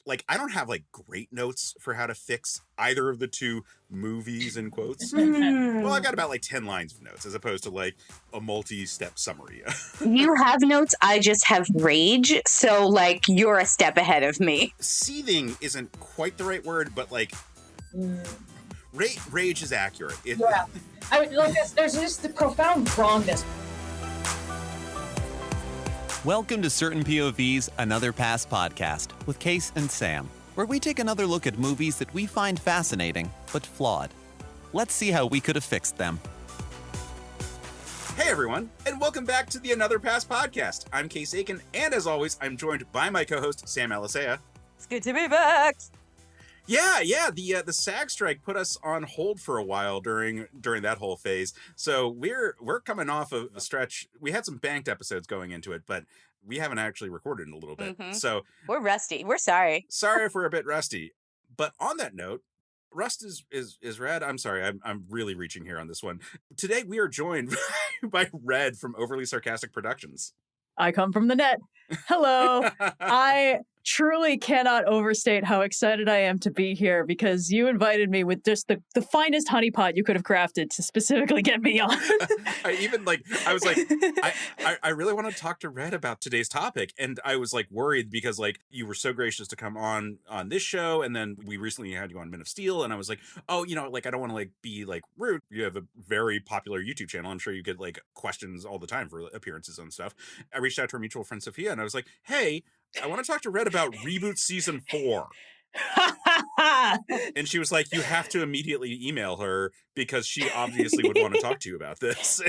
like, I don't have like great notes for how to fix either of the two movies in quotes. Well, I got about like 10 lines of notes as opposed to like a multi-step summary. You have notes, I just have rage. So, like, you're a step ahead of me. Seething isn't quite the right word, but like, rage is accurate. Yeah. I mean, like, there's just the profound wrongness. Welcome to Certain POV's Another Pass podcast with Case and Sam, where we take another look at movies that we find fascinating but flawed. Let's see how we could have fixed them. Hey everyone, and welcome back to the Another Pass podcast. I'm Case Aiken, and as always, I'm joined by my co-host, Sam Alisea. It's good to be back. Yeah. The SAG strike put us on hold for a while during that whole phase. So we're coming off of a stretch. We had some banked episodes going into it, but we haven't actually recorded in a little bit. So we're rusty. We're sorry. Sorry if we're a bit rusty. But on that note, rust is Red. I'm sorry, I'm really reaching here on this one. Today we are joined by Red from Overly Sarcastic Productions. I come from the net. Hello. I truly cannot overstate how excited I am to be here because you invited me with just the finest honeypot you could have crafted to specifically get me on. I was like, I really want to talk to Red about today's topic. And I was like worried because like you were so gracious to come on this show. And then we recently had you on Men of Steel. And I was like, oh, like, I don't want to like be like rude. You have a very popular YouTube channel. I'm sure you get like questions all the time for appearances and stuff. I reached out to our mutual friend Sophia and I was like, hey, I want to talk to Red about Reboot Season 4. And she was like, you have to immediately email her because she obviously would want to talk to you about this.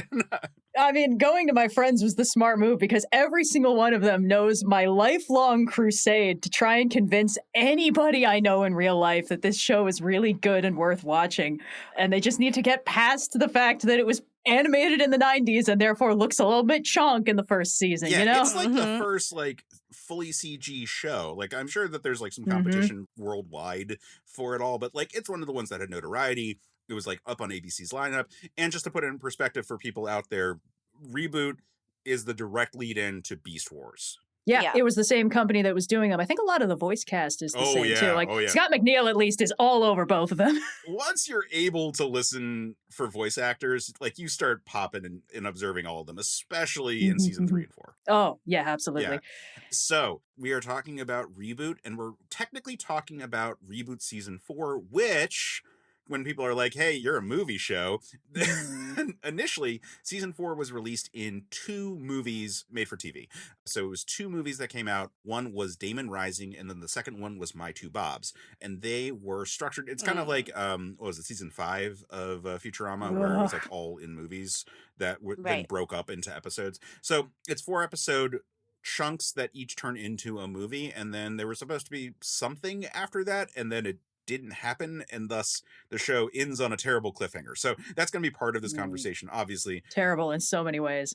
I mean, going to my friends was the smart move because every single one of them knows my lifelong crusade to try and convince anybody I know in real life that this show is really good and worth watching. And they just need to get past the fact that it was animated in the 90s and therefore looks a little bit chonk in the first season, yeah, you know? It's like the first like fully CG show. Like I'm sure that there's like some competition worldwide for it all, but like it's one of the ones that had notoriety. It was like up on ABC's lineup. And just to put it in perspective for people out there, Reboot is the direct lead in to Beast Wars. Yeah, it was the same company that was doing them. I think a lot of the voice cast is the same too. Like Scott McNeil at least is all over both of them. Once you're able to listen for voice actors, like you start popping and observing all of them, especially in season 3 and 4. Oh, yeah, absolutely. Yeah. So we are talking about Reboot, and we're technically talking about Reboot season 4, which, when people are like, hey, you're a movie show, initially, season 4 was released in 2 movies made for TV. So it was 2 movies that came out. One was Daemon Rising, and then the second one was My Two Bobs. And they were structured, it's kind of like, what was it, season 5 of Futurama, where it was like all in movies that then broke up into episodes. So it's 4 episode chunks that each turn into a movie, and then there was supposed to be something after that, and then it didn't happen, and thus the show ends on a terrible cliffhanger. So that's going to be part of this conversation, obviously. Terrible in so many ways.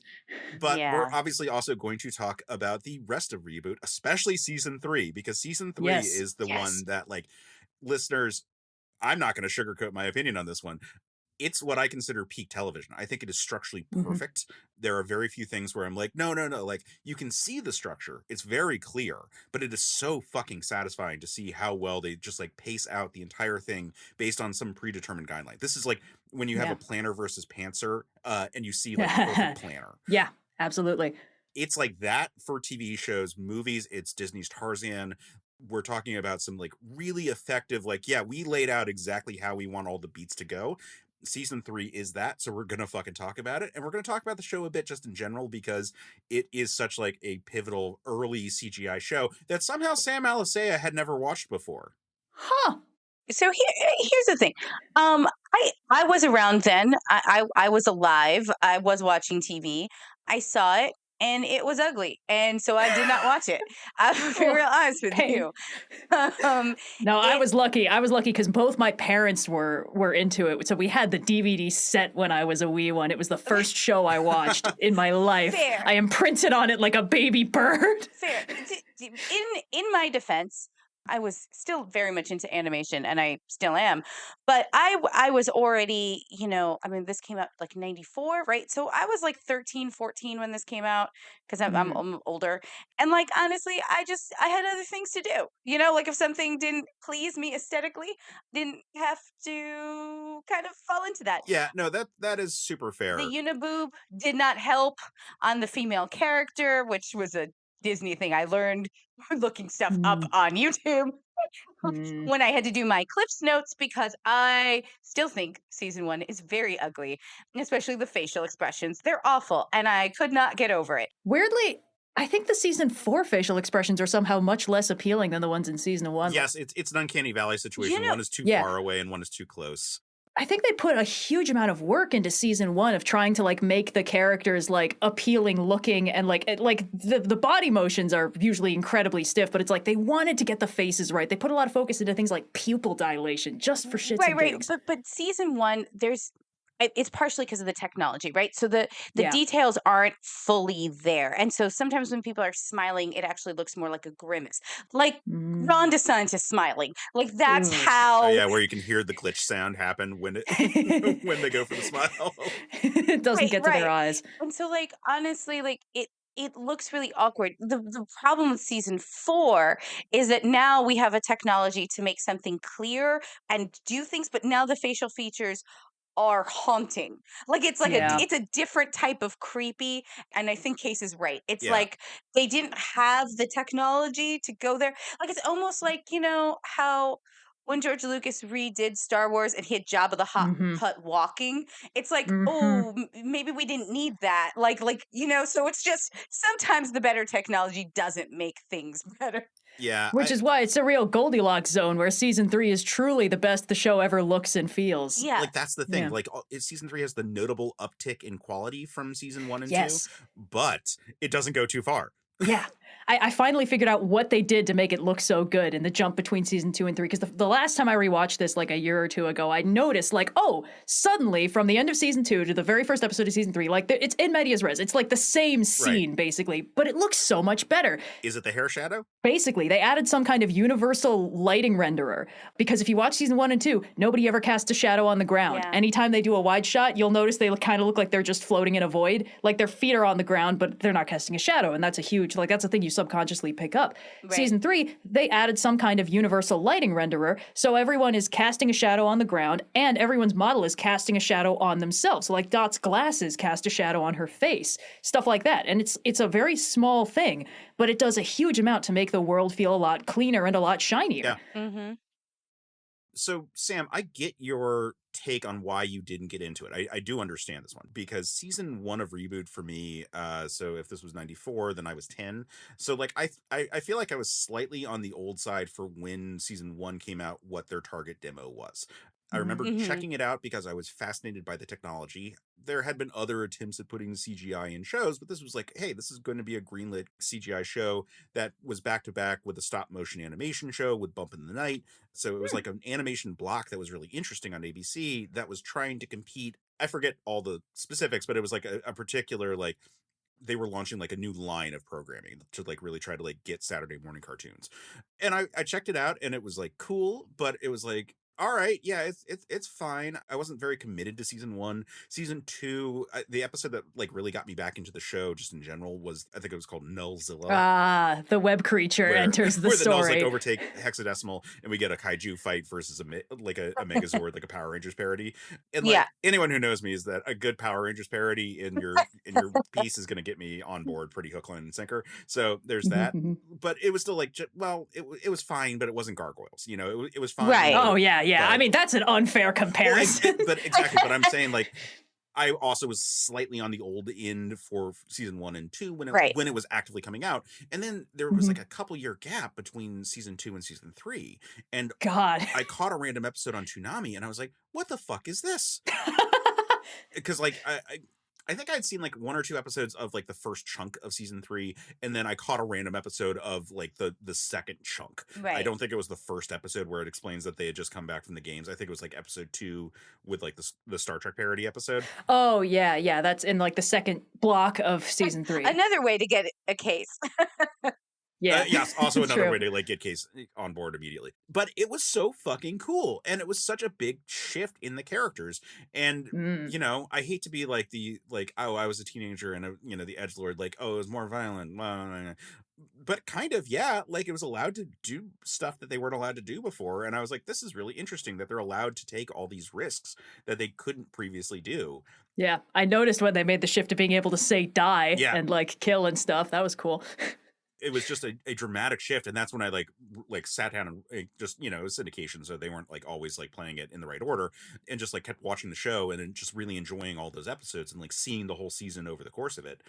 But we're obviously also going to talk about the rest of Reboot, especially season 3, because season 3 is the one that, like, listeners, I'm not going to sugarcoat my opinion on this one. It's what I consider peak television. I think it is structurally perfect. There are very few things where I'm like, no. Like, you can see the structure. It's very clear, but it is so fucking satisfying to see how well they just like pace out the entire thing based on some predetermined guideline. This is like when you have a planner versus pantser, and you see like a perfect planner. Yeah, absolutely. It's like that for TV shows, movies. It's Disney's Tarzan. We're talking about some like really effective, like, we laid out exactly how we want all the beats to go. Season 3 is that, so we're gonna fucking talk about it, and we're gonna talk about the show a bit just in general because it is such like a pivotal early CGI show that somehow Sam Alisea had never watched before. So here's the thing. I was around then. I was alive. I was watching TV. I saw it. And it was ugly, and so I did not watch it. I'll be real honest with you. I was lucky. I was lucky because both my parents were into it. So we had the DVD set when I was a wee one. It was the first show I watched in my life. Fair. I imprinted on it like a baby bird. Fair. In my defense, I was still very much into animation, and I still am. But I was already, I mean, this came out like 94, right? So I was like 13, 14 when this came out because Mm. I'm older. And like, honestly, I had other things to do. Like if something didn't please me aesthetically, didn't have to kind of fall into that. Yeah, no, that is super The fair. uniboob did not help on the female character, which was a Disney thing I learned looking stuff up Mm. on YouTube Mm. when I had to do my Cliffs notes because I still think season 1 is very ugly, especially the facial expressions. They're awful, and I could not get over it. Weirdly, I think the season 4 facial expressions are somehow much less appealing than the ones in season 1. Yes, it's an uncanny valley situation. One is too Yeah. far away and one is too close. I think they put a huge amount of work into season 1 of trying to like make the characters like appealing looking, and like the body motions are usually incredibly stiff, but it's like they wanted to get the faces right. They put a lot of focus into things like pupil dilation just for shits and Right. gigs. But season 1, it's partially because of the technology, right? So the Yeah. details aren't fully there, and so sometimes when people are smiling, it actually looks more like a grimace, like Mm. Ron DeSantis smiling. Like that's Ugh. Oh how. yeah, where you can hear the glitch sound happen when it when they go for the smile. It doesn't get to their eyes. And so, like, honestly, like it looks really awkward. The problem with season 4 is that now we have a technology to make something clear and do things, but now the facial features are haunting. Like it's like Yeah. it's a different type of creepy, and I think Case is right. It's Yeah. like they didn't have the technology to go there. Like it's almost like, how when George Lucas redid Star Wars and he had Jabba the Mhm. Hutt walking, it's like, Mhm. oh, maybe we didn't need that. So it's just sometimes the better technology doesn't make things better. Yeah, Which is why it's a real Goldilocks zone where season 3 is truly the best the show ever looks and feels. Yeah. like that's the thing. Yeah. Like season 3 has the notable uptick in quality from season 1 and Yes. 2, but it doesn't go too far. Yeah. I finally figured out what they did to make it look so good in the jump between season 2 and 3. Because the last time I rewatched this, like a year or two ago, I noticed, like, oh, suddenly from the end of season 2 to the very first episode of season 3, like, it's in medias res. It's like the same scene, basically, but it looks so much better. Is it the hair shadow? Basically, they added some kind of universal lighting renderer. Because if you watch season 1 and 2, nobody ever casts a shadow on the ground. Yeah. Anytime they do a wide shot, you'll notice they kind of look like they're just floating in a void. Like their feet are on the ground, but they're not casting a shadow. And that's that's a thing you subconsciously pick up. Right. Season 3, they added some kind of universal lighting renderer. So everyone is casting a shadow on the ground and everyone's model is casting a shadow on themselves. So like Dot's glasses cast a shadow on her face, stuff like that. And it's a very small thing, but it does a huge amount to make the world feel a lot cleaner and a lot shinier. Yeah. Mm-hmm. So, Sam, I get your take on why you didn't get into it. I do understand this one because season 1 of Reboot for me, so if this was 94, then I was 10. So like I feel like I was slightly on the old side for when season 1 came out, what their target demo was. I remember Mhm. checking it out because I was fascinated by the technology. There had been other attempts at putting CGI in shows, but this was like, hey, this is going to be a greenlit CGI show that was back to back with a stop motion animation show with Bump in the Night. So it was like an animation block that was really interesting on ABC that was trying to compete. I forget all the specifics, but it was like a particular, like, they were launching like a new line of programming to like really try to like get Saturday morning cartoons. And I checked it out and it was like cool, but it was like, all right, yeah, it's fine. I wasn't very committed to season 1. Season 2, the episode that like really got me back into the show just in general was, I think it was called Nullzilla. Ah, the web creature enters the where the Nulls story. like overtake Hexadecimal and we get a kaiju fight versus a Megazord, like a Power Rangers parody. And like Yeah. anyone who knows me is that a good Power Rangers parody in your piece is going to get me on board pretty hook, line, and sinker. So there's that. But it was still like, well, it was fine, but it wasn't Gargoyles. It was fine. Right. Oh, yeah. But- I mean, that's an unfair Well, comparison. but exactly. But I'm saying, like, I also was slightly on the old end for season 1 and 2 when it was actively coming out, and then there was like a couple year gap between season 2 and season 3, and God. I caught a random episode on Toonami, and I was like, "What the fuck is this?" Because like I think I'd seen like 1 or 2 episodes of like the first chunk of season 3, and then I caught a random episode of like the second chunk. Right. I don't think it was the first episode where it explains that they had just come back from the games. I think it was like episode 2 with like the Star Trek parody episode. Oh, yeah. That's in like the second block of season 3. Another way to get a case. Yeah. Yes, also another True. way to like get Case on board immediately. But it was so fucking cool, and it was such a big shift in the characters. And Mm. you know, I hate to be like oh, I was a teenager and the edgelord, like, oh, it was more violent, but kind of, yeah, like it was allowed to do stuff that they weren't allowed to do before, and I was like, this is really interesting that they're allowed to take all these risks that they couldn't previously do. Yeah, I noticed when they made the shift to being able to say die Yeah. and like kill and stuff. That was cool. It was just a dramatic shift, and that's when I like sat down and just it was syndication, so they weren't like always like playing it in the right order, and just like kept watching the show and then just really enjoying all those episodes and like seeing the whole season over the course of it,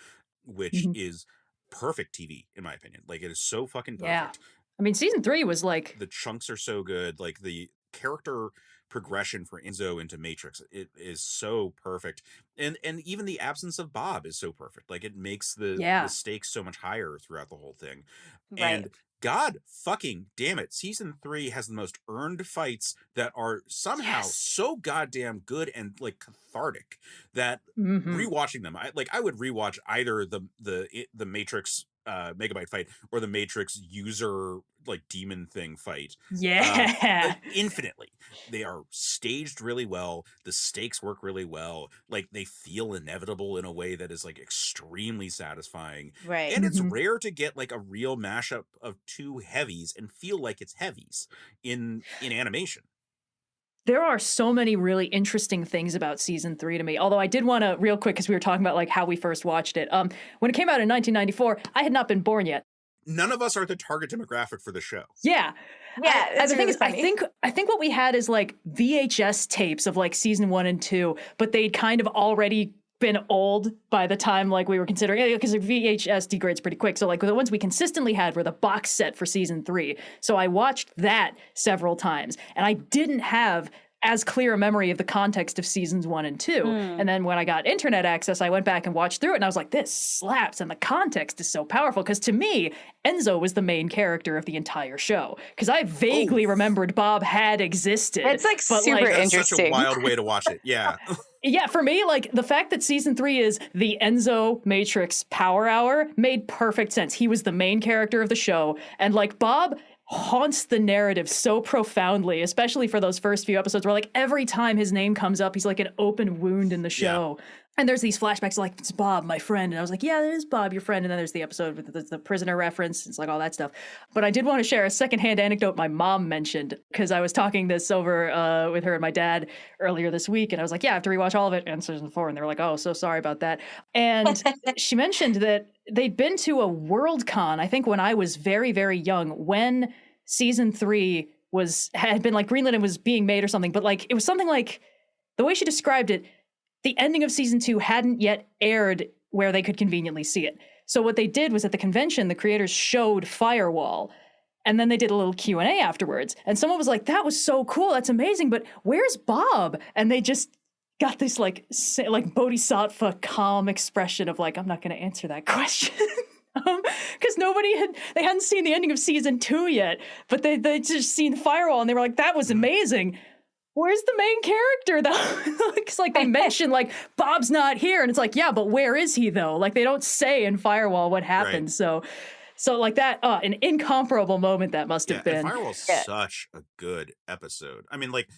which Mhm. is perfect TV in my opinion. Like, it is so fucking Yeah. perfect. I mean, season 3 was like, The chunks are so good, like the character progression for Enzo into Matrix, it is so perfect, and even the absence of Bob is so perfect. Like, it makes the yeah, stakes so much higher throughout the whole thing. Right. And god fucking damn it, season 3 has the most earned fights that are somehow Yes. so goddamn good and like cathartic that mhm. rewatching them, I would rewatch either the Matrix Megabyte fight or the Matrix user like demon thing fight Yeah. infinitely. They are staged really well, the stakes work really well, like they feel inevitable in a way that is like extremely satisfying. Right. And it's Mhm. rare to get like a real mashup of two heavies and feel like it's heavies in animation. There are so many really interesting things about season 3 to me. Although I did want to real quick, because we were talking about like how we first watched it. When it came out in 1994, I had not been born yet. None of us are the target demographic for the show. Yeah. Yeah, And it's the thing really is, funny. I think what we had is like VHS tapes of like season 1 and 2, but they'd kind of already been old by the time like we were considering, because VHS degrades pretty quick. So like the ones we consistently had were the box set for season 3. So I watched that several times, and I didn't have as clear a memory of the context of seasons 1 and 2. And then when I got internet access, I went back and watched through it, and I was like, this slaps, and the context is so powerful. Because to me, Enzo was the main character of the entire show. Because I vaguely remembered Bob had existed. It's like but, super That's such a interesting. wild way to watch it. Yeah. Yeah, for me, like the fact that season 3 is the Enzo Matrix Power Hour made perfect sense. He was the main character of the show, and like Bob haunts the narrative so profoundly, especially for those first few episodes where like every time his name comes up, he's like an open wound in the show. And there's these flashbacks like, it's Bob, my friend. And I was like, yeah, it is Bob, your friend. And then there's the episode with the prisoner reference. It's like all that stuff. But I did want to share a secondhand anecdote my mom mentioned, because I was talking this over with her and my dad earlier this week. And I was like, yeah, I have to rewatch all of it and season 4. And they were like, oh, so sorry about that. And she mentioned that they'd been to a Worldcon, I think when I was very, very young, when season 3 had been like greenlit and was being made or something. But like, it was something like, the way she described it, the ending of season 2 hadn't yet aired where they could conveniently see it. So what they did was at the convention, the creators showed Firewall, and then they did a little Q&A afterwards. And someone was like, that was so cool. That's amazing. But where's Bob? And they just got this like bodhisattva calm expression of like, I'm not going to answer that question. Because they hadn't seen the ending of season 2 yet, but they just seen Firewall and they were like, that was amazing. Where's the main character though? It's like they mentioned like Bob's not here, and it's like, yeah, but where is he though? Like they don't say in Firewall what happened. Right. So like that, an incomparable moment that must have been. And Firewall's such a good episode. I mean, like,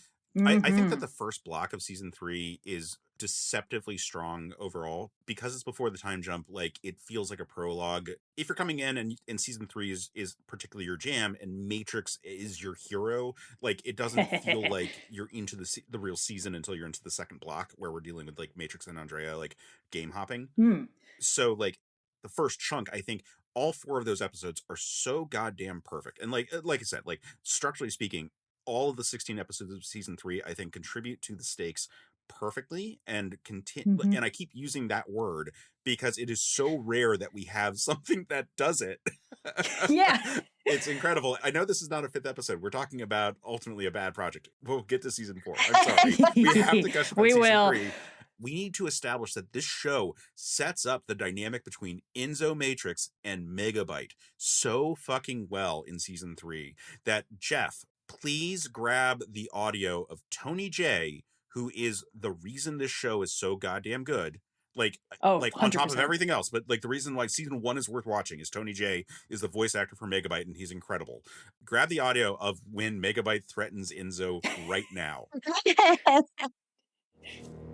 I think that the first block of season 3 is deceptively strong overall because it's before the time jump. Like, it feels like a prologue. If you're coming in and season 3 is particularly your jam and Matrix is your hero, like it doesn't feel like you're into the real season until you're into the second block where we're dealing with like Matrix and Andrea like game hopping. So like the first chunk, I think all 4 of those episodes are so goddamn perfect. And like I said, like structurally speaking, all of the 16 episodes of season 3, I think, contribute to the stakes perfectly and and I keep using that word because it is so rare that we have something that does it. Yeah. It's incredible. I know this is not a 5th episode. We're talking about ultimately a bad project. We'll get to season 4. I'm sorry. We have to gush about We season will. 3. We need to establish that this show sets up the dynamic between Enzo Matrix and Megabyte so fucking well in season 3 that Jeff, please grab the audio of Tony J, who is the reason this show is so goddamn good. Like, Oh, like on top of 100%. everything else. But like the reason why season 1 is worth watching is Tony J is the voice actor for Megabyte, and he's incredible. Grab the audio of when Megabyte threatens Enzo right now.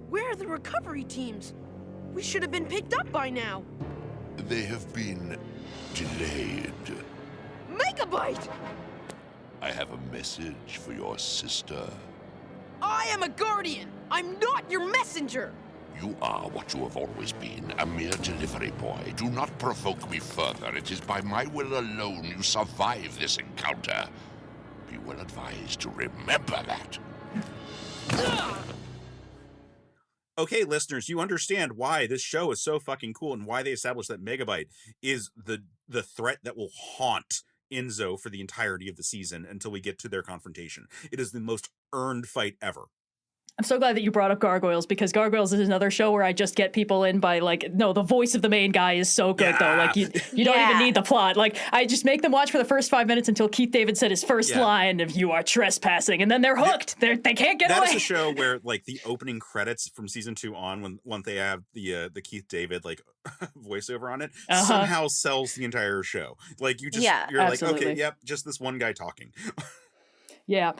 Where are the recovery teams? We should have been picked up by now. They have been delayed. Megabyte! I have a message for your sister. I am a guardian. I'm not your messenger. You are what you have always been, a mere delivery boy. Do not provoke me further. It is by my will alone you survive this encounter. Be well advised to remember that. Okay, listeners, you understand why this show is so fucking cool and why they established that Megabyte is the threat that will haunt Enzo for the entirety of the season until we get to their confrontation. It is the most earned fight ever. I'm so glad that you brought up Gargoyles, because Gargoyles is another show where I just get people in by like, no, the voice of the main guy is so good though. Like you don't even need the plot. Like I just make them watch for the first 5 minutes until Keith David said his first line of "You are trespassing," and then they're hooked. They can't get away. That is a show where like the opening credits from season 2 on, when they have the Keith David like voiceover on it, somehow sells the entire show. Like you just you're absolutely. like, okay, yep, just this one guy talking. Yeah.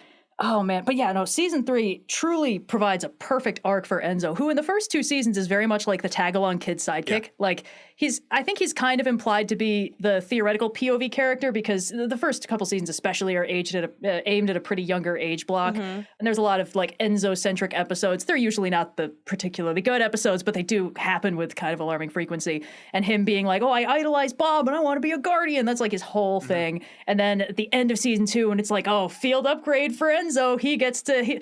Oh man, but yeah, no, season 3 truly provides a perfect arc for Enzo, who in the first 2 seasons is very much like the tag-along kid sidekick. Yeah. Like I think he's kind of implied to be the theoretical POV character, because the first couple seasons especially are aimed at a pretty younger age block. And there's a lot of like Enzo-centric episodes. They're usually not the particularly good episodes, but they do happen with kind of alarming frequency. And him being like, oh, I idolize Bob and I want to be a guardian. That's like his whole thing. And then at the end of season 2, and it's like, oh, field upgrade for Enzo. He gets to,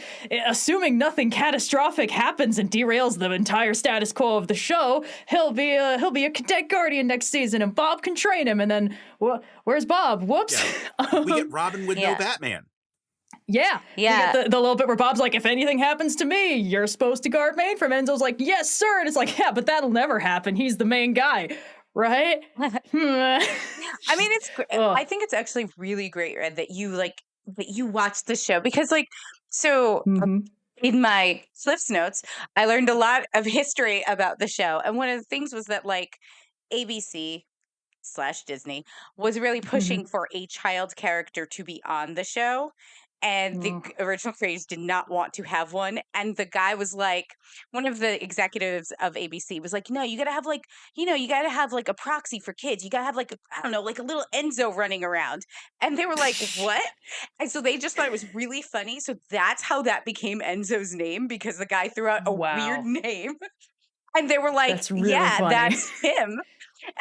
assuming nothing catastrophic happens and derails the entire status quo of the show, he'll be a cadet guardian next season, and Bob can train him. And then, where's Bob? Whoops. Yeah. We get Robin with no Batman. Yeah. We get the little bit where Bob's like, if anything happens to me, you're supposed to guard Mainframe. Enzo's like, yes, sir. And it's like, yeah, but that'll never happen. He's the main guy. Right? I mean, it's. I think it's actually really great, Red, that you watch the show, because in my Cliff's Notes, I learned a lot of history about the show, and one of the things was that like ABC/Disney was really pushing for a child character to be on the show. And the original creators did not want to have one. And the guy was like, one of the executives of ABC was like, no, you gotta have like, you gotta have like a proxy for kids. You gotta have like, I don't know, like a little Enzo running around. And they were like, what? And so they just thought it was really funny. So that's how that became Enzo's name, because the guy threw out a weird name. And they were like, that's really funny. That's him.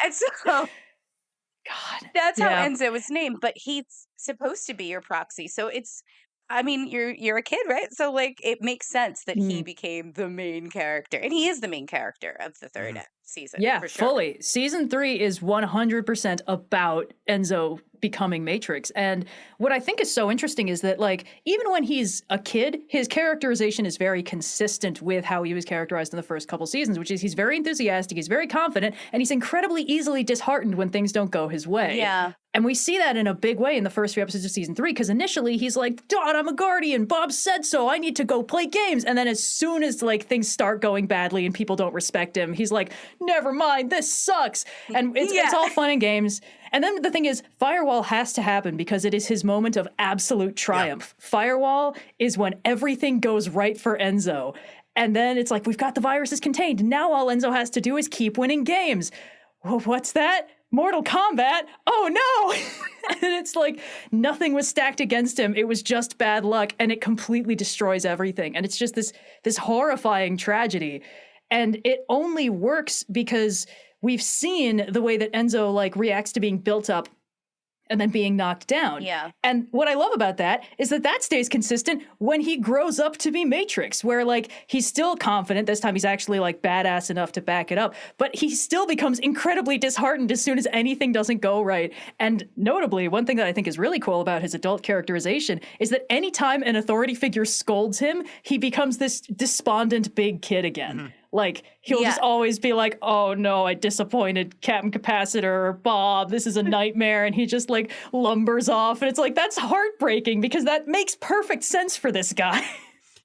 And so that's how Enzo was named, but he's supposed to be your proxy. So it's, I mean, you're a kid, right? So like it makes sense that he became the main character, and he is the main character of the third season. Yeah, for sure. fully. Season 3 is 100% about Enzo becoming Matrix. And what I think is so interesting is that, like, even when he's a kid, his characterization is very consistent with how he was characterized in the first couple seasons, which is he's very enthusiastic, he's very confident, and he's incredibly easily disheartened when things don't go his way. Yeah. And we see that in a big way in the first few episodes of season 3, because initially he's like, Dad, I'm a guardian. Bob said so. I need to go play games. And then as soon as like things start going badly and people don't respect him, he's like, never mind, this sucks. And it's all fun and games. And then the thing is, Firewall has to happen because it is his moment of absolute triumph. Yeah. Firewall is when everything goes right for Enzo. And then it's like, we've got the viruses contained. Now all Enzo has to do is keep winning games. Well, what's that? Mortal Kombat? Oh no! And it's like nothing was stacked against him. It was just bad luck, and it completely destroys everything. And it's just this horrifying tragedy. And it only works because we've seen the way that Enzo like reacts to being built up and then being knocked down. Yeah. And what I love about that is that stays consistent when he grows up to be Matrix, where like he's still confident. This time he's actually like badass enough to back it up, but he still becomes incredibly disheartened as soon as anything doesn't go right. And notably, one thing that I think is really cool about his adult characterization is that anytime an authority figure scolds him, he becomes this despondent big kid again. Mm-hmm. Like, he'll just always be like, oh no, I disappointed Captain Capacitor or Bob. This is a nightmare. And he just like lumbers off. And it's like, that's heartbreaking because that makes perfect sense for this guy.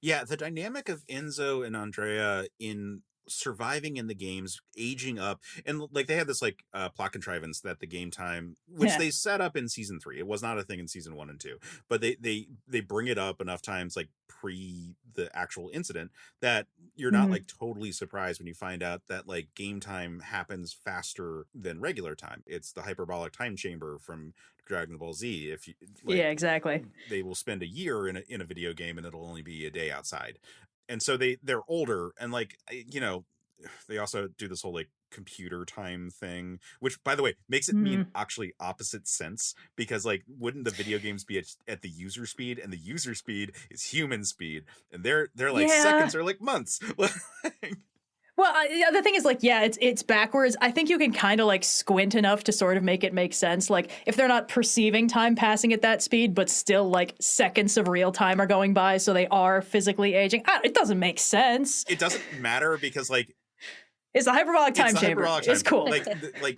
Yeah, the dynamic of Enzo and Andrea in surviving in the games, aging up, and like they had this like plot contrivance that the game time, which Yeah. they set up in season 3, it was not a thing in season 1 and 2, but they bring it up enough times like pre the actual incident that you're not like totally surprised when you find out that like game time happens faster than regular time. It's the hyperbolic time chamber from Dragon Ball Z. If you like, Yeah, exactly. they will spend a year in a video game and it'll only be a day outside. And so they're older, and like, you know, they also do this whole like computer time thing, which by the way makes it mean actually opposite sense, because like wouldn't the video games be at the user speed, and the user speed is human speed, and they're like seconds or like months. Well, yeah, the thing is, like, yeah, it's backwards. I think you can kind of like squint enough to sort of make it make sense. Like, if they're not perceiving time passing at that speed, but still like seconds of real time are going by, so they are physically aging. It doesn't make sense. It doesn't matter, because like it's the hyperbolic time chamber. It's cool. Like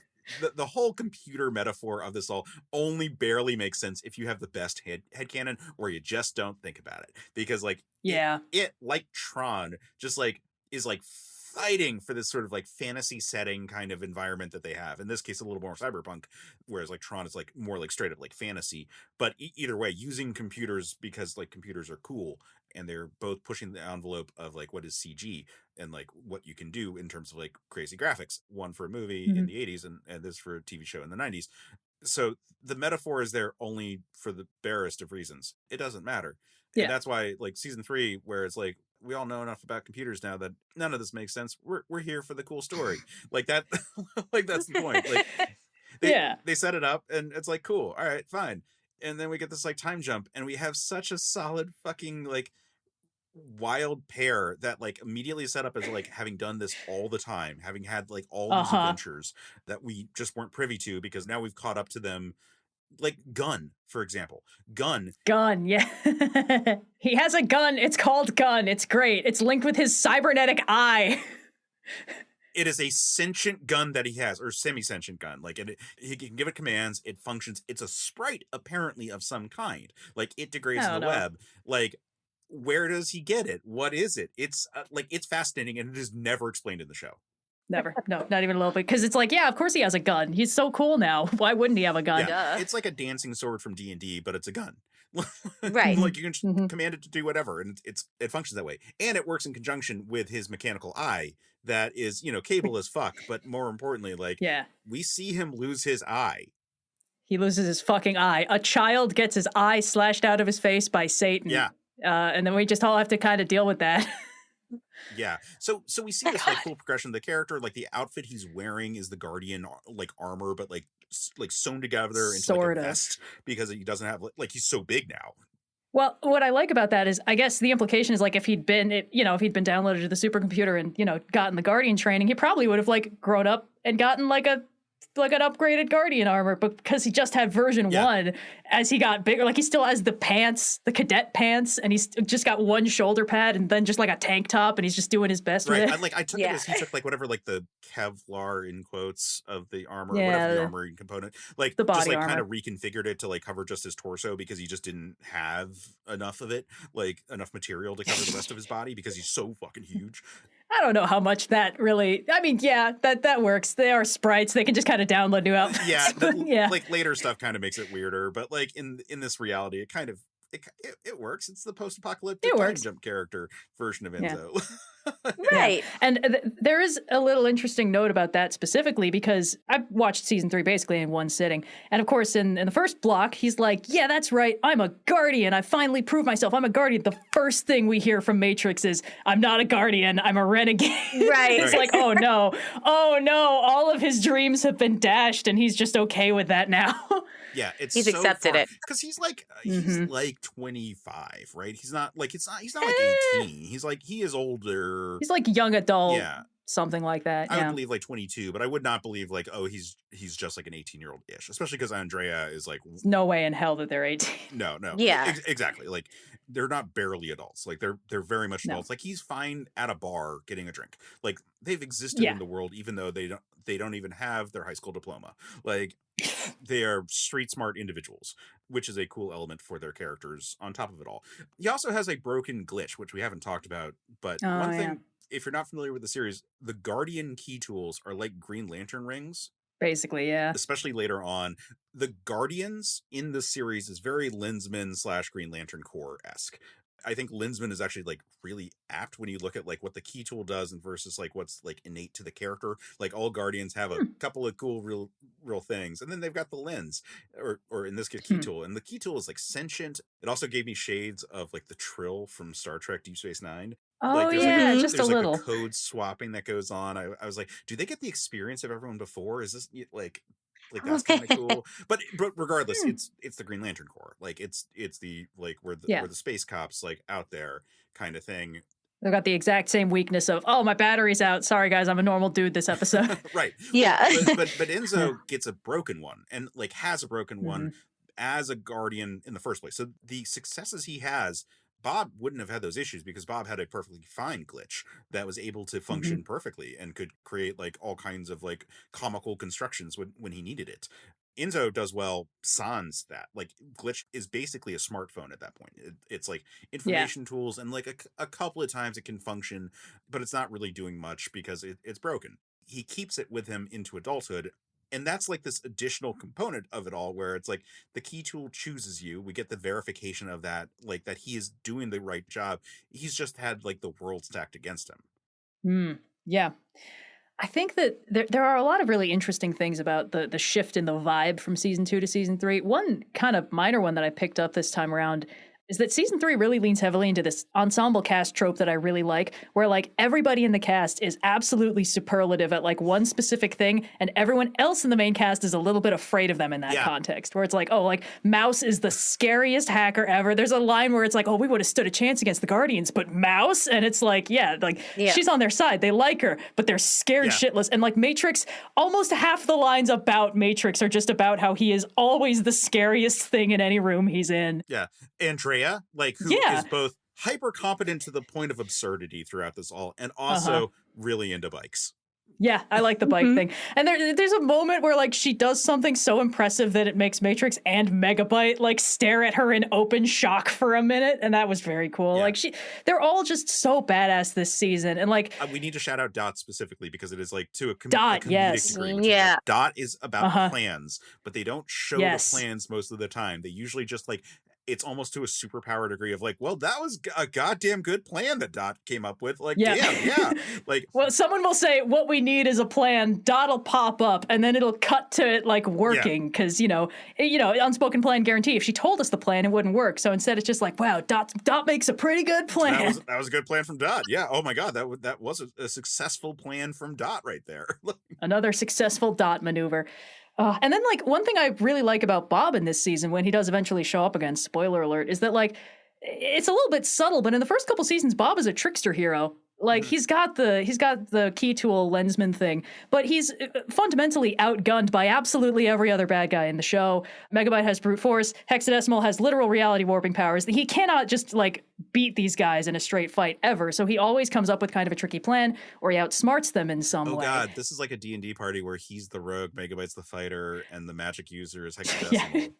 the whole computer metaphor of this all only barely makes sense if you have the best headcanon, or you just don't think about it, because like it like Tron just like is like fighting for this sort of like fantasy setting kind of environment that they have. In this case, a little more cyberpunk, whereas like Tron is like more like straight up like fantasy. But either way, using computers, because like computers are cool, and they're both pushing the envelope of like what is CG and like what you can do in terms of like crazy graphics. One for a movie in the 80s, and this for a TV show in the 90s. So the metaphor is there only for the barest of reasons. It doesn't matter. And that's why like season 3, where it's like, we all know enough about computers now that none of this makes sense. We're here for the cool story. Like that, like that's the point. Like they set it up, and it's like, cool, all right, fine. And then we get this like time jump, and we have such a solid fucking like wild pair that like immediately set up as like having done this all the time, having had like all these adventures that we just weren't privy to, because now we've caught up to them. Like Gun, for example. Gun, yeah. He has a gun. It's called Gun. It's great. It's linked with his cybernetic eye. It is a sentient gun that he has, or semi-sentient gun. Like he can give it commands. It functions. It's a sprite, apparently, of some kind. Like it degrades in the web. Like, where does he get it? What is it? It's like, it's fascinating, and it is never explained in the show. Never. No, not even a little bit. Because it's like, yeah, of course he has a gun. He's so cool now. Why wouldn't he have a gun? Yeah. It's like a dancing sword from D&D, but it's a gun. Right. Like you can command it to do whatever, and it functions that way. And it works in conjunction with his mechanical eye that is, you know, cable as fuck, but more importantly, like, we see him lose his eye. He loses his fucking eye. A child gets his eye slashed out of his face by Satan. Yeah. And then we just all have to kind of deal with that. Yeah. So we see this like cool progression of the character. Like the outfit he's wearing is the Guardian like armor, but like sewn together into like a vest, because he doesn't have like he's so big now. Well, what I like about that is, I guess the implication is like if he'd been downloaded to the supercomputer and, you know, gotten the Guardian training, he probably would have like grown up and gotten like an upgraded Guardian armor, but because he just had version 1, as he got bigger, like he still has the pants, the cadet pants, and he's just got one shoulder pad and then just like a tank top, and he's just doing his best with it. I took it as he took like whatever, like the Kevlar in quotes of the armor, whatever the armoring component, like the body just like armor. kind of reconfigured it to like cover just his torso, because he just didn't have enough of it, like enough material to cover the rest of his body, because he's so fucking huge. I don't know how much that really. I mean, yeah, that works. They are sprites. They can just kind of download new outfits. Yeah, like later stuff kind of makes it weirder, but like in this reality, it kind of it works. It's the post-apocalyptic time jump character version of Enzo. Right. And there is a little interesting note about that specifically, because I watched season 3 basically in one sitting. And of course, in the first block, he's like, yeah, that's right. I'm a Guardian. I finally proved myself. I'm a Guardian. The first thing we hear from Matrix is, I'm not a Guardian. I'm a renegade. Right. It's like, oh no. All of his dreams have been dashed, and he's just okay with that now. Yeah, he's accepted it, because he's like 25, right? He's not like he's not like 18. He's like, he is older. He's like young adult. Yeah. Something like that. I would believe like 22, but I would not believe like, oh, he's just like an 18-year-old ish, especially because Andrea is like, there's no way in hell that they're 18. No. Yeah. Exactly. Like they're not barely adults. Like they're very much adults. Like he's fine at a bar getting a drink. Like they've existed in the world, even though they don't even have their high school diploma. Like they are street smart individuals, which is a cool element for their characters on top of it all. He also has a broken glitch, which we haven't talked about, but one thing if you're not familiar with the series, the Guardian key tools are like Green Lantern rings. Basically, yeah. Especially later on, the Guardians in the series is very Linsman / Green Lantern Corps-esque. I think Linsman is actually like really apt when you look at like what the key tool does and versus like what's like innate to the character. Like all Guardians have a couple of cool real things, and then they've got the lens, or in this case key tool, and the key tool is like sentient. It also gave me shades of like the Trill from Star Trek Deep Space Nine. Oh, Like there's yeah, like just a there's like little. a code swapping that goes on. I was like, do they get the experience of everyone before? Is this like that's kind of cool? But regardless, it's the Green Lantern Corps. Like it's the like where the space cops like out there kind of thing. They've got the exact same weakness of, oh, my battery's out. Sorry, guys, I'm a normal dude this episode. Right. Yeah. But Enzo gets a broken one and like has a broken one as a Guardian in the first place. So the successes he has, Bob wouldn't have had those issues because Bob had a perfectly fine glitch that was able to function perfectly and could create like all kinds of like comical constructions when he needed it. Enzo does well sans that. Like glitch is basically a smartphone at that point. It's like information tools, and like a couple of times it can function, but it's not really doing much because it's broken. He keeps it with him into adulthood. And that's like this additional component of it all where it's like the key tool chooses you. We get the verification of that, like that he is doing the right job. He's just had like the world stacked against him. Yeah. I think that there are a lot of really interesting things about the shift in the vibe from season 2 to season 3. One kind of minor one that I picked up this time around is that season 3 really leans heavily into this ensemble cast trope that I really like, where like everybody in the cast is absolutely superlative at like one specific thing, and everyone else in the main cast is a little bit afraid of them in that context, where it's like, oh, like Mouse is the scariest hacker ever. There's a line where it's like, oh, we would have stood a chance against the Guardians, but Mouse, and it's like, she's on their side. They like her, but they're scared shitless. And like Matrix, almost half the lines about Matrix are just about how he is always the scariest thing in any room he's in. Yeah. Andrea, like, who is both hyper competent to the point of absurdity throughout this all, and also really into bikes. Yeah, I like the bike thing. And there's a moment where like she does something so impressive that it makes Matrix and Megabyte like stare at her in open shock for a minute, and that was very cool. Like they're all just so badass this season, and like we need to shout out Dot specifically because it is like to a Dot, comedic degree. Yeah, Dot is about plans, but they don't show the plans most of the time. They usually just like. It's almost to a superpower degree of like, well, that was a goddamn good plan that Dot came up with. Like, damn. Like, well, someone will say, what we need is a plan. Dot will pop up, and then it'll cut to it like working. Because, you know, unspoken plan guarantee. If she told us the plan, it wouldn't work. So instead, it's just like, wow, Dot makes a pretty good plan. That was a good plan from Dot. Yeah. Oh my God, that was a successful plan from Dot right there. Another successful Dot maneuver. And then, like, one thing I really like about Bob in this season, when he does eventually show up again, spoiler alert, is that, like, it's a little bit subtle, but in the first couple seasons, Bob is a trickster hero. Like, he's got the key tool lensman thing, but he's fundamentally outgunned by absolutely every other bad guy in the show. Megabyte has brute force. Hexadecimal has literal reality warping powers. He cannot just, like, beat these guys in a straight fight ever, so he always comes up with kind of a tricky plan, or he outsmarts them in some way. Oh god, this is like a D&D party where he's the rogue, Megabyte's the fighter, and the magic user is Hexadecimal.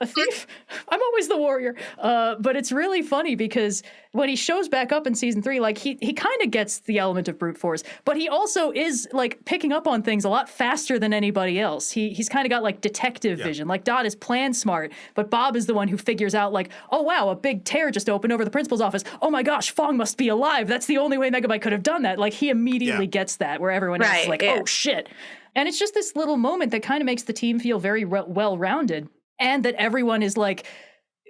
A thief? I'm always the warrior. But it's really funny because when he shows back up in season 3, like he kind of gets the element of brute force, but he also is like picking up on things a lot faster than anybody else. He's kind of got like detective vision. Like Dot is plan smart, but Bob is the one who figures out like, oh wow, a big tear just opened over the principal's office. Oh my gosh, Fong must be alive. That's the only way Megabyte could have done that. Like he immediately gets that, where everyone else is like, oh shit. And it's just this little moment that kind of makes the team feel very well-rounded. And that everyone is like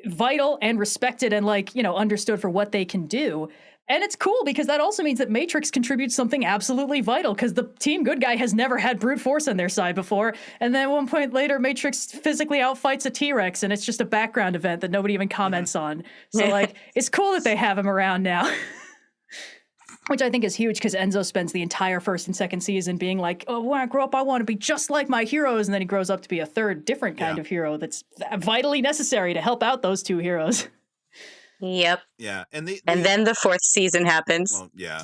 vital and respected and like, you know, understood for what they can do. And it's cool because that also means that Matrix contributes something absolutely vital, because the team good guy has never had brute force on their side before. And then at one point later, Matrix physically outfights a T-Rex, and it's just a background event that nobody even comments on. So like, it's cool that they have him around now. Which I think is huge, because Enzo spends the entire first and second season being like, oh, when I grow up, I want to be just like my heroes. And then he grows up to be a third different kind of hero that's vitally necessary to help out those two heroes. Yep. Yeah, and And then the 4th season happens. well, yeah,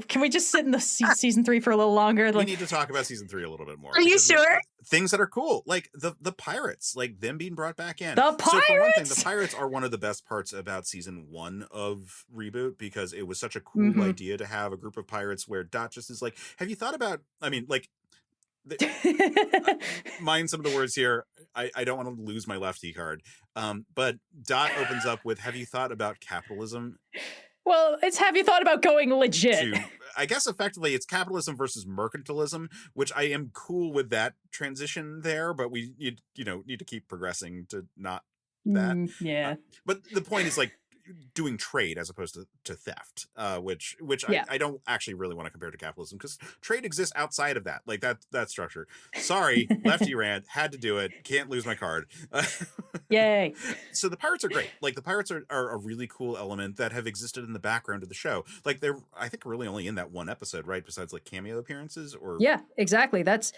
Can we just sit in the season 3 for a little longer? we need to talk about season 3 a little bit more. Are you because sure? Things that are cool, like the pirates, like them being brought back in. The So for one thing, pirates? the pirates are one of the best parts about season 1 of Reboot, because it was such a cool Mhm. idea to have a group of pirates where Dot just is like, have you thought about, I mean, like, mind some of the words here. I don't want to lose my lefty card. But Dot opens up with, have you thought about capitalism? Well, it's have you thought about going legit? I guess effectively it's capitalism versus mercantilism, which I am cool with that transition there, but we need to keep progressing to not that. Yeah. But the point is like doing trade as opposed to theft, which Yeah. I don't actually really want to compare to capitalism, because trade exists outside of that, like that structure. Sorry, lefty rant, had to do it, can't lose my card. Yay. So the pirates are great. Like the pirates are a really cool element that have existed in the background of the show. Like they're, I think, really only in that one episode, right? Besides like cameo appearances or Yeah, exactly. That's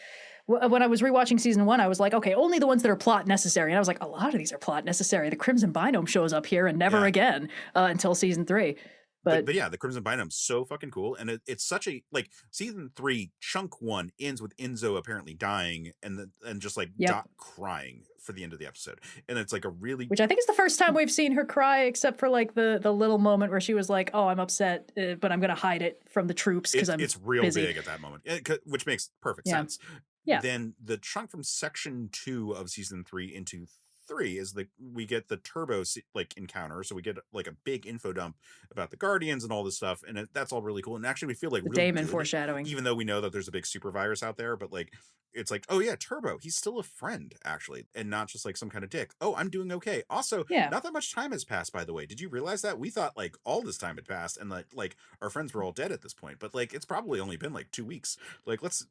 when I was rewatching season 1, I was like, okay, only the ones that are plot necessary. And I was like, a lot of these are plot necessary. The Crimson Binome shows up here and never again until season 3. But yeah, the Crimson Binome's so fucking cool, and it's such a, like, season 3 chunk 1 ends with Enzo apparently dying and just like Dot crying for the end of the episode, and it's like a really, which I think is the first time we've seen her cry, except for like the little moment where she was like, "Oh, I'm upset, but I'm gonna hide it from the troops because it's real busy." big at that moment, which makes perfect sense. Yeah. Then the chunk from section 2 of season 3 into 3 is we get the Turbo like encounter, so we get like a big info dump about the Guardians and all this stuff, and that's all really cool. And actually, we feel like The really Daemon good, foreshadowing, even though we know that there's a big super virus out there. But like, it's like, oh yeah, Turbo, he's still a friend actually, and not just like some kind of dick. Oh, I'm doing okay. Also, not that much time has passed, by the way. Did you realize that? We thought like all this time had passed, and like our friends were all dead at this point, but like it's probably only been like 2 weeks. Like, let's.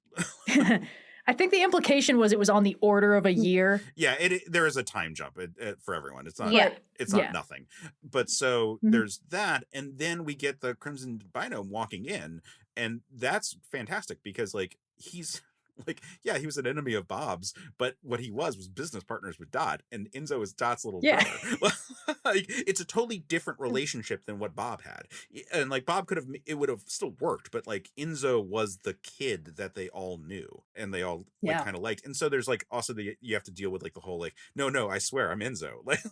I think the implication was it was on the order of a year. Yeah, there is a time jump for everyone. It's not. It's not nothing. But so there's that, and then we get the Crimson Binome walking in, and that's fantastic because like he's. Like, yeah, he was an enemy of Bob's, but what he was business partners with Dot, and Enzo is Dot's little brother. Like, it's a totally different relationship than what Bob had. And like Bob it would have still worked, but like Enzo was the kid that they all knew and they all like kind of liked. And so there's like also you have to deal with like the whole like, no, I swear I'm Enzo. Like,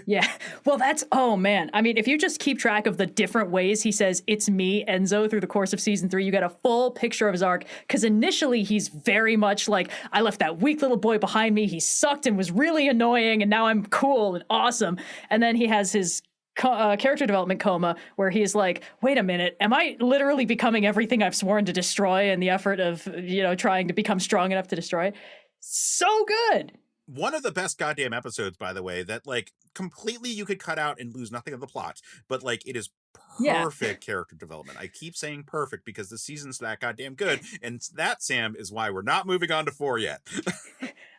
yeah. Well, oh man. I mean, if you just keep track of the different ways he says it's me, Enzo, through the course of season 3, you get a full picture of his arc. Because initially he's very much like, I left that weak little boy behind me. He sucked and was really annoying, and now I'm cool and awesome. And then he has his character development coma where he's like, wait a minute, am I literally becoming everything I've sworn to destroy in the effort of, trying to become strong enough to destroy? So good. One of the best goddamn episodes, by the way, that like completely you could cut out and lose nothing of the plot, but like it is perfect character development. I keep saying perfect because the season's that goddamn good, and that, Sam, is why we're not moving on to 4 yet.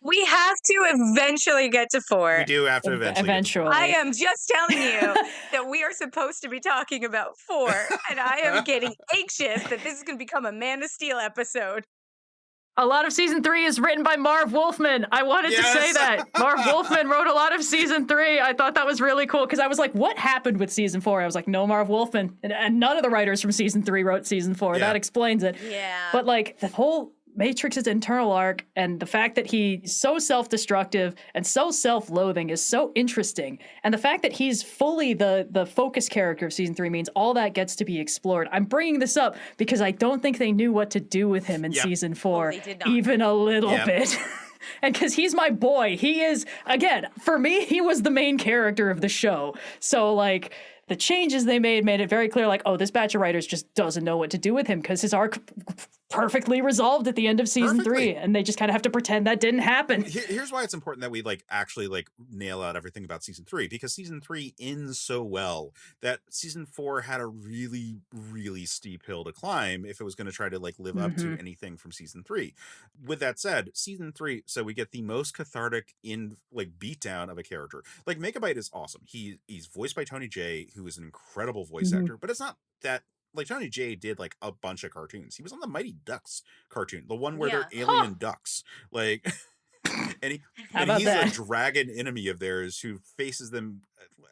We have to eventually get to 4. We do have to eventually. I am just telling you that we are supposed to be talking about 4, and I am getting anxious that this is going to become a Man of Steel episode. A lot of season 3 is written by Marv Wolfman. I wanted to say that. Marv Wolfman wrote a lot of season 3. I thought that was really cool because I was like, what happened with season 4? I was like, no Marv Wolfman. And none of the writers from season 3 wrote season 4. That explains it. Yeah. But like the whole Matrix's internal arc and the fact that he's so self-destructive and so self-loathing is so interesting. And the fact that he's fully the focus character of season 3 means all that gets to be explored. I'm bringing this up because I don't think they knew what to do with him in season 4, even a little bit. And because he's my boy, he is, again, for me, he was the main character of the show. So like the changes they made it very clear, like, oh, this batch of writers just doesn't know what to do with him because his arc perfectly resolved at the end of season 3, and they just kind of have to pretend that didn't happen. Here's why it's important that we like actually like nail out everything about season 3, because season 3 ends so well that season 4 had a really, really steep hill to climb if it was going to try to like live up to anything from season 3. With that said, season 3, so we get the most cathartic beatdown of a character. Like Megabyte is awesome. He's voiced by Tony Jay, who is an incredible voice actor, but it's not that. Like Tony Jay did like a bunch of cartoons. He was on the Mighty Ducks cartoon, the one where they're alien ducks. Like, and he's a dragon enemy of theirs who faces them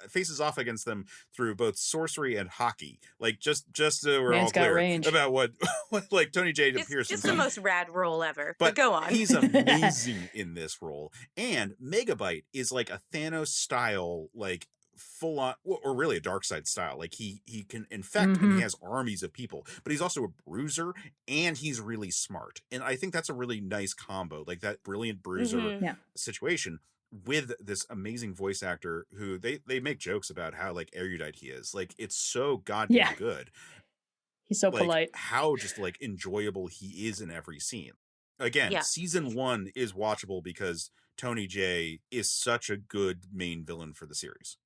faces off against them through both sorcery and hockey. Like just so we're Man's all got clear range. about what like Tony J. appears Just to the be. most rad role ever. But Go on. he's amazing in this role. And Megabyte is like a Thanos style, like full on, or really a dark side style. Like he can infect and he has armies of people, but he's also a bruiser and he's really smart. And I think that's a really nice combo, like that brilliant bruiser situation with this amazing voice actor who they make jokes about how like erudite he is. Like it's so goddamn good. He's so Like polite. how just like enjoyable he is in every scene. Again, season 1 is watchable because Tony J is such a good main villain for the series.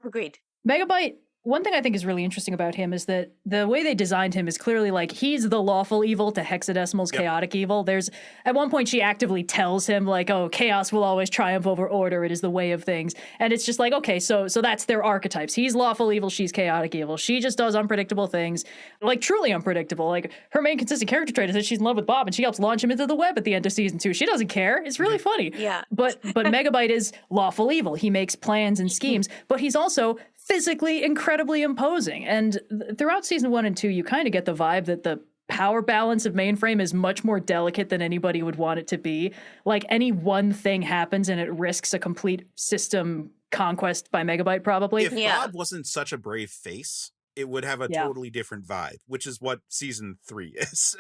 Agreed. Megabyte, one thing I think is really interesting about him is that the way they designed him is clearly like he's the lawful evil to Hexadecimal's chaotic evil. There's at one point she actively tells him like, oh, chaos will always triumph over order. It is the way of things. And it's just like, okay, so that's their archetypes. He's lawful evil. She's chaotic evil. She just does unpredictable things, like truly unpredictable. Like her main consistent character trait is that she's in love with Bob and she helps launch him into the web at the end of season 2. She doesn't care. It's really funny. Yeah. But Megabyte is lawful evil. He makes plans and schemes, but he's also physically incredibly imposing. And throughout season 1 and 2, you kind of get the vibe that the power balance of Mainframe is much more delicate than anybody would want it to be. Like any one thing happens and it risks a complete system conquest by Megabyte, probably. If Bob wasn't such a brave face, it would have a totally different vibe, which is what season 3 is.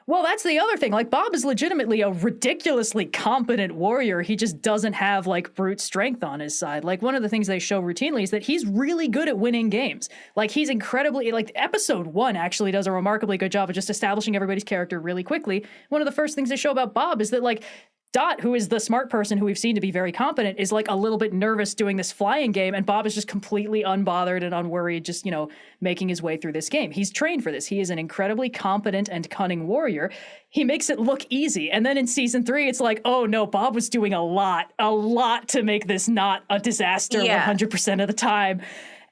Well, that's the other thing. Like, Bob is legitimately a ridiculously competent warrior. He just doesn't have, like, brute strength on his side. Like, one of the things they show routinely is that he's really good at winning games. Like, he's incredibly, like, episode 1 actually does a remarkably good job of just establishing everybody's character really quickly. One of the first things they show about Bob is that, like, Dot, who is the smart person who we've seen to be very competent, is like a little bit nervous doing this flying game, and Bob is just completely unbothered and unworried, just, you know, making his way through this game. He's trained for this. He is an incredibly competent and cunning warrior. He makes it look easy. And then in season 3, it's like, oh no, Bob was doing a lot to make this not a disaster 100% of the time.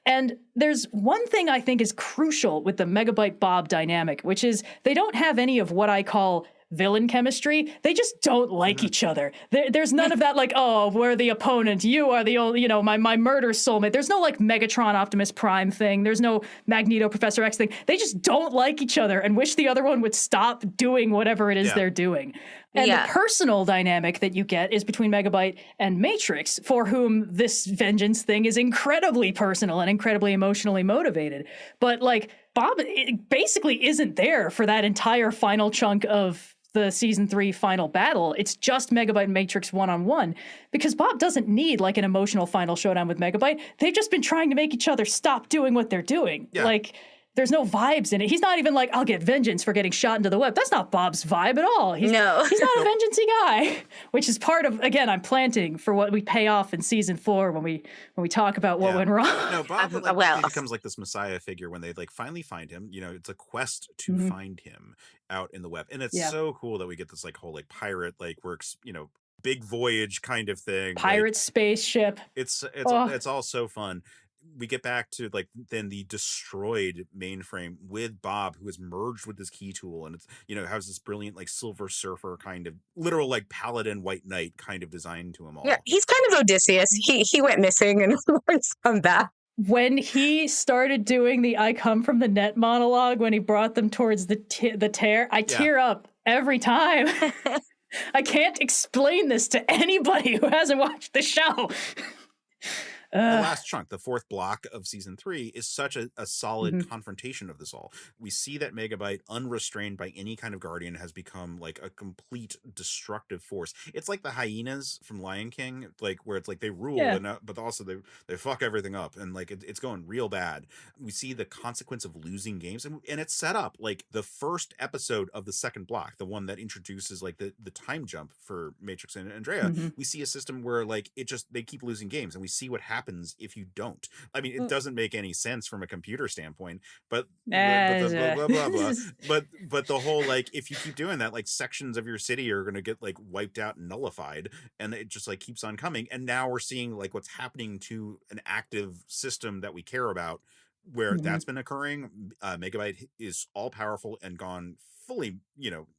And there's one thing I think is crucial with the Megabyte Bob dynamic, which is they don't have any of what I call villain chemistry. They just don't like each other. There's none of that like, oh, we're the opponent. You are the only, you know, my murder soulmate. There's no like Megatron Optimus Prime thing. There's no Magneto Professor X thing. They just don't like each other and wish the other one would stop doing whatever it is they're doing. And the personal dynamic that you get is between Megabyte and Matrix, for whom this vengeance thing is incredibly personal and incredibly emotionally motivated. But like Bob basically isn't there for that entire final chunk of the season 3 final battle. It's just Megabyte and Matrix one-on-one, because Bob doesn't need like an emotional final showdown with Megabyte. They've just been trying to make each other stop doing what they're doing. Like, there's no vibes in it. He's not even like, I'll get vengeance for getting shot into the web. That's not Bob's vibe at all. He's not a vengeance-y guy, which is part of, again, I'm planting for what we pay off in season 4 when we talk about what went wrong. No, Bob he becomes like this messiah figure when they like finally find him. You know, it's a quest to find him out in the web. And it's so cool that we get this like whole like pirate, like works, you know, big voyage kind of thing. Pirate like, spaceship. It's all so fun. We get back to like then the destroyed mainframe with Bob, who is merged with this key tool, and it's, you know, has this brilliant like Silver Surfer kind of literal like paladin white knight kind of design to him all. Yeah, he's kind of Odysseus. He went missing and he's come back. When he started doing the "I come from the net" monologue, when he brought them towards the tear, I tear up every time. I can't explain this to anybody who hasn't watched the show. The last chunk, the 4th block of season 3, is such a solid confrontation of this all. We see that Megabyte, unrestrained by any kind of guardian, has become like a complete destructive force. It's like the hyenas from Lion King, like where it's like they rule, but also they fuck everything up, and like it's going real bad. We see the consequence of losing games, and it's set up like the first episode of the 2nd block, the one that introduces like the time jump for Matrix and Andrea. We see a system where like they keep losing games, and we see what happens if you don't. I mean, it doesn't make any sense from a computer standpoint, but but the whole like, if you keep doing that, like sections of your city are going to get like wiped out and nullified, and it just like keeps on coming. And now we're seeing like what's happening to an active system that we care about where that's been occurring. Megabyte is all powerful and gone fully,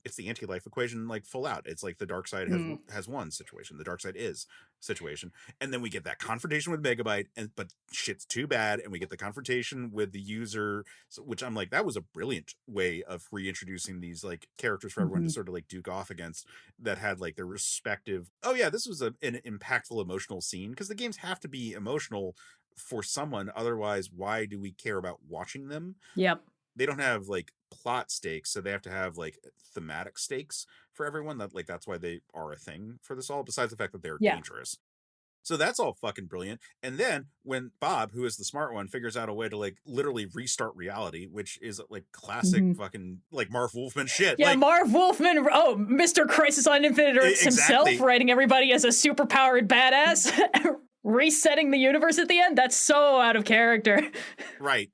it's the anti-life equation, like full out. It's like the dark side has won situation. The dark side is situation. And then we get that confrontation with Megabyte, but shit's too bad. And we get the confrontation with the user, which I'm like, that was a brilliant way of reintroducing these like characters for everyone to sort of like duke off against, that had like their respective, oh yeah, this was an impactful emotional scene, because the games have to be emotional for someone. Otherwise, why do we care about watching them? Yep. They don't have like plot stakes, so they have to have like thematic stakes for everyone. That's why they are a thing for this all, besides the fact that they're dangerous. So that's all fucking brilliant. And then when Bob, who is the smart one, figures out a way to like literally restart reality, which is like classic fucking like Marv Wolfman shit. Yeah, like, Marv Wolfman, Mr. Crisis on Infinite Earths himself, writing everybody as a superpowered badass, resetting the universe at the end. That's so out of character. Right.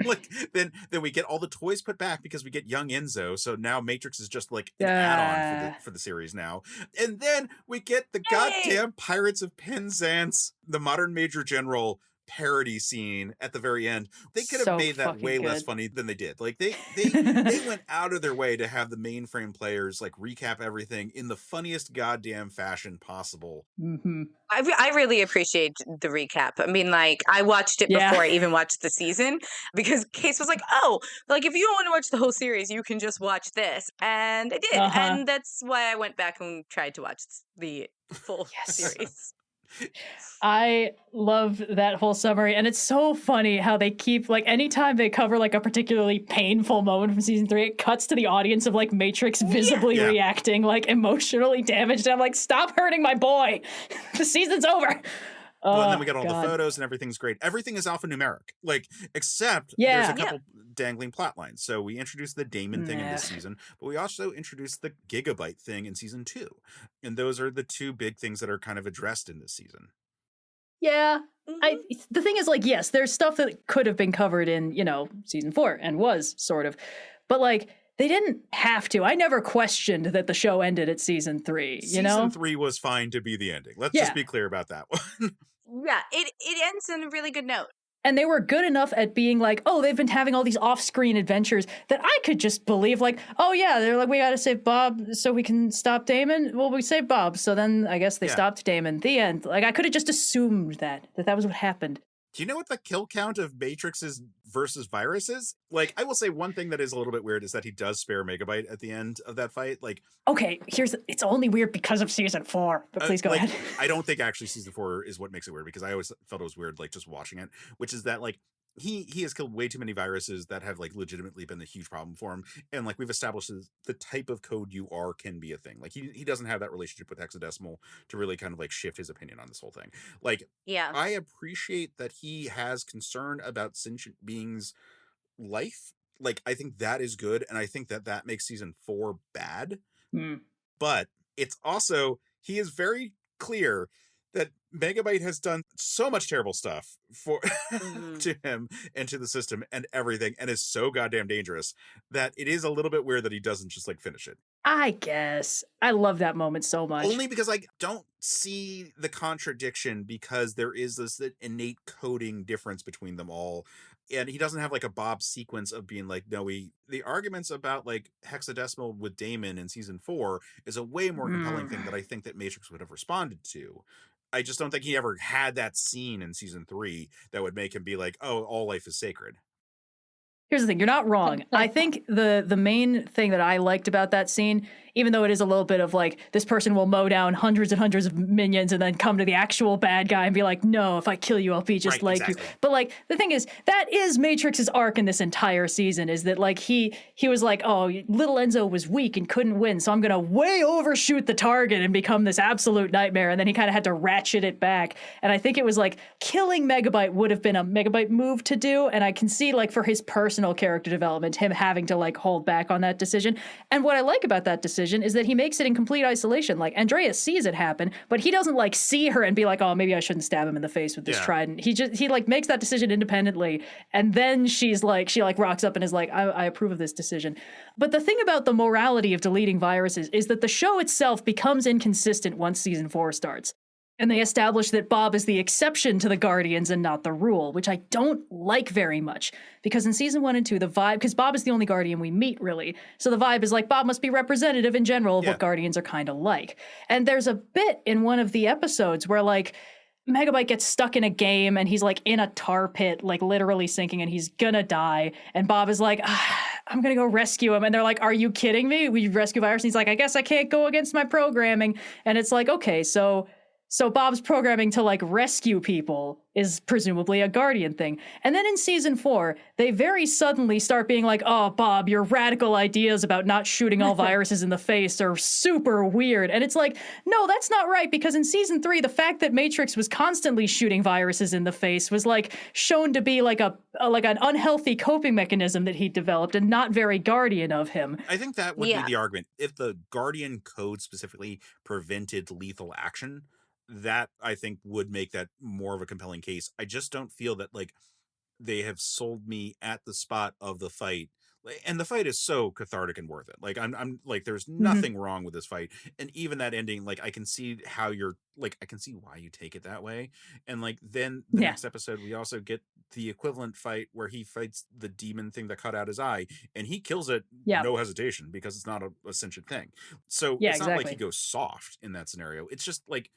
Like then we get all the toys put back because we get young Enzo. So now Matrix is just like an add-on for the series now. And then we get the goddamn Pirates of Penzance, the modern Major General parody scene at the very end. They could have made that way less funny than they did. Like they went out of their way to have the mainframe players like recap everything in the funniest goddamn fashion possible. I really appreciate the recap. I mean, like, I watched it before I even watched the season, because Case was like, oh, like, if you don't want to watch the whole series, you can just watch this. And I did. And that's why I went back and tried to watch the full series. I love that whole summary, and it's so funny how they keep, like, anytime they cover like a particularly painful moment from season 3, it cuts to the audience of like Matrix visibly reacting, like emotionally damaged. And I'm like, stop hurting my boy. The season's over. Well, and then we get all the photos and everything's great. Everything is alphanumeric, like, except there's a couple dangling plot lines. So we introduced the Daemon thing in this season, but we also introduced the Gigabyte thing in season 2. And those are the two big things that are kind of addressed in this season. Yeah. The thing is, like, yes, there's stuff that could have been covered in, season 4 and was sort of, but like, they didn't have to. I never questioned that the show ended at season 3, Season 3 was fine to be the ending. Let's just be clear about that one. Yeah, it ends on a really good note. And they were good enough at being like, oh, they've been having all these off-screen adventures, that I could just believe, like, oh yeah, they're like, we gotta save Bob so we can stop Daemon. Well, we saved Bob, so then I guess they stopped Daemon. The end. Like, I could have just assumed that was what happened. Do you know what the kill count of Matrixes versus Virus is? Like, I will say one thing that is a little bit weird is that he does spare Megabyte at the end of that fight. Like, okay, it's only weird because of season 4, but please go ahead. I don't think actually season 4 is what makes it weird, because I always felt it was weird, like, just watching it, which is that, like, he has killed way too many viruses that have like legitimately been a huge problem for him, and like we've established the type of code you are can be a thing. Like he doesn't have that relationship with hexadecimal to really kind of like shift his opinion on this whole thing. Like, I appreciate that he has concern about sentient beings' life. Like, I think that is good, and I think that makes season 4 bad. But it's also, he is very clear that Megabyte has done so much terrible stuff for to him and to the system and everything, and is so goddamn dangerous that it is a little bit weird that he doesn't just like finish it. I guess. I love that moment so much. Only because I don't see the contradiction, because there is this innate coding difference between them all. And he doesn't have like a Bob sequence of being like, no, the arguments about like hexadecimal with Daemon in season 4 is a way more compelling thing that I think that Matrix would have responded to. I just don't think he ever had that scene in season 3 that would make him be like, oh, all life is sacred. Here's the thing, you're not wrong. I think the main thing that I liked about that scene, even though it is a little bit of like, this person will mow down hundreds and hundreds of minions and then come to the actual bad guy and be like, no, if I kill you, I'll be just like you. But like, the thing is, that is Matrix's arc in this entire season, is that like, he was like, oh, little Enzo was weak and couldn't win, so I'm gonna way overshoot the target and become this absolute nightmare. And then he kind of had to ratchet it back. And I think it was like, killing Megabyte would have been a Megabyte move to do. And I can see like, for his personal character development, him having to like hold back on that decision. And what I like about that decision is that he makes it in complete isolation. Like, Andrea sees it happen, but he doesn't like see her and be like, oh, maybe I shouldn't stab him in the face with this trident. He like makes that decision independently, and then she rocks up and is like, I approve of this decision. But the thing about the morality of deleting viruses is that the show itself becomes inconsistent once season 4 starts. And they establish that Bob is the exception to the Guardians and not the rule, which I don't like very much. Because in season 1 and 2, the vibe, because Bob is the only Guardian we meet, really. So the vibe is like, Bob must be representative in general of what Guardians are kind of like. And there's a bit in one of the episodes where, like, Megabyte gets stuck in a game and he's, like, in a tar pit, like, literally sinking, and he's gonna die. And Bob is like, I'm gonna go rescue him. And they're like, are you kidding me? We rescue Virus? And he's like, I guess I can't go against my programming. And it's like, okay, so Bob's programming to, like, rescue people is presumably a Guardian thing. And then in season 4, they very suddenly start being like, oh, Bob, your radical ideas about not shooting all viruses in the face are super weird. And it's like, no, that's not right, because in season 3, the fact that Matrix was constantly shooting viruses in the face was, like, shown to be like an unhealthy coping mechanism that he developed and not very Guardian of him. I think that would be the argument. If the Guardian code specifically prevented lethal action, that I think would make that more of a compelling case. I just don't feel that, like, they have sold me at the spot of the fight. And the fight is so cathartic and worth it. Like, I'm like, there's nothing wrong with this fight. And even that ending, like, I can see how you're, like, I can see why you take it that way. And, like, then the next episode, we also get the equivalent fight where he fights the demon thing that cut out his eye, and he kills it no hesitation, because it's not a sentient thing. So it's not like he goes soft in that scenario. It's just like,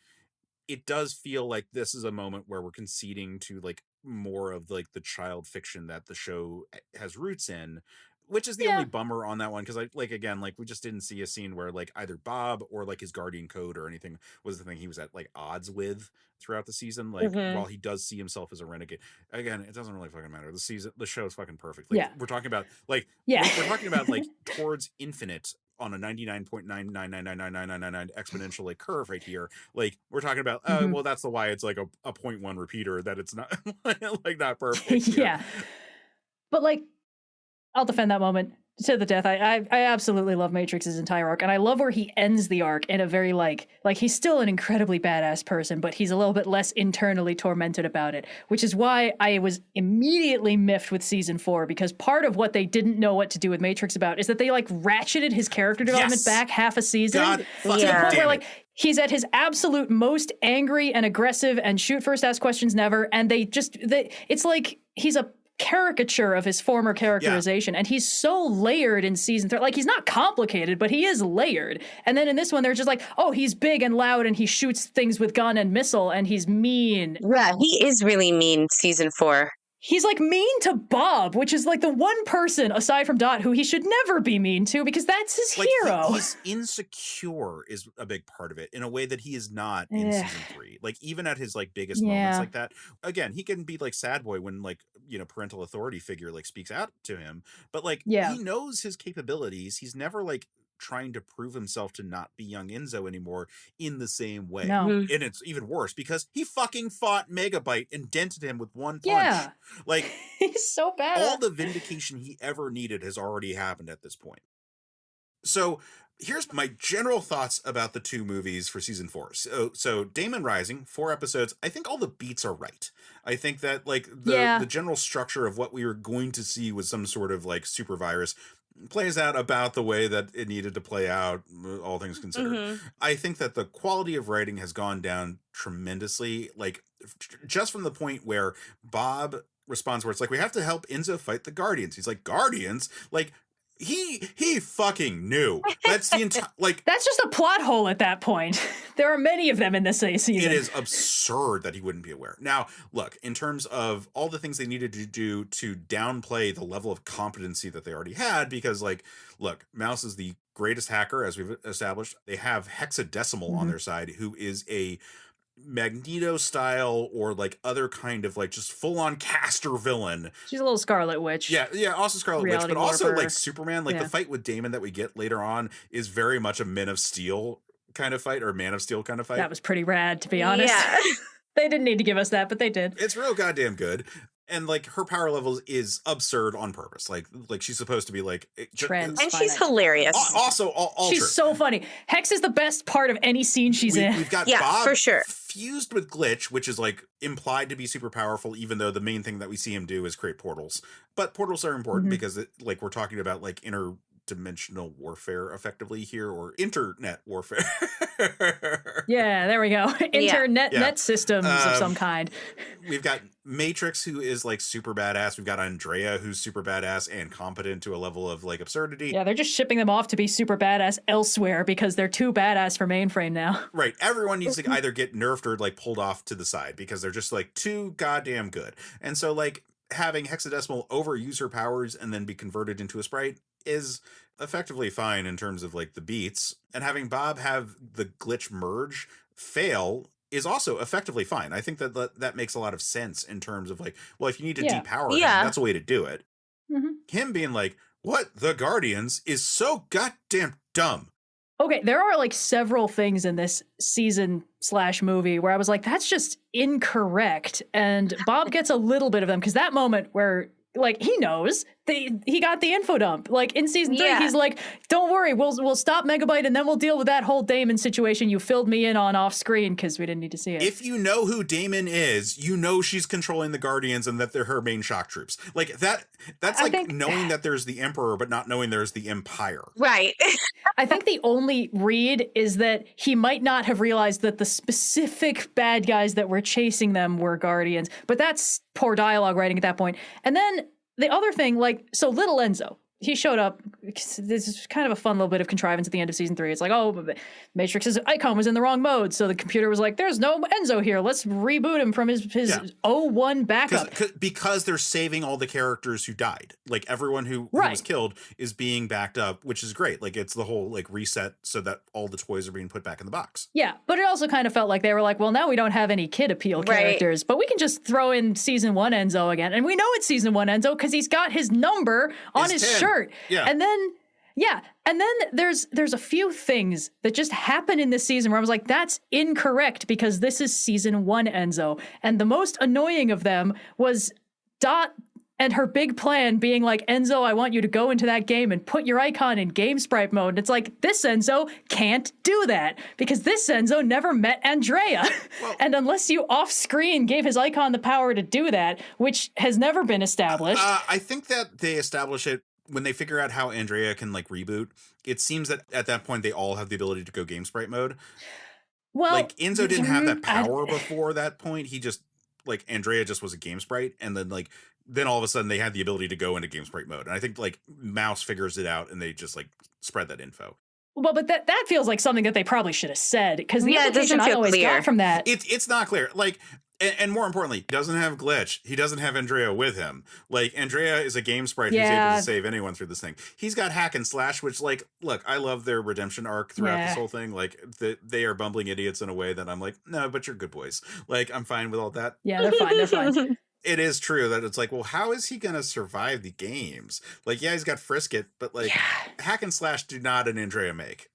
it does feel like this is a moment where we're conceding to, like, more of, like, the child fiction that the show has roots in, which is the only bummer on that one. Because, again, we just didn't see a scene where, like, either Bob or, like, his Guardian code or anything was the thing he was at, like, odds with throughout the season. Like, while he does see himself as a renegade, again, it doesn't really fucking matter. The show is fucking perfect. Like, we're talking about, like, we're talking about, like, towards infinite on a 99.9999999 exponential, like, curve right here. Like, we're talking about, well, that's why it's like a 0.1 repeater, that it's not like, not perfect. But, like, I'll defend that moment to the death. I absolutely love Matrix's entire arc, and I love where he ends the arc in a very, like he's still an incredibly badass person, but he's a little bit less internally tormented about it, which is why I was immediately miffed with season 4, because part of what they didn't know what to do with Matrix about is that they, like, ratcheted his character development back half a season. God to the point where, like, he's at his absolute most angry and aggressive and shoot first, ask questions never, and it's like he's a caricature of his former characterization, and he's so layered in season 3. Like, he's not complicated, but he is layered. And then in this one, they're just like, oh, he's big and loud and he shoots things with gun and missile and he's mean. Yeah, he is really mean, season 4. He's, like, mean to Bob, which is, like, the one person aside from Dot who he should never be mean to, because that's his hero. He's insecure is a big part of it, in a way that he is not in season 3. Like, even at his, like, biggest moments like that, again, he can be, like, sad boy when, like, you know, parental authority figure, like, speaks out to him, but, like, he knows his capabilities. He's never, like, trying to prove himself to not be young Enzo anymore in the same way. And it's even worse because he fucking fought Megabyte and dented him with one punch. Like, he's so bad. All the vindication he ever needed has already happened at this point. So here's my general thoughts about the two movies for season 4. So Daemon Rising, 4 episodes. I think all the beats are right. I think that, like, the general structure of what we were going to see was some sort of, like, super virus plays out about the way that it needed to play out, all things considered. I think that the quality of writing has gone down tremendously, like, just from the point where Bob responds where it's like, we have to help Enzo fight the Guardians. He's like, Guardians? Like, he fucking knew. That's the entire, like, that's just a plot hole at that point. There are many of them in this season. It is absurd that he wouldn't be aware. Now, look, in terms of all the things they needed to do to downplay the level of competency that they already had, because, like, look, Mouse is the greatest hacker, as we've established. They have Hexadecimal on their side, who is a Magneto style or, like, other kind of, like, just full-on caster villain. She's a little Scarlet Witch. Yeah, also Scarlet Witch, but also warper. Like Superman. Like, the fight with Daemon that we get later on is very much a Men of Steel kind of fight, or Man of Steel kind of fight. That was pretty rad, to be honest. Yeah. They didn't need to give us that, but they did. It's real goddamn good. And, like, her power levels is absurd on purpose. Like she's supposed to be, like, and she's hilarious. Also, all she's true. So funny. Hex is the best part of any scene she's in. We've got Bob for sure. fused with Glitch, which is, like, implied to be super powerful, even though the main thing that we see him do is create portals. But portals are important because, like, we're talking about, like, dimensional warfare effectively here, or internet warfare. Yeah, there we go. Internet Yeah. net systems of some Um, kind. We've got Matrix, who is like super badass. We've got Andrea, who's super badass and competent to a level of like absurdity. Yeah, they're just shipping them off to be super badass elsewhere because they're too badass for mainframe now. Right. Everyone needs to either get nerfed or like pulled off to the side because they're just like too goddamn good. And so like having Hexadecimal overuse her powers and then be converted into a sprite is effectively fine in terms of like the beats. And having Bob have the glitch merge fail is also effectively fine. I think that makes a lot of sense in terms of like, well, if you need to depower him, that's a way to do it. Him being like, what? The Guardians is so goddamn dumb. Okay, there are like several things in this season/movie where I was like, that's just incorrect. And Bob gets a little bit of them because that moment where like he knows he got the info dump. Like in season 3, he's like, "Don't worry, we'll stop Megabyte and then we'll deal with that whole Daemon situation you filled me in on off screen because we didn't need to see it." If you know who Daemon is, you know she's controlling the Guardians and that they're her main shock troops. Like that's like knowing that there's the Emperor but not knowing there's the Empire. Right. I think the only read is that he might not have realized that the specific bad guys that were chasing them were Guardians, but that's poor dialogue writing at that point. And then the other thing, like, so little Enzo, he showed up. This is kind of a fun little bit of contrivance at the end of season 3. It's like, oh, Matrix's icon was in the wrong mode. So the computer was like, there's no Enzo here. Let's reboot him from his 01 backup. Because they're saving all the characters who died. Like everyone who was killed is being backed up, which is great. Like it's the whole like reset so that all the toys are being put back in the box. Yeah, but it also kind of felt like they were like, well, now we don't have any kid appeal characters, but we can just throw in season 1 Enzo again. And we know it's season 1 Enzo because he's got his number on his 10. shirt. Yeah. And then there's a few things that just happen in this season where I was like, that's incorrect because this is season 1 Enzo. And the most annoying of them was Dot and her big plan being like, Enzo, I want you to go into that game and put your icon in game sprite mode. And it's like, this Enzo can't do that because this Enzo never met Andrea. Well, and unless you off screen gave his icon the power to do that, which has never been established. I think that they establish it when they figure out how Andrea can like reboot. It seems that at that point they all have the ability to go game sprite mode. Well, like Enzo didn't have that power before that point. He just like Andrea just was a game sprite, and then all of a sudden they had the ability to go into game sprite mode. And I think like Mouse figures it out and they just like spread that info. Well, but that feels like something that they probably should have said because the implication I always got from that. It's not clear. Like, and more importantly, he doesn't have Glitch. He doesn't have Andrea with him. Like, Andrea is a game sprite who's able to save anyone through this thing. He's got Hack and Slash, which, like, look, I love their redemption arc throughout this whole thing. Like, they are bumbling idiots in a way that I'm like, no, but you're good boys. Like, I'm fine with all that. Yeah, they're fine. They're fine. It is true that it's like, well, how is he going to survive the games? Like, yeah, he's got Frisket, but, like, Hack and Slash do not an Andrea make.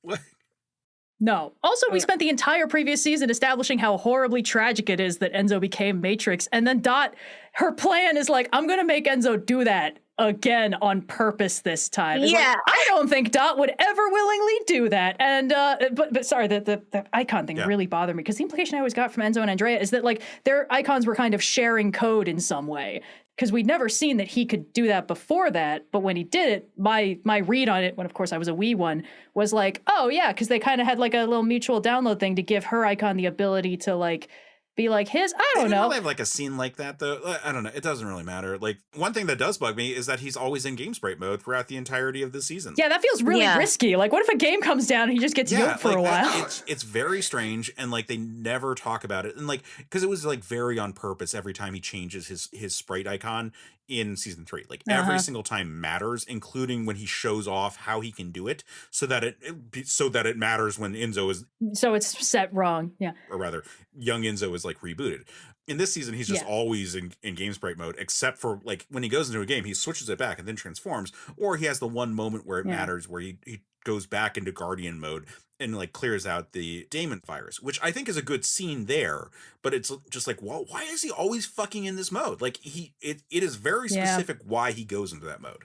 No. Also, we spent the entire previous season establishing how horribly tragic it is that Enzo became Matrix. And then Dot, her plan is like, I'm going to make Enzo do that again on purpose this time. It's like, I don't think Dot would ever willingly do that. And, but sorry, the icon thing really bothered me because the implication I always got from Enzo and Andrea is that like their icons were kind of sharing code in some way. Because we'd never seen that he could do that before that. But when he did it, my read on it, when of course I was a wee one, was like, oh yeah, because they kind of had like a little mutual download thing to give her icon the ability to like be like his. I don't know. They have like a scene like that though. I don't know. It doesn't really matter. Like one thing that does bug me is that he's always in game sprite mode throughout the entirety of the season. Yeah, that feels really risky. Like what if a game comes down and he just gets yoked for a while? It's very strange, and like they never talk about it, and like because it was like very on purpose every time he changes his sprite icon in season 3. Like every single time matters, including when he shows off how he can do it, so that it matters when Enzo is. So it's set wrong, yeah. Or rather, young Enzo is like rebooted. In this season, he's just always in game sprite mode, except for like when he goes into a game, he switches it back and then transforms, or he has the one moment where it matters, where he goes back into Guardian mode and like clears out the Daemon virus, which I think is a good scene there, but it's just like, well, why is he always fucking in this mode? Like it is very specific why he goes into that mode.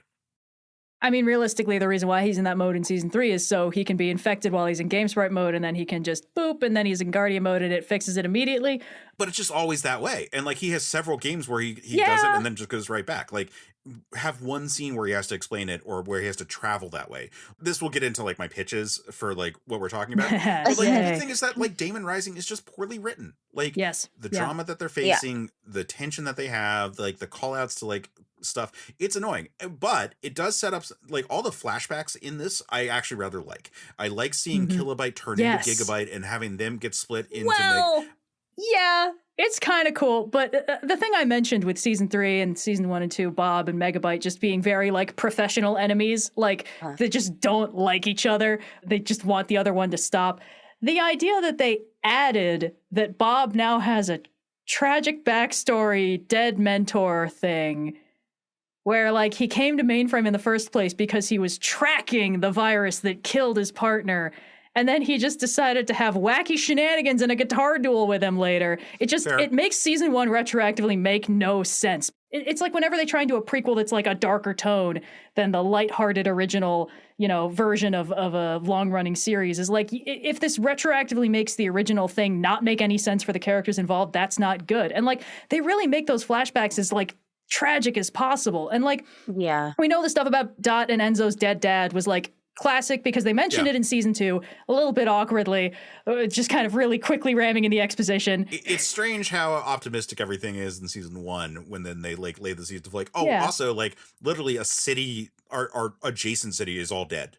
I mean, realistically, the reason why he's in that mode in season 3 is so he can be infected while he's in Game Sprite mode, and then he can just boop, and then he's in Guardian mode, and it fixes it immediately. But it's just always that way. And like he has several games where he does it and then just goes right back. Like have one scene where he has to explain it or where he has to travel that way. This will get into like my pitches for like what we're talking about. But like the thing is that like Daemon Rising is just poorly written. Like the drama that they're facing, the tension that they have, like the call outs to like stuff, it's annoying. But it does set up like all the flashbacks in this I actually rather like. I like seeing Kilobyte turn into Gigabyte and having them get split into like yeah, it's kind of cool. But the thing I mentioned with season 3 and season 1 and 2, Bob and Megabyte just being very like professional enemies, like they just don't like each other. They just want the other one to stop. The idea that they added that Bob now has a tragic backstory, dead mentor thing, where like he came to Mainframe in the first place because he was tracking the virus that killed his partner. And then he just decided to have wacky shenanigans and a guitar duel with him later. It makes season 1 retroactively make no sense. It's like whenever they try and do a prequel that's like a darker tone than the lighthearted original, version of a long-running series is like, if this retroactively makes the original thing not make any sense for the characters involved, that's not good. And like, they really make those flashbacks as like tragic as possible. And like, we know the stuff about Dot and Enzo's dead dad was like classic because they mentioned it in season 2 a little bit awkwardly, just kind of really quickly ramming in the exposition. It's strange how optimistic everything is in season 1 when then they like lay the seeds of like, also like literally a city, our adjacent city is all dead.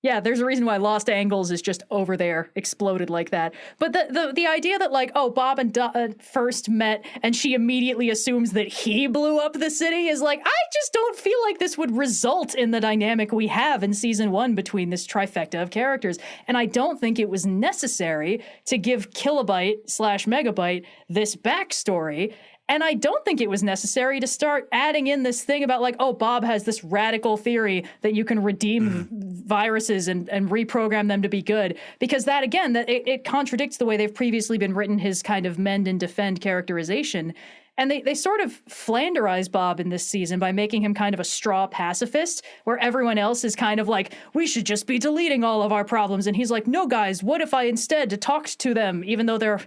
Yeah, there's a reason why Lost Angles is just over there, exploded like that. But the idea that like, Bob and first met and she immediately assumes that he blew up the city is like, I just don't feel like this would result in the dynamic we have in season 1 between this trifecta of characters. And I don't think it was necessary to give Kilobyte/Megabyte this backstory. And I don't think it was necessary to start adding in this thing about like, Bob has this radical theory that you can redeem viruses and reprogram them to be good. Because that, again, it contradicts the way they've previously been written his kind of mend and defend characterization. And they sort of flanderize Bob in this season by making him kind of a straw pacifist, where everyone else is kind of like, we should just be deleting all of our problems. And he's like, no, guys, what if I instead talked to them, even though they're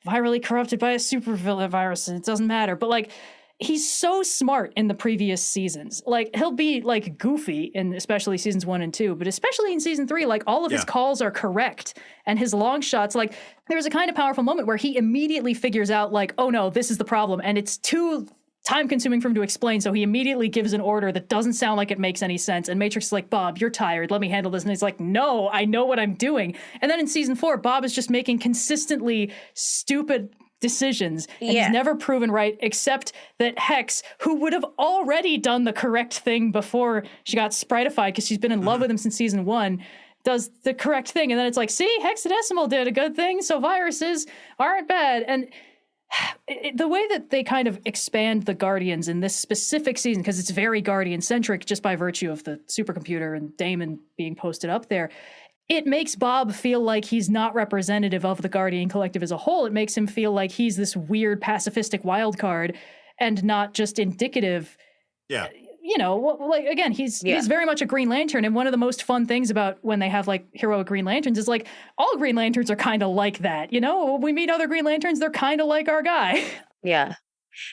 virally corrupted by a supervillain virus, and it doesn't matter. But like, he's so smart in the previous seasons. Like, he'll be like goofy in especially seasons 1 and 2, but especially in season 3, like all of his calls are correct. And his long shots, like there's a kind of powerful moment where he immediately figures out like, oh no, this is the problem. And it's too time consuming for him to explain. So he immediately gives an order that doesn't sound like it makes any sense. And Matrix is like, Bob, you're tired. Let me handle this. And he's like, no, I know what I'm doing. And then in season 4, Bob is just making consistently stupid decisions. And he's never proven right, except that Hex, who would have already done the correct thing before she got spritified because she's been in love with him since season 1, does the correct thing. And then it's like, see, hexadecimal did a good thing. So viruses aren't bad. And the way that they kind of expand the Guardians in this specific season, because it's very Guardian-centric just by virtue of the supercomputer and Daemon being posted up there, it makes Bob feel like he's not representative of the Guardian Collective as a whole. It makes him feel like he's this weird pacifistic wild card and not just indicative. Yeah. Like, again, he's very much a Green Lantern. And one of the most fun things about when they have like heroic Green Lanterns is like all Green Lanterns are kind of like that. When we meet other Green Lanterns, they're kind of like our guy. Yeah.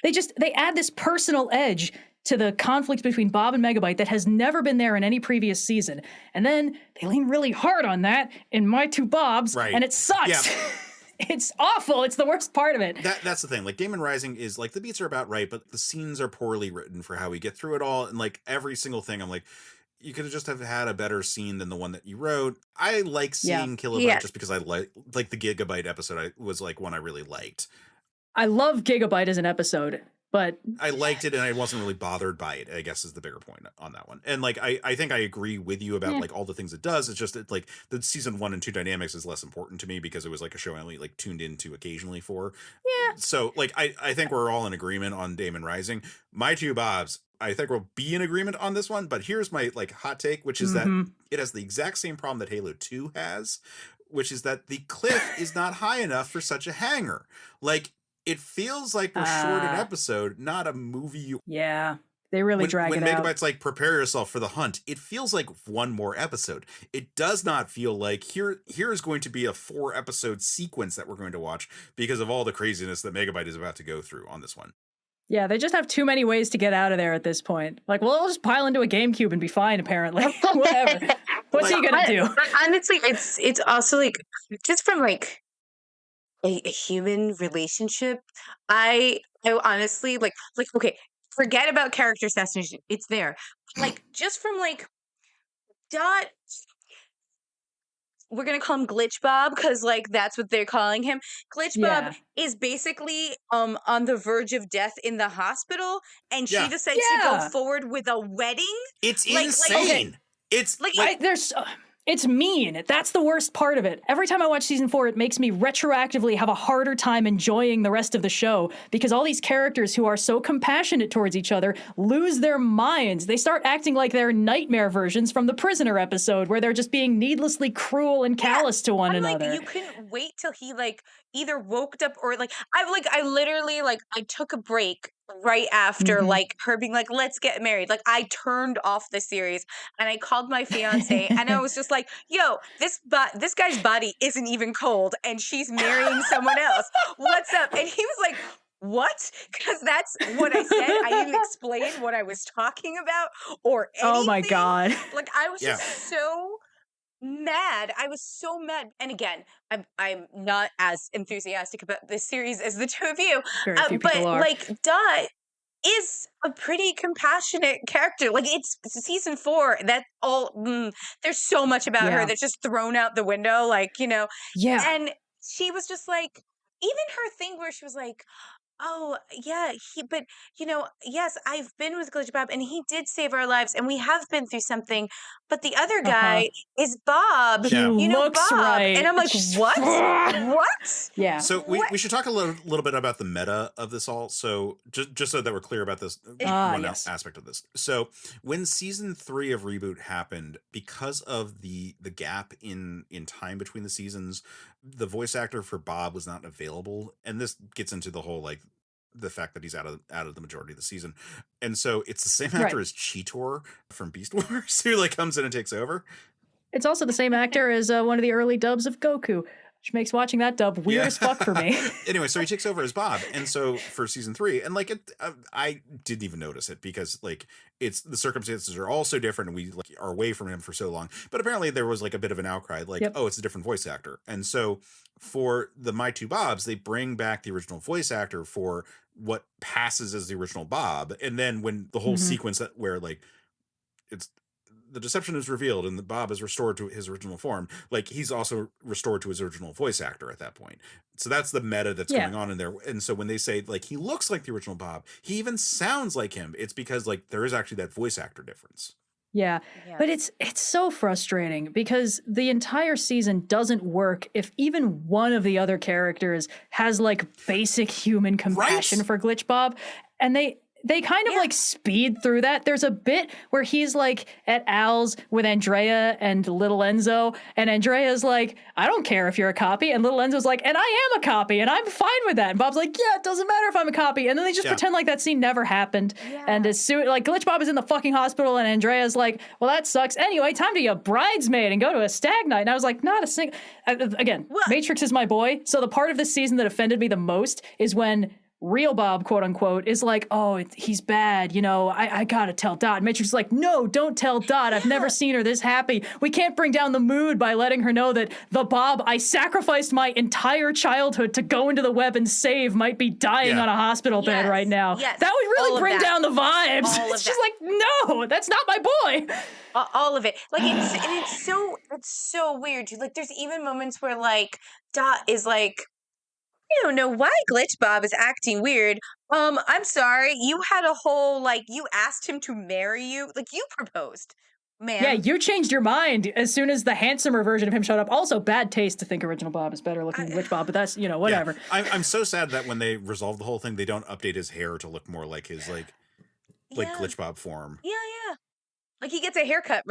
They add this personal edge to the conflict between Bob and Megabyte that has never been there in any previous season. And then they lean really hard on that in My Two Bobs, and it sucks. Yeah. It's awful. It's the worst part of it. That's the thing. Like, Daemon Rising is like, the beats are about right, but the scenes are poorly written for how we get through it all. And like every single thing, I'm like, you could have just have had a better scene than the one that you wrote. I like seeing Kilobyte just because I like the Gigabyte episode. Was like one I really liked. I love Gigabyte as an episode, but I liked it and I wasn't really bothered by it, I guess is the bigger point on that one. And like, I think I agree with you about like all the things it does. It's just that like the season 1 and 2 dynamics is less important to me because it was like a show I only like tuned into occasionally for. Yeah. So like, I think we're all in agreement on Daemon Rising. My Two Bobs, I think we'll be in agreement on this one, but here's my like hot take, which is that it has the exact same problem that Halo 2 has, which is that the cliff is not high enough for such a hanger. Like, it feels like we're short an episode, not a movie. Yeah. They really when, drag when it out. Megabyte's like, prepare yourself for the hunt, it feels like one more episode. It does not feel like here is going to be a 4-episode sequence that we're going to watch because of all the craziness that Megabyte is about to go through on this one. Yeah, they just have too many ways to get out of there at this point. Like, well, I'll just pile into a GameCube and be fine, apparently. Whatever. What's he gonna do? Honestly, it's also like, just from like a human relationship, I honestly like okay, forget about character assassination. It's there. Like, just from like Dot, we're gonna call him Glitch Bob because like that's what they're calling him. Glitch Bob Yeah. is basically on the verge of death in the hospital, and she Yeah. decides to go Yeah. forward with a wedding. It's Like, insane. It's Like, like It's mean. That's the worst part of it. Every time I watch season 4, it makes me retroactively have a harder time enjoying the rest of the show because all these characters who are so compassionate towards each other lose their minds. They start acting like they're nightmare versions from the Prisoner episode where they're just being needlessly cruel and callous to one another. Like, you couldn't wait till he like either woke up or like I literally like I took a break right after like her being like, let's get married. Like, I turned off the series and I called my fiance and I was just like, yo, this guy's body isn't even cold and she's marrying someone else. What's up? And he was like, what? Because that's what I said. I didn't explain what I was talking about or anything. Oh my God. Like, I was just so mad. I was so mad. And again, I'm not as enthusiastic about this series as the two of you. Very few But people are. like, Dot is a pretty compassionate character. Like, it's season 4. That all there's so much about her that's just thrown out the window. Like, you know. Yeah. And she was just like, even her thing where she was like, oh, yeah, but, you know, yes, I've been with Glitch Bob and he did save our lives and we have been through something, but the other guy is Bob. Yeah. You know, Looks Bob. right. And I'm like, what? What? Yeah. So we should talk a little bit about the meta of this all. So just so that we're clear about this yes. aspect of this. So when season 3 of Reboot happened, because of the gap in time between the seasons, the voice actor for Bob was not available, and this gets into the whole like the fact that he's out of the majority of the season, and so it's the same actor as Cheetor from Beast Wars who like comes in and takes over. It's also the same actor as one of the early dubs of Goku, which makes watching that dub weird as fuck for me. Anyway, so he takes over as Bob, and so for season 3, and like I didn't even notice it because like it's the circumstances are all so different, and we like are away from him for so long. But apparently there was like a bit of an outcry, like oh, it's a different voice actor, and so for the My Two Bobs, they bring back the original voice actor for what passes as the original Bob, and then when the whole sequence where like it's the deception is revealed and the Bob is restored to his original form, like he's also restored to his original voice actor at that point. So that's the meta that's going on in there. And so when they say like he looks like the original Bob, he even sounds like him, it's because like there is actually that voice actor difference. Yeah. But it's so frustrating because the entire season doesn't work if even one of the other characters has like basic human compassion for Glitch Bob. And they kind of like speed through that. There's a bit where he's like at Al's with Andrea and little Enzo, and Andrea's like, I don't care if you're a copy. And little Enzo's like, and I am a copy, and I'm fine with that. And Bob's like, yeah, it doesn't matter if I'm a copy. And then they just pretend like that scene never happened. And as soon like Glitch Bob is in the fucking hospital, and Andrea's like, well, that sucks. Anyway, time to be a bridesmaid and go to a stag night. And I was like, not a single. Again, Matrix is my boy. So the part of this season that offended me the most is when real Bob, quote unquote, is like, oh, he's bad, you know, I gotta tell Dot. And Matrix is like, no, don't tell Dot. I've never seen her this happy. We can't bring down the mood by letting her know that the Bob I sacrificed my entire childhood to go into the web and save might be dying on a hospital bed right now. That would really bring down the vibes. It's just like, no, that's not my boy. All of it. Like, it's so weird. Like, there's even moments where like Dot is like, I don't know why Glitch Bob is acting weird. I'm sorry. You had a whole, like, you asked him to marry you. Like, you proposed, man. Yeah, you changed your mind as soon as the handsomer version of him showed up. Also, bad taste to think original Bob is better looking than Glitch Bob, but that's, you know, whatever. Yeah. I'm so sad that when they resolve the whole thing, they don't update his hair to look more like his, like Glitch Bob form. Yeah. Like, he gets a haircut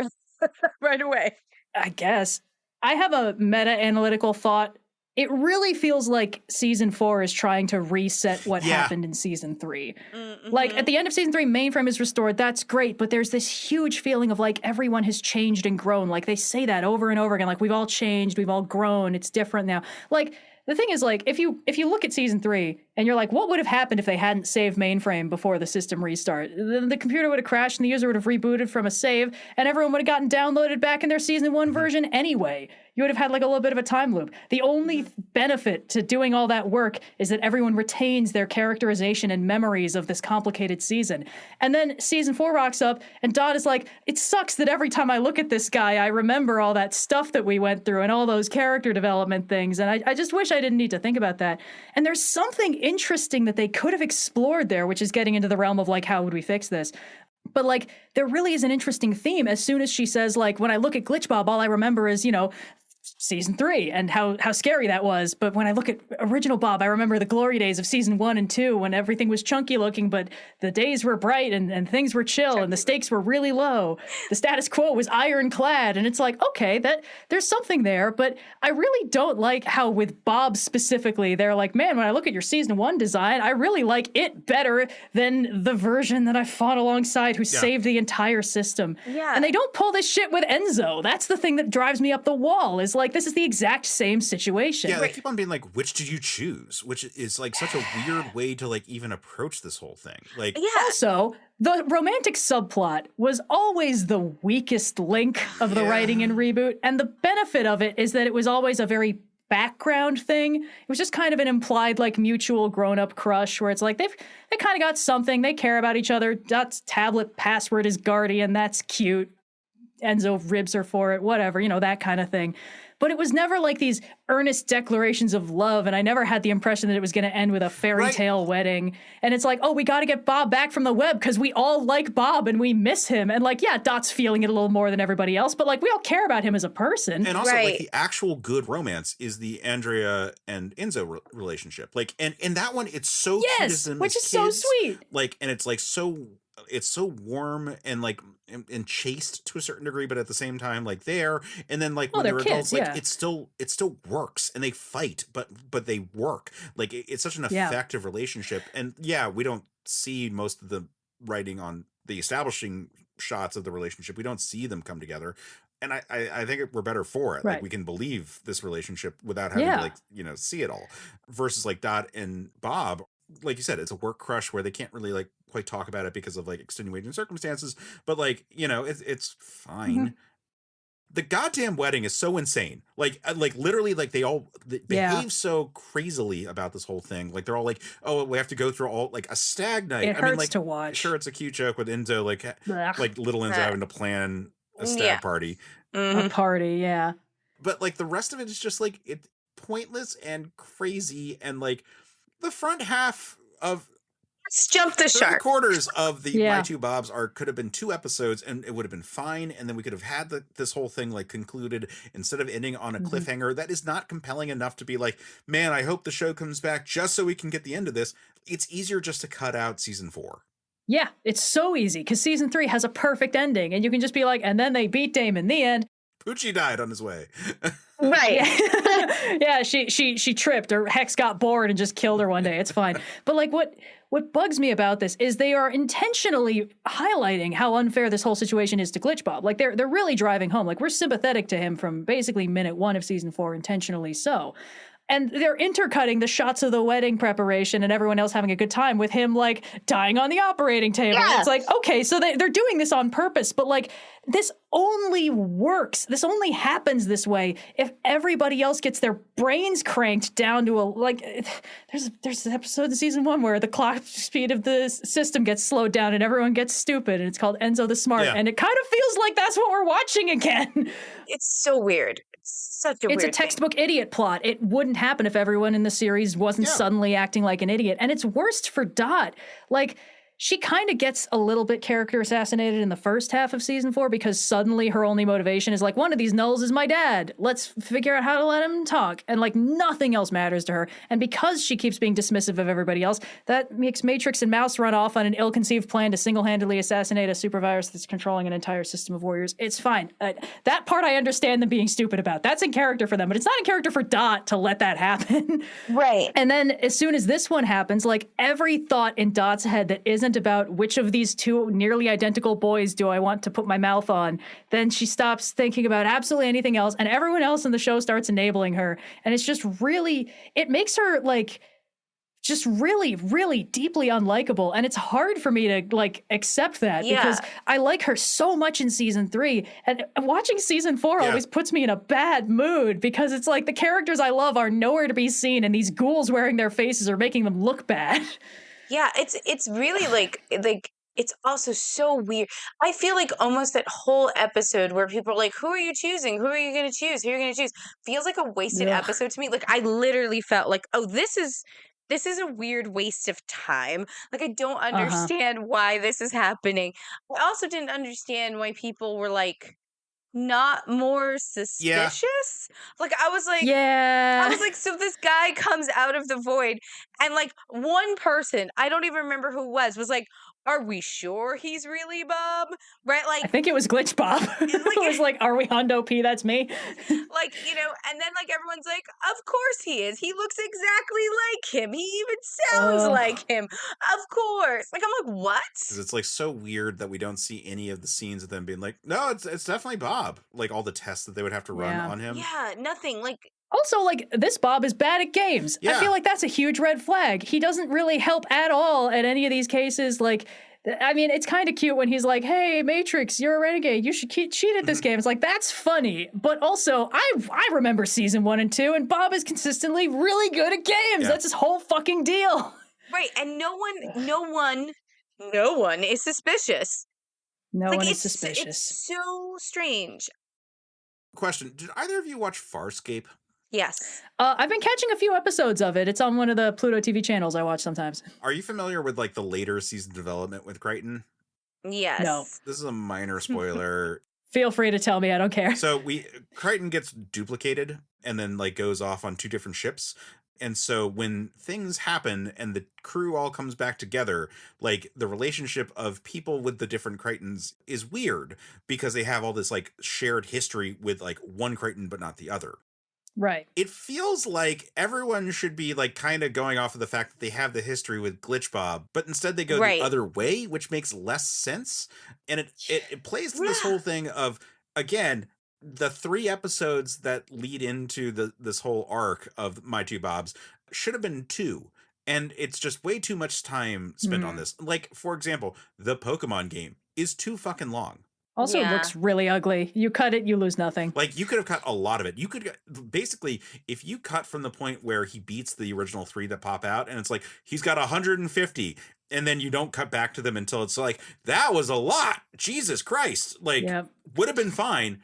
right away. I guess. I have a meta-analytical thought it really feels like season 4 is trying to reset what Yeah. happened in season 3. Mm-hmm. Like at the end of season 3, mainframe is restored. That's great. But there's this huge feeling of like everyone has changed and grown. Like they say that over and over again. Like we've all changed. We've all grown. It's different now. Like the thing is, like, if you look at season 3 and you're like, what would have happened if they hadn't saved mainframe before the system restart? Then the computer would have crashed and the user would have rebooted from a save and everyone would have gotten downloaded back in their season 1 version anyway. You would have had like a little bit of a time loop. The only benefit to doing all that work is that everyone retains their characterization and memories of this complicated season. And then season 4 rocks up and Dot is like, it sucks that every time I look at this guy, I remember all that stuff that we went through and all those character development things. And I just wish I didn't need to think about that. And there's something interesting that they could have explored there, which is getting into the realm of like, how would we fix this? But like, there really is an interesting theme as soon as she says, like, when I look at Glitch Bob, all I remember is, season 3 and how scary that was. But when I look at original Bob, I remember the glory days of season 1 and 2 when everything was chunky looking, but the days were bright and things were chill and the stakes were really low. The status quo was ironclad. And it's like, okay, that there's something there. But I really don't like how with Bob specifically, they're like, man, when I look at your season 1 design, I really like it better than the version that I fought alongside who saved the entire system. Yeah. And they don't pull this shit with Enzo. That's the thing that drives me up the wall, is like, this is the exact same situation. Yeah, they keep on being like, which did you choose? Which is like such a weird way to like even approach this whole thing. Like, Also, the romantic subplot was always the weakest link of the writing in Reboot. And the benefit of it is that it was always a very background thing. It was just kind of an implied like mutual grown-up crush where it's like they kind of got something. They care about each other. Dot's tablet password is Guardian. That's cute. Enzo ribs her for it, whatever, that kind of thing. But it was never like these earnest declarations of love, and I never had the impression that it was going to end with a fairy tale wedding. And it's like, oh, we got to get Bob back from the web because we all like Bob and we miss him. And like, yeah, Dot's feeling it a little more than everybody else, but like we all care about him as a person. And also, like, the actual good romance is the Andrea and Enzo relationship. Like, and in that one, it's so cute as them which as is so kids. sweet. Like, and it's like it's so warm and like and chaste to a certain degree, but at the same time like there. And then like when they're adults, like it still works and they fight, but they work. Like it's such an effective relationship. And we don't see most of the writing on the establishing shots of the relationship. We don't see them come together. And I think we're better for it. Like we can believe this relationship without having to like, see it all. Versus like Dot and Bob, like you said, it's a work crush where they can't really like quite talk about it because of like extenuating circumstances, but like, it's fine. Mm-hmm. The goddamn wedding is so insane. Like literally, like they all behave so crazily about this whole thing. Like they're all like, oh, we have to go through all like a stag night. It hurts to watch. Sure, it's a cute joke with Enzo, like little Enzo having to plan a stag party. A party, yeah. But like the rest of it is just like it's pointless and crazy, and like the front half of let's jump the shark. 3/4 of the My Two Bobs could have been 2 episodes and it would have been fine, and then we could have had this whole thing like concluded instead of ending on a cliffhanger that is not compelling enough to be like, man, I hope the show comes back just so we can get the end of this. It's easier just to cut out season 4. Yeah, it's so easy because season 3 has a perfect ending, and you can just be like, and then they beat Daemon. The end. Poochie died on his way. Right. Yeah, she tripped, or Hex got bored and just killed her one day. It's fine. But like what bugs me about this is they are intentionally highlighting how unfair this whole situation is to Glitch Bob. Like they're really driving home. Like we're sympathetic to him from basically minute 1 of season 4, intentionally so. And they're intercutting the shots of the wedding preparation and everyone else having a good time with him, like, dying on the operating table. Yeah. It's like, okay, so they're doing this on purpose, but, like, this only works. This only happens this way if everybody else gets their brains cranked down to a, like, there's an episode in season 1 where the clock speed of the system gets slowed down and everyone gets stupid, and it's called Enzo the Smart, and it kind of feels like that's what we're watching again. It's so weird. Such a weird It's a textbook idiot plot. It wouldn't happen if everyone in the series wasn't suddenly acting like an idiot. And it's worst for Dot. Like, she kind of gets a little bit character assassinated in the first half of season 4 because suddenly her only motivation is like, one of these nulls is my dad. Let's figure out how to let him talk. And like nothing else matters to her. And because she keeps being dismissive of everybody else, that makes Matrix and Mouse run off on an ill-conceived plan to single-handedly assassinate a supervirus that's controlling an entire system of warriors. It's fine. That part I understand them being stupid about. That's in character for them, but it's not in character for Dot to let that happen. Right. And then as soon as this one happens, like every thought in Dot's head that isn't about which of these two nearly identical boys do I want to put my mouth on, then she stops thinking about absolutely anything else, and everyone else in the show starts enabling her. And it's just really, it makes her like just really, really deeply unlikable. And it's hard for me to like accept that because I like her so much in season 3. And watching season 4 always puts me in a bad mood because it's like the characters I love are nowhere to be seen, and these ghouls wearing their faces are making them look bad. Yeah, it's really like it's also so weird. I feel like almost that whole episode where people are like, who are you choosing? Who are you going to choose? Who are you going to choose? Feels like a wasted episode to me. Like I literally felt like, oh, this is a weird waste of time. Like I don't understand why this is happening. I also didn't understand why people were like not more suspicious. Like I was like, so this guy comes out of the void and like one person, I don't even remember who it was like, are we sure he's really Bob? Right? Like I think it was Glitch Bob. It was like, are we Hondo P? That's me. Like, you know, and then like everyone's like, of course he is. He looks exactly like him. He even sounds like him. Of course. Like I'm like, what? Because it's like so weird that we don't see any of the scenes of them being like, no, it's definitely Bob. Like all the tests that they would have to run on him. Yeah, nothing. Like also, like, this Bob is bad at games. I feel like that's a huge red flag. He doesn't really help at all at any of these cases. Like, I mean, it's kind of cute when he's like, hey, Matrix, you're a renegade. You should cheat at this game. It's like, that's funny. But also, I remember season 1 and 2, and Bob is consistently really good at games. Yeah. That's his whole fucking deal. Right, and no one is suspicious. No one is suspicious. It's so strange. Question, did either of you watch Farscape? Yes. I've been catching a few episodes of it. It's on one of the Pluto TV channels I watch sometimes. Are you familiar with like the later season development with Crichton? Yes. No. This is a minor spoiler. Feel free to tell me. I don't care. So Crichton gets duplicated and then like goes off on 2 different ships. And so when things happen and the crew all comes back together, like the relationship of people with the different Crichtons is weird because they have all this like shared history with like one Crichton but not the other. Right. It feels like everyone should be like kind of going off of the fact that they have the history with Glitch Bob, but instead they go the other way, which makes less sense. And it plays to this whole thing of, again, the 3 episodes that lead into this whole arc of My Two Bobs should have been 2. And it's just way too much time spent on this. Like, for example, the Pokemon game is too fucking long. Also, it looks really ugly. You cut it, you lose nothing. Like, you could have cut a lot of it. You could, basically, if you cut from the point where he beats the original 3 that pop out, and it's like, he's got 150, and then you don't cut back to them until it's like, that was a lot. Jesus Christ. Like, would have been fine.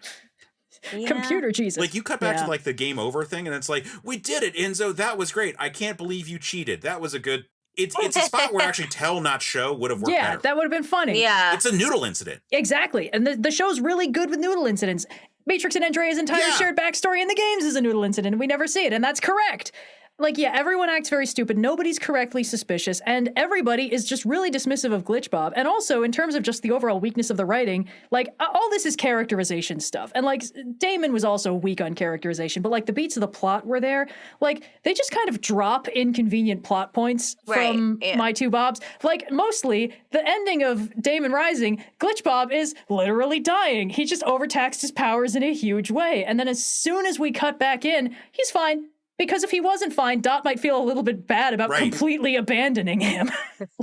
Computer Jesus. Like, you cut back to, like, the game over thing, and it's like, we did it, Enzo. That was great. I can't believe you cheated. That was a good... It's a spot where actually tell, not show would have worked better. Yeah, that would have been funny. Yeah. It's a noodle incident. Exactly. And the show's really good with noodle incidents. Matrix and Andrea's entire shared backstory in the games is a noodle incident, and we never see it, and that's correct. Like, yeah, everyone acts very stupid. Nobody's correctly suspicious. And everybody is just really dismissive of Glitch Bob. And also, in terms of just the overall weakness of the writing, like, all this is characterization stuff. And, like, Daemon was also weak on characterization. But, like, the beats of the plot were there. Like, they just kind of drop inconvenient plot points from My Two Bobs. Like, mostly, the ending of Daemon Rising, Glitch Bob is literally dying. He just overtaxed his powers in a huge way. And then as soon as we cut back in, he's fine. Because if he wasn't fine, Dot might feel a little bit bad about completely abandoning him.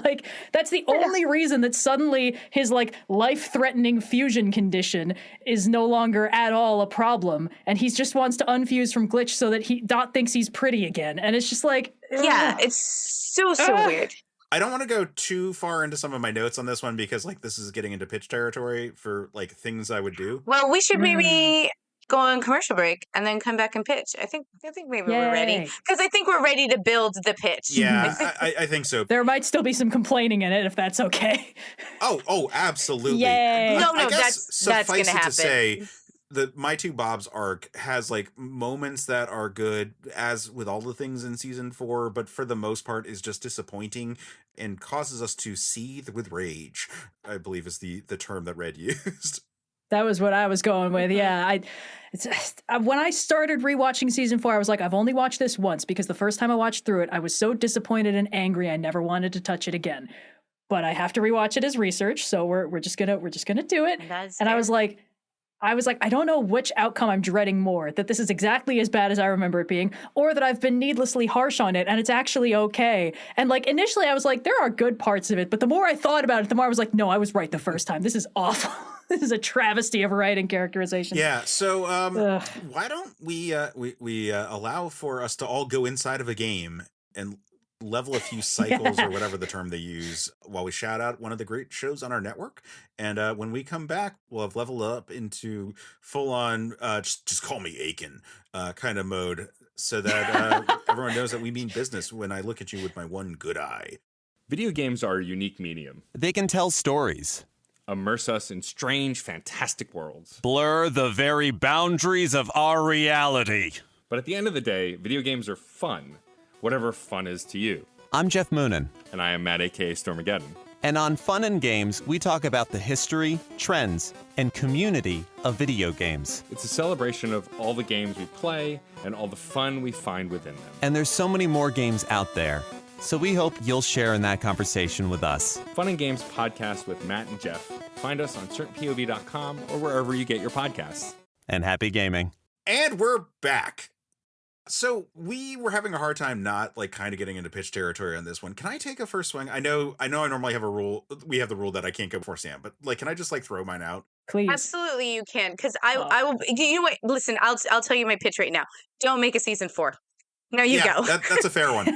Like, that's the only reason that suddenly his, like, life-threatening fusion condition is no longer at all a problem. And he just wants to unfuse from Glitch so that Dot thinks he's pretty again. And it's just like... Yeah, it's so weird. I don't want to go too far into some of my notes on this one because, like, this is getting into pitch territory for, like, things I would do. Well, we should maybe... go on commercial break and then come back and pitch. I think maybe we're ready Yay. because I think we're ready to build the pitch. Yeah, I think so. There might still be some complaining in it, if that's okay. Oh, absolutely. Yay. No, I guess that's suffice gonna it happen. to say, the My Two Bobs arc has like moments that are good, as with all the things in season 4, but for the most part is just disappointing and causes us to seethe with rage, I believe is the term that Red used. That was what I was going with. Yeah, when I started rewatching season 4, I was like, I've only watched this once because the first time I watched through it, I was so disappointed and angry, I never wanted to touch it again. But I have to rewatch it as research, so we're just gonna do it. And I was like, I don't know which outcome I'm dreading more, that this is exactly as bad as I remember it being, or that I've been needlessly harsh on it and it's actually okay. And like initially I was like, there are good parts of it, but the more I thought about it, the more I was like, no, I was right the first time. This is awful. This is a travesty of writing characterization. Yeah, so why don't we allow for us to all go inside of a game and level a few cycles or whatever the term they use while we shout out one of the great shows on our network. And when we come back, we'll have leveled up into full on just call me Aiken kind of mode, so that everyone knows that we mean business when I look at you with my one good eye. Video games are a unique medium. They can tell stories, Immerse us in strange, fantastic worlds. blur the very boundaries of our reality. But at the end of the day, video games are fun. Whatever fun is to you. I'm Jeff Moonen, And I am Matt, a.k.a. Stormageddon. and on Fun and Games, we talk about the history, trends, and community of video games. It's a celebration of all the games we play and all the fun we find within them. And there's so many more games out there, so we hope you'll share in that conversation with us. Fun and Games podcast with Matt and Jeff. Find us on certainpov.com or wherever you get your podcasts. And happy gaming. And we're back. So we were having a hard time not like kind of getting into pitch territory on this one. Can I take a first swing? I know I normally have a rule. We have the rule that I can't go before Sam, but like, can I just like throw mine out? Please. Absolutely, you can. Because I will. You know what? Listen, I'll tell you my pitch right now. Don't make a season 4. No, you go. That's a fair one.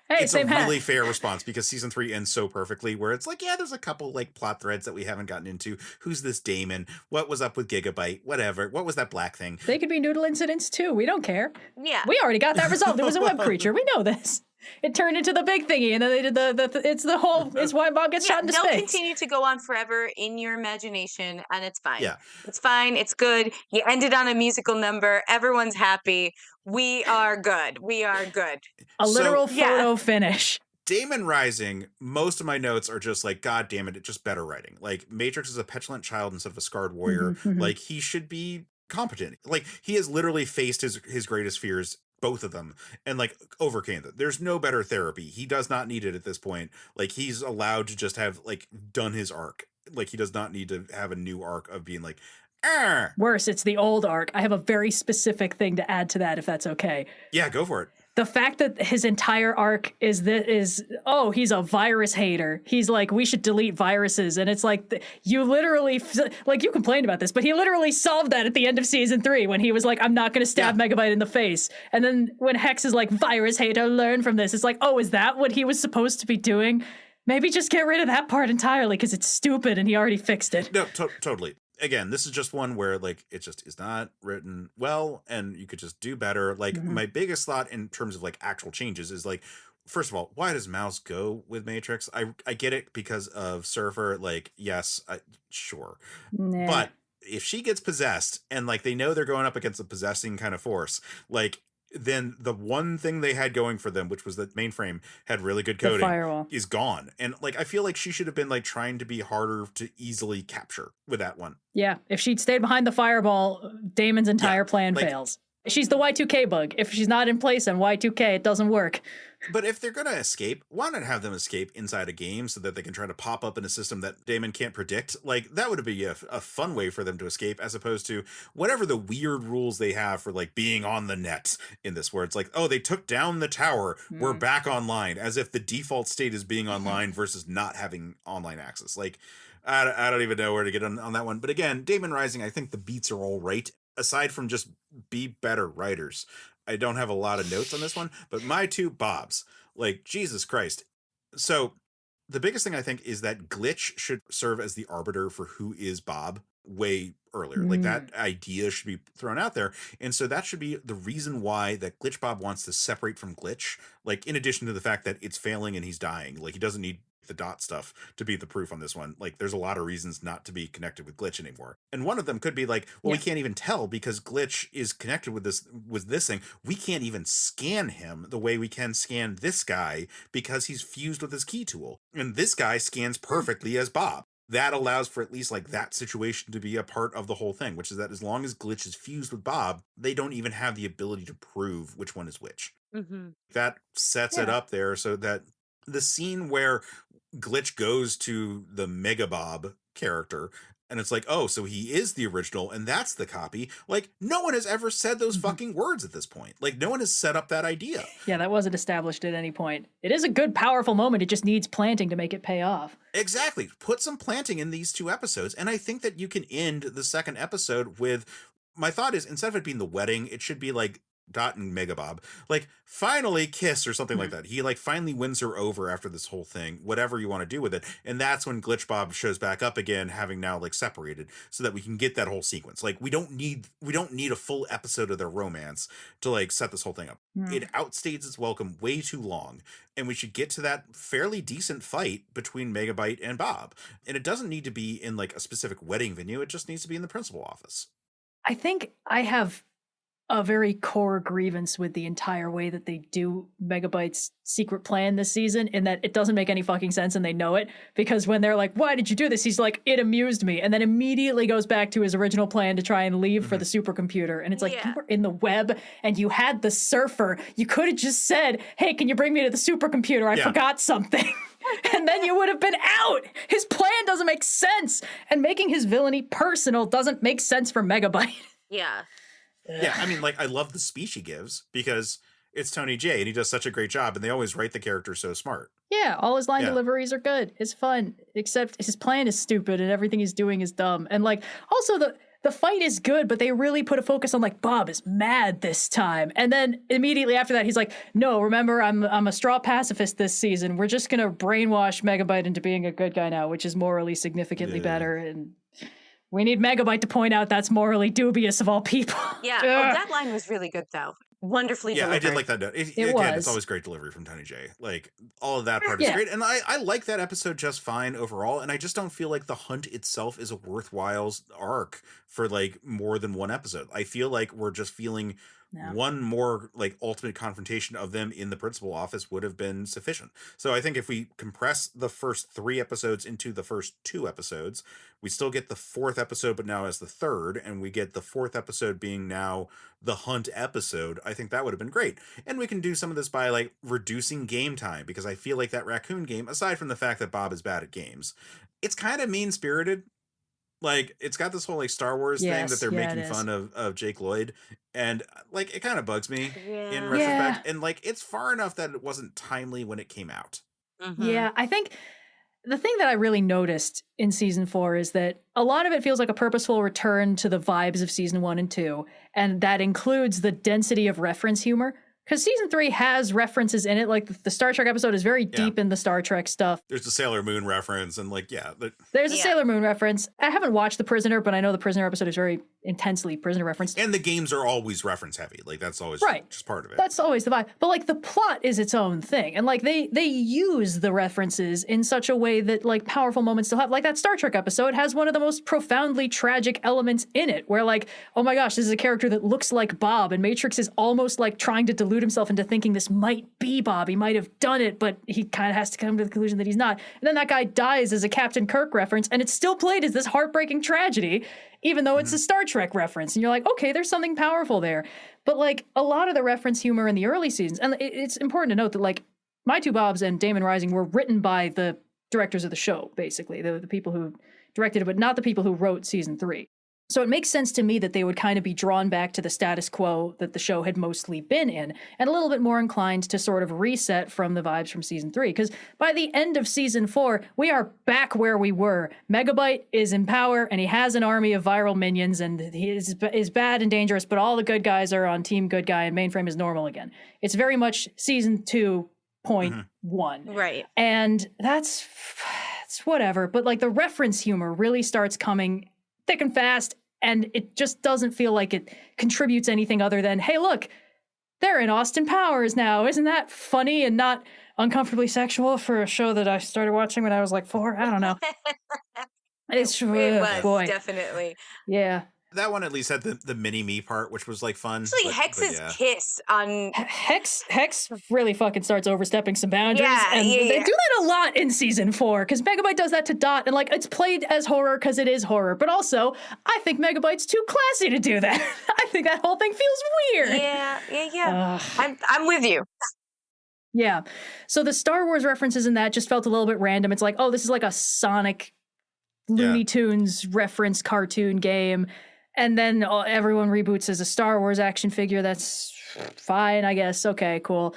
Hey, It's a same hat. really fair response because season 3 ends so perfectly, where it's like, yeah, there's a couple like plot threads that we haven't gotten into. Who's this Daemon? What was up with Gigabyte? Whatever. What was that black thing? They could be noodle incidents too. We don't care. Yeah. We already got that resolved. It was a web creature. We know this. It turned into the big thingy, and then they did it's why Bob gets shot into they'll space. continue to go on forever in your imagination, and it's fine. Yeah. It's fine. It's good. You ended on a musical number. Everyone's happy. We are good. We are good. A literal yeah. photo finish. Daemon Rising, most of my notes are just like, God damn it, it's just better writing. Like, Matrix is a petulant child instead of a scarred warrior. Like, he should be competent. Like, he has literally faced his greatest fears, both of them, and like overcame them. There's no better therapy. He does not need it at this point. Like, he's allowed to just have like done his arc. Like, he does not need to have a new arc of being like, Worse, it's the old arc. I have a very specific thing to add to that, if that's okay. yeah, go for it. The fact that his entire arc is he's a virus hater. He's like, we should delete viruses. And it's like, you literally, like, you complained about this, but he literally solved that at the end of season 3 when he was like, I'm not going to stab Megabyte in the face. And then when Hex is like, virus hater, learn from this. It's like, oh, is that what he was supposed to be doing? Maybe just get rid of that part entirely because it's stupid and he already fixed it. No, totally. Again, this is just one where like it just is not written well and you could just do better. Like, my biggest thought in terms of like actual changes is like, first of all, why does Mouse go with Matrix? I get it because of Surfer. Like, yes, sure. Nah. But if she gets possessed and like they know they're going up against a possessing kind of force, like, then the one thing they had going for them, which was that mainframe had really good The coding, firewall. is gone. And like, I feel like she should have been like trying to be harder to easily capture with that one. Yeah, if she'd stayed behind the fireball, Damon's entire plan like- fails. She's the Y2K bug. If she's not in place on Y2K, it doesn't work. But if they're going to escape, why not have them escape inside a game so that they can try to pop up in a system that Daemon can't predict? Like, that would be a fun way for them to escape, as opposed to whatever the weird rules they have for, like, being on the net in this, where it's like, oh, they took down the tower, we're back online, as if the default state is being online versus not having online access. Like, I don't even know where to get on that one. But again, Daemon Rising, I think the beats are all right, aside from just be better writers. I don't have a lot of notes on this one, but my two Bobs, like, Jesus Christ. So the biggest thing I think is that Glitch should serve as the arbiter for who is Bob. way earlier. Like that idea should be thrown out there. And so that should be the reason why that Glitch Bob wants to separate from Glitch. Like in addition to the fact that it's failing and he's dying, like he doesn't need the dot stuff to be the proof on this one. Like there's a lot of reasons not to be connected with Glitch anymore. And one of them could be like, well, we can't even tell because Glitch is connected with this thing. We can't even scan him the way we can scan this guy because he's fused with his key tool. And this guy scans perfectly as Bob. That allows for at least like that situation to be a part of the whole thing, which is that as long as Glitch is fused with Bob, they don't even have the ability to prove which one is which. That sets it up there so that the scene where Glitch goes to the Mega Bob character and it's like, oh, so he is the original and that's the copy. Like no one has ever said those fucking words at this point. Like no one has set up that idea. Yeah, that wasn't established at any point. It is a good, powerful moment. It just needs planting to make it pay off. Exactly. Put some planting in these 2 episodes. And I think that you can end the second episode with, my thought is, instead of it being the wedding, it should be like Dot and Mega Bob, like finally kiss or something like that. He like finally wins her over after this whole thing, whatever you want to do with it. And that's when Glitch Bob shows back up again, having now like separated, so that we can get that whole sequence. Like we don't need a full episode of their romance to like set this whole thing up. It outstays its welcome way too long. And we should get to that fairly decent fight between Megabyte and Bob. And it doesn't need to be in like a specific wedding venue. It just needs to be in the principal office. I think I have a very core grievance with the entire way that they do Megabyte's secret plan this season, in that it doesn't make any fucking sense and they know it, because when they're like, why did you do this? He's like, it amused me. And then immediately goes back to his original plan to try and leave for the supercomputer. And it's like, you were in the web and you had the surfer. You could have just said, hey, can you bring me to the supercomputer? I forgot something. And then you would have been out. His plan doesn't make sense. And making his villainy personal doesn't make sense for Megabyte. Yeah. Yeah, I mean, like, I love the speech he gives because it's Tony J and he does such a great job and they always write the character so smart. Yeah, all his line deliveries are good. It's fun, except his plan is stupid and everything he's doing is dumb. And like, also the fight is good, but they really put a focus on like, Bob is mad this time. And then immediately after that, he's like, no, remember, I'm a straw pacifist this season. We're just going to brainwash Megabyte into being a good guy now, which is morally significantly better. And we need Megabyte to point out that's morally dubious of all people. Yeah, that line was really good, though. Wonderfully delivered. I did like that. Again, it's always great delivery from Tony J. Like, all of that part is great. And I like that episode just fine overall. And I just don't feel like the hunt itself is a worthwhile arc for, like, more than one episode. I feel like we're just feeling one more, like, ultimate confrontation of them in the principal office would have been sufficient. So I think if we compress the first 3 episodes into the first 2 episodes, we still get the 4th episode, but now as the 3rd, and we get the 4th episode being now the hunt episode. I think that would have been great. And we can do some of this by like reducing game time, because I feel like that raccoon game, aside from the fact that Bob is bad at games, it's kind of mean-spirited. Like, it's got this whole like Star Wars thing that they're making fun of Jake Lloyd, and like it kind of bugs me in retrospect. And like, it's far enough that it wasn't timely when it came out. Yeah, I think the thing that I really noticed in season 4 is that a lot of it feels like a purposeful return to the vibes of season 1 and 2, and that includes the density of reference humor. Because season 3 has references in it, like the Star Trek episode is very deep in the Star Trek stuff. There's a Sailor Moon reference, and like, there's a Sailor Moon reference. I haven't watched The Prisoner, but I know the Prisoner episode is very intensely Prisoner referenced. And the games are always reference heavy. Like, that's always just part of it. That's always the vibe. But like, the plot is its own thing. And like, they use the references in such a way that like powerful moments still have. Like that Star Trek episode has one of the most profoundly tragic elements in it, where like, oh my gosh, this is a character that looks like Bob, and Matrix is almost like trying to delude himself into thinking this might be Bob. He might have done it, but he kind of has to come to the conclusion that he's not. And then that guy dies as a Captain Kirk reference, and it's still played as this heartbreaking tragedy, even though it's a Star Trek reference. And you're like, okay, there's something powerful there. But like, a lot of the reference humor in the early seasons, and it's important to note that like My Two Bobs and Daemon Rising were written by the directors of the show, basically, the people who directed it, but not the people who wrote season 3. So it makes sense to me that they would kind of be drawn back to the status quo that the show had mostly been in, and a little bit more inclined to sort of reset from the vibes from season 3. Because by the end of season 4, we are back where we were. Megabyte is in power, and he has an army of viral minions, and he is bad and dangerous, but all the good guys are on Team Good Guy, and Mainframe is normal again. It's very much season 2.1. Right. And that's whatever. But like, the reference humor really starts coming thick and fast, and it just doesn't feel like it contributes anything other than, hey, look, they're in Austin Powers now. Isn't that funny and not uncomfortably sexual for a show that I started watching when I was like 4? I don't know. It's It was, boy. definitely. Yeah. That one at least had the mini-me part, which was like fun. Actually, but Hex's yeah. kiss on Hex really fucking starts overstepping some boundaries, and they yeah. do that a lot in season 4 because Megabyte does that to Dot, and like it's played as horror because it is horror, but also I think Megabyte's too classy to do that. I think that whole thing feels weird. Yeah. I'm with you. Yeah. So the Star Wars references in that just felt a little bit random. It's like, oh, this is like a Sonic Looney Tunes reference cartoon game. And then everyone reboots as a Star Wars action figure. That's fine, I guess. Okay, cool.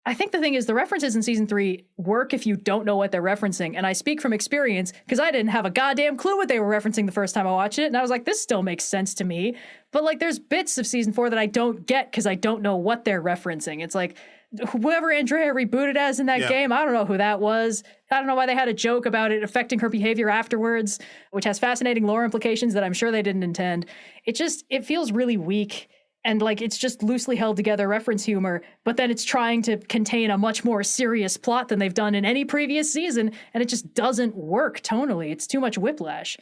I think the thing is the references in season 3 work if you don't know what they're referencing. And I speak from experience because I didn't have a goddamn clue what they were referencing the first time I watched it. And I was like, this still makes sense to me. But like there's bits of season 4 that I don't get because I don't know what they're referencing. It's like whoever Andrea rebooted as in that game, I don't know who that was. I don't know why they had a joke about it affecting her behavior afterwards, which has fascinating lore implications that I'm sure they didn't intend. It feels really weak. And like it's just loosely held together reference humor, but then it's trying to contain a much more serious plot than they've done in any previous season, and it just doesn't work tonally. It's too much whiplash.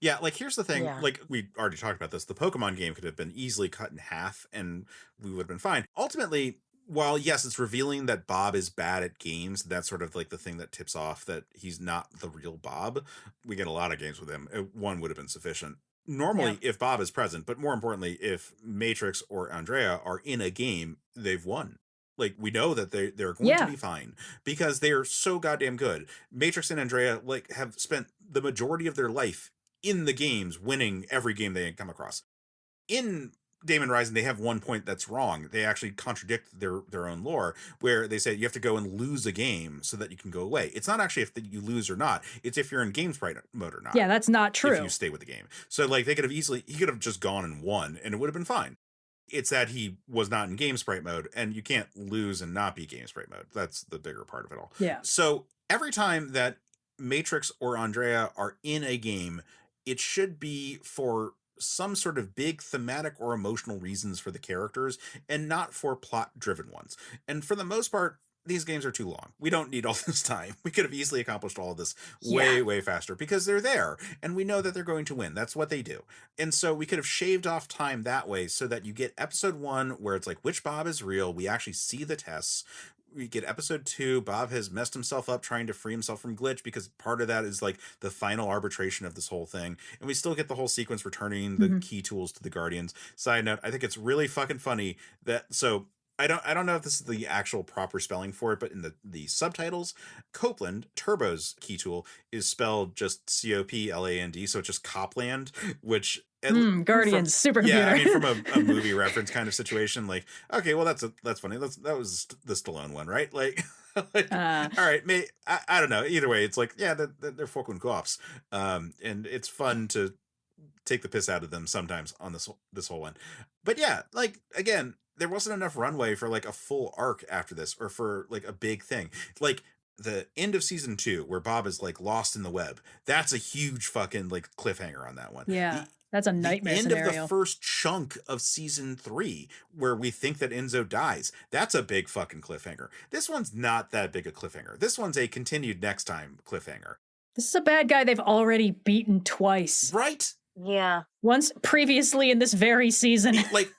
Yeah, like here's the thing, like we already talked about this, the Pokemon game could have been easily cut in half and we would have been fine. Ultimately, while yes, it's revealing that Bob is bad at games, that's sort of like the thing that tips off that he's not the real Bob. We get a lot of games with him. One would have been sufficient. Normally, if Bob is present, but more importantly, if Matrix or Andrea are in a game, they've won. Like, we know that they're going to be fine because they are so goddamn good. Matrix and Andrea like have spent the majority of their life in the games, winning every game they come across. In Daemon Rising, they have one point that's wrong. They actually contradict their own lore, where they say you have to go and lose a game so that you can go away. It's not actually if you lose or not. It's if you're in game sprite mode or not. Yeah, that's not true. If you stay with the game. So like he could have just gone and won and it would have been fine. It's that he was not in game sprite mode, and you can't lose and not be game sprite mode. That's the bigger part of it all. Yeah. So every time that Matrix or Andrea are in a game, it should be for some sort of big thematic or emotional reasons for the characters and not for plot driven ones. And for the most part, these games are too long. We don't need all this time. We could have easily accomplished all of this way faster because they're there and we know that they're going to win. That's what they do. And so we could have shaved off time that way so that you get episode 1 where it's like, which Bob is real? We actually see the tests. We get episode 2, Bob has messed himself up trying to free himself from Glitch because part of that is like the final arbitration of this whole thing. And we still get the whole sequence returning the key tools to the Guardians. Side note, I think it's really fucking funny that, so I don't know if this is the actual proper spelling for it, but in the subtitles, Copeland, Turbo's key tool, is spelled just Copland, so it's just Copland, which Guardians, supercomputer. Yeah, I mean, from a movie reference kind of situation, like, okay, well, that's funny. That was the Stallone one, right? Like, all right, I don't know. Either way, it's like, yeah, they're fucking co-ops, and it's fun to take the piss out of them sometimes on this whole one. But yeah, like, again, there wasn't enough runway for like a full arc after this, or for like a big thing. Like the end of season 2 where Bob is like lost in the web. That's a huge fucking like cliffhanger on that one. Yeah. That's a nightmare scenario. End of the first chunk of season 3 where we think that Enzo dies. That's a big fucking cliffhanger. This one's not that big a cliffhanger. This one's a continued next time cliffhanger. This is a bad guy they've already beaten twice. Right? Yeah. Once previously in this very season. Like,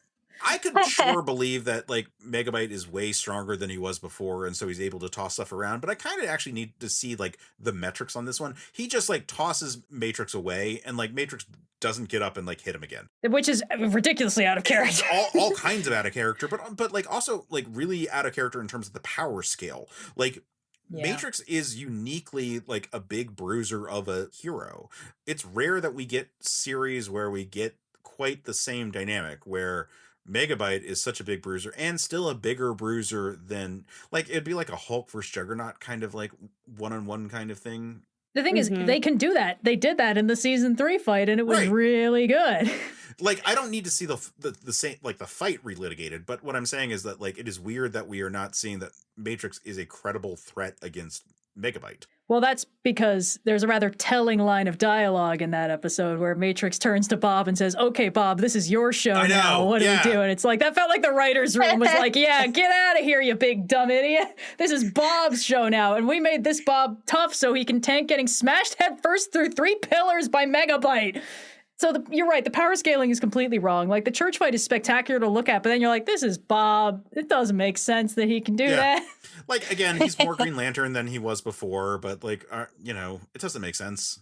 I could sure believe that like Megabyte is way stronger than he was before, and so he's able to toss stuff around. But I kind of actually need to see like the metrics on this one. He just like tosses Matrix away, and like Matrix doesn't get up and like hit him again, which is ridiculously out of character. all kinds of out of character, but like also like really out of character in terms of the power scale. Like Matrix is uniquely like a big bruiser of a hero. It's rare that we get series where we get quite the same dynamic where Megabyte is such a big bruiser and still a bigger bruiser than like it'd be like a Hulk versus Juggernaut kind of like one-on-one kind of thing. The thing is, they can do that. They did that in the season 3 fight, and it was really good. Like, I don't need to see the same like the fight relitigated, but what I'm saying is that like it is weird that we are not seeing that Matrix is a credible threat against Megabyte. Well, that's because there's a rather telling line of dialogue in that episode where Matrix turns to Bob and says, "Okay, Bob, this is your show now. What do we do?" And it's like, that felt like the writer's room was like, yeah, get out of here, you big dumb idiot. This is Bob's show now. And we made this Bob tough so he can tank getting smashed headfirst through 3 pillars by Megabyte. So you're right, the power scaling is completely wrong. Like, the church fight is spectacular to look at, but then you're like, this is Bob. It doesn't make sense that he can do that. Like, again, he's more Green Lantern than he was before, but, like, it doesn't make sense.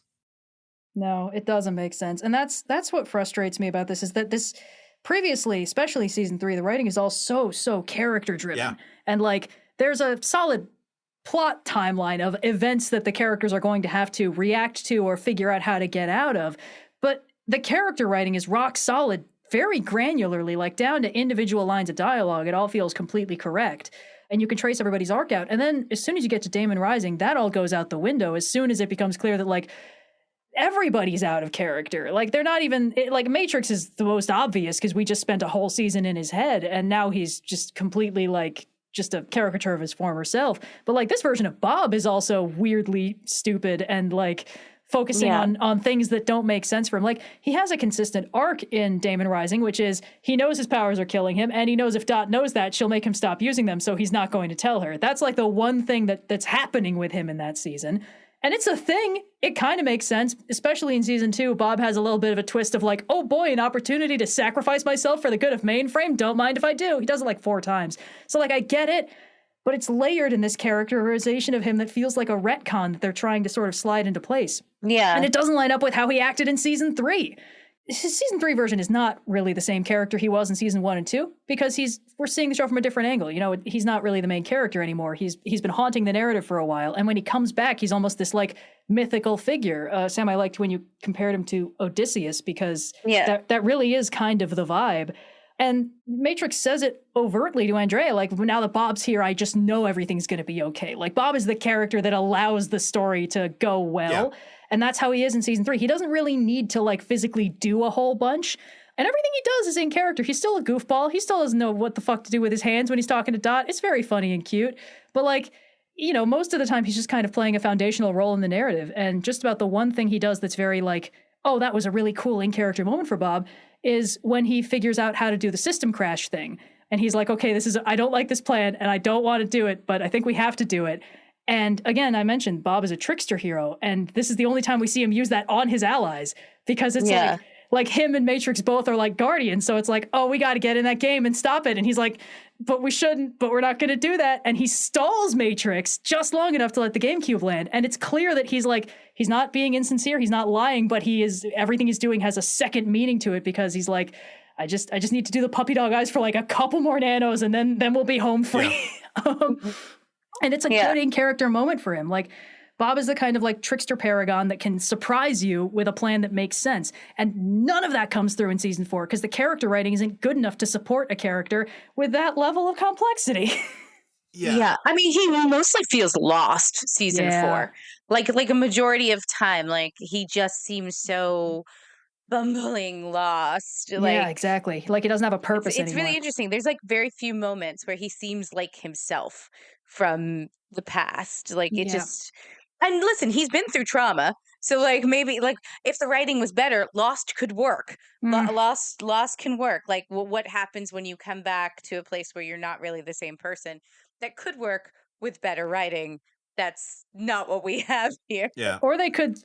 No, it doesn't make sense. And that's what frustrates me about this, is that this previously, especially season 3, the writing is all so character driven. Yeah. And, like, there's a solid plot timeline of events that the characters are going to have to react to or figure out how to get out of. But the character writing is rock solid, very granularly, like down to individual lines of dialogue. It all feels completely correct. And you can trace everybody's arc out. And then as soon as you get to Daemon Rising, that all goes out the window as soon as it becomes clear that, like, everybody's out of character. Like, they're not even, like, Matrix is the most obvious because we just spent a whole season in his head and now he's just completely, like, just a caricature of his former self. But, like, this version of Bob is also weirdly stupid and, like, focusing on things that don't make sense for him. Like, he has a consistent arc in Daemon Rising, which is he knows his powers are killing him, and he knows if Dot knows that, she'll make him stop using them, so he's not going to tell her. That's like the one thing that's happening with him in that season. And it's a thing. It kind of makes sense, especially in season 2. Bob has a little bit of a twist of like, oh boy, an opportunity to sacrifice myself for the good of Mainframe. Don't mind if I do. He does it like 4 times. So, like, I get it. But it's layered in this characterization of him that feels like a retcon that they're trying to sort of slide into place. Yeah. And it doesn't line up with how he acted in season 3. His season 3 version is not really the same character he was in season 1 and 2 because we're seeing the show from a different angle. You know, he's not really the main character anymore. He's been haunting the narrative for a while. And when he comes back, he's almost this like mythical figure. Sam, I liked when you compared him to Odysseus because that really is kind of the vibe. And Matrix says it overtly to Andrea, like, now that Bob's here, I just know everything's going to be okay. Like, Bob is the character that allows the story to go well. Yeah. And that's how he is in season 3. He doesn't really need to, like, physically do a whole bunch. And everything he does is in character. He's still a goofball. He still doesn't know what the fuck to do with his hands when he's talking to Dot. It's very funny and cute. But, like, you know, most of the time he's just kind of playing a foundational role in the narrative. And just about the one thing he does that's very, like, oh, that was a really cool in-character moment for Bob, is when he figures out how to do the system crash thing. And he's like, okay, I don't like this plan and I don't want to do it, but I think we have to do it. And again, I mentioned Bob is a trickster hero. And this is the only time we see him use that on his allies because it's like him and Matrix both are like guardians. So it's like, oh, we got to get in that game and stop it. And he's like, but we shouldn't, but we're not going to do that. And he stalls Matrix just long enough to let the GameCube land. And it's clear that he's not being insincere. He's not lying, but everything he's doing has a second meaning to it because he's like, I just need to do the puppy dog eyes for like a couple more nanos and then we'll be home free. Yeah. And it's a good in-character moment for him. Like, Bob is the kind of like trickster paragon that can surprise you with a plan that makes sense. And none of that comes through in season 4 because the character writing isn't good enough to support a character with that level of complexity. Yeah. I mean, he mostly feels lost season 4. Like a majority of time. Like, he just seems so bumbling lost. Like, yeah, exactly. Like, he doesn't have a purpose it's anymore. Really interesting. There's like very few moments where he seems like himself from the past. Like, it just... And listen, he's been through trauma. So, like, maybe, like, if the writing was better, Lost could work. Lost can work. Like, what happens when you come back to a place where you're not really the same person? That could work with better writing. That's not what we have here. Yeah. Or they could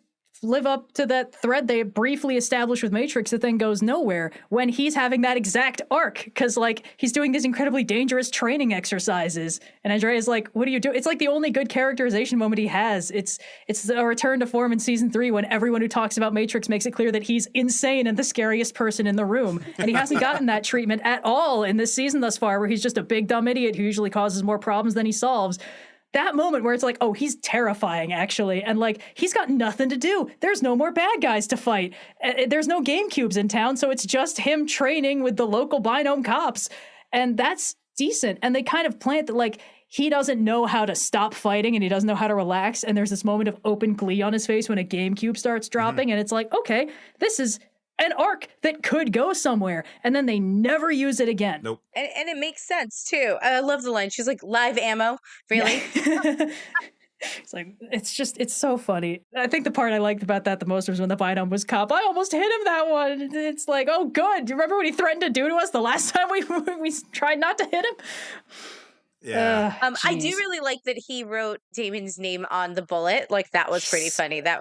live up to that thread they briefly established with Matrix that then goes nowhere when he's having that exact arc because like he's doing these incredibly dangerous training exercises and Andrea's like, what do you do? It's like the only good characterization moment he has. It's a return to form in season 3 when everyone who talks about Matrix makes it clear that he's insane and the scariest person in the room. And he hasn't gotten that treatment at all in this season thus far, where he's just a big dumb idiot who usually causes more problems than he solves. That moment where it's like, oh, he's terrifying, actually. And, like, he's got nothing to do. There's no more bad guys to fight. There's no GameCubes in town, so it's just him training with the local Binome cops. And that's decent. And they kind of plant that, like, he doesn't know how to stop fighting and he doesn't know how to relax. And there's this moment of open glee on his face when a GameCube starts dropping. And it's like, okay, this is an arc that could go somewhere, and then they never use it again. Nope. And it makes sense too. I love the line. She's like, live ammo, really? It's like, it's so funny. I think the part I liked about that the most was when the Binom was cop. I almost hit him that one. It's like, oh, good. Do you remember what he threatened to do to us the last time we tried not to hit him? Yeah. I do really like that he wrote Damon's name on the bullet. Like, that was pretty funny. It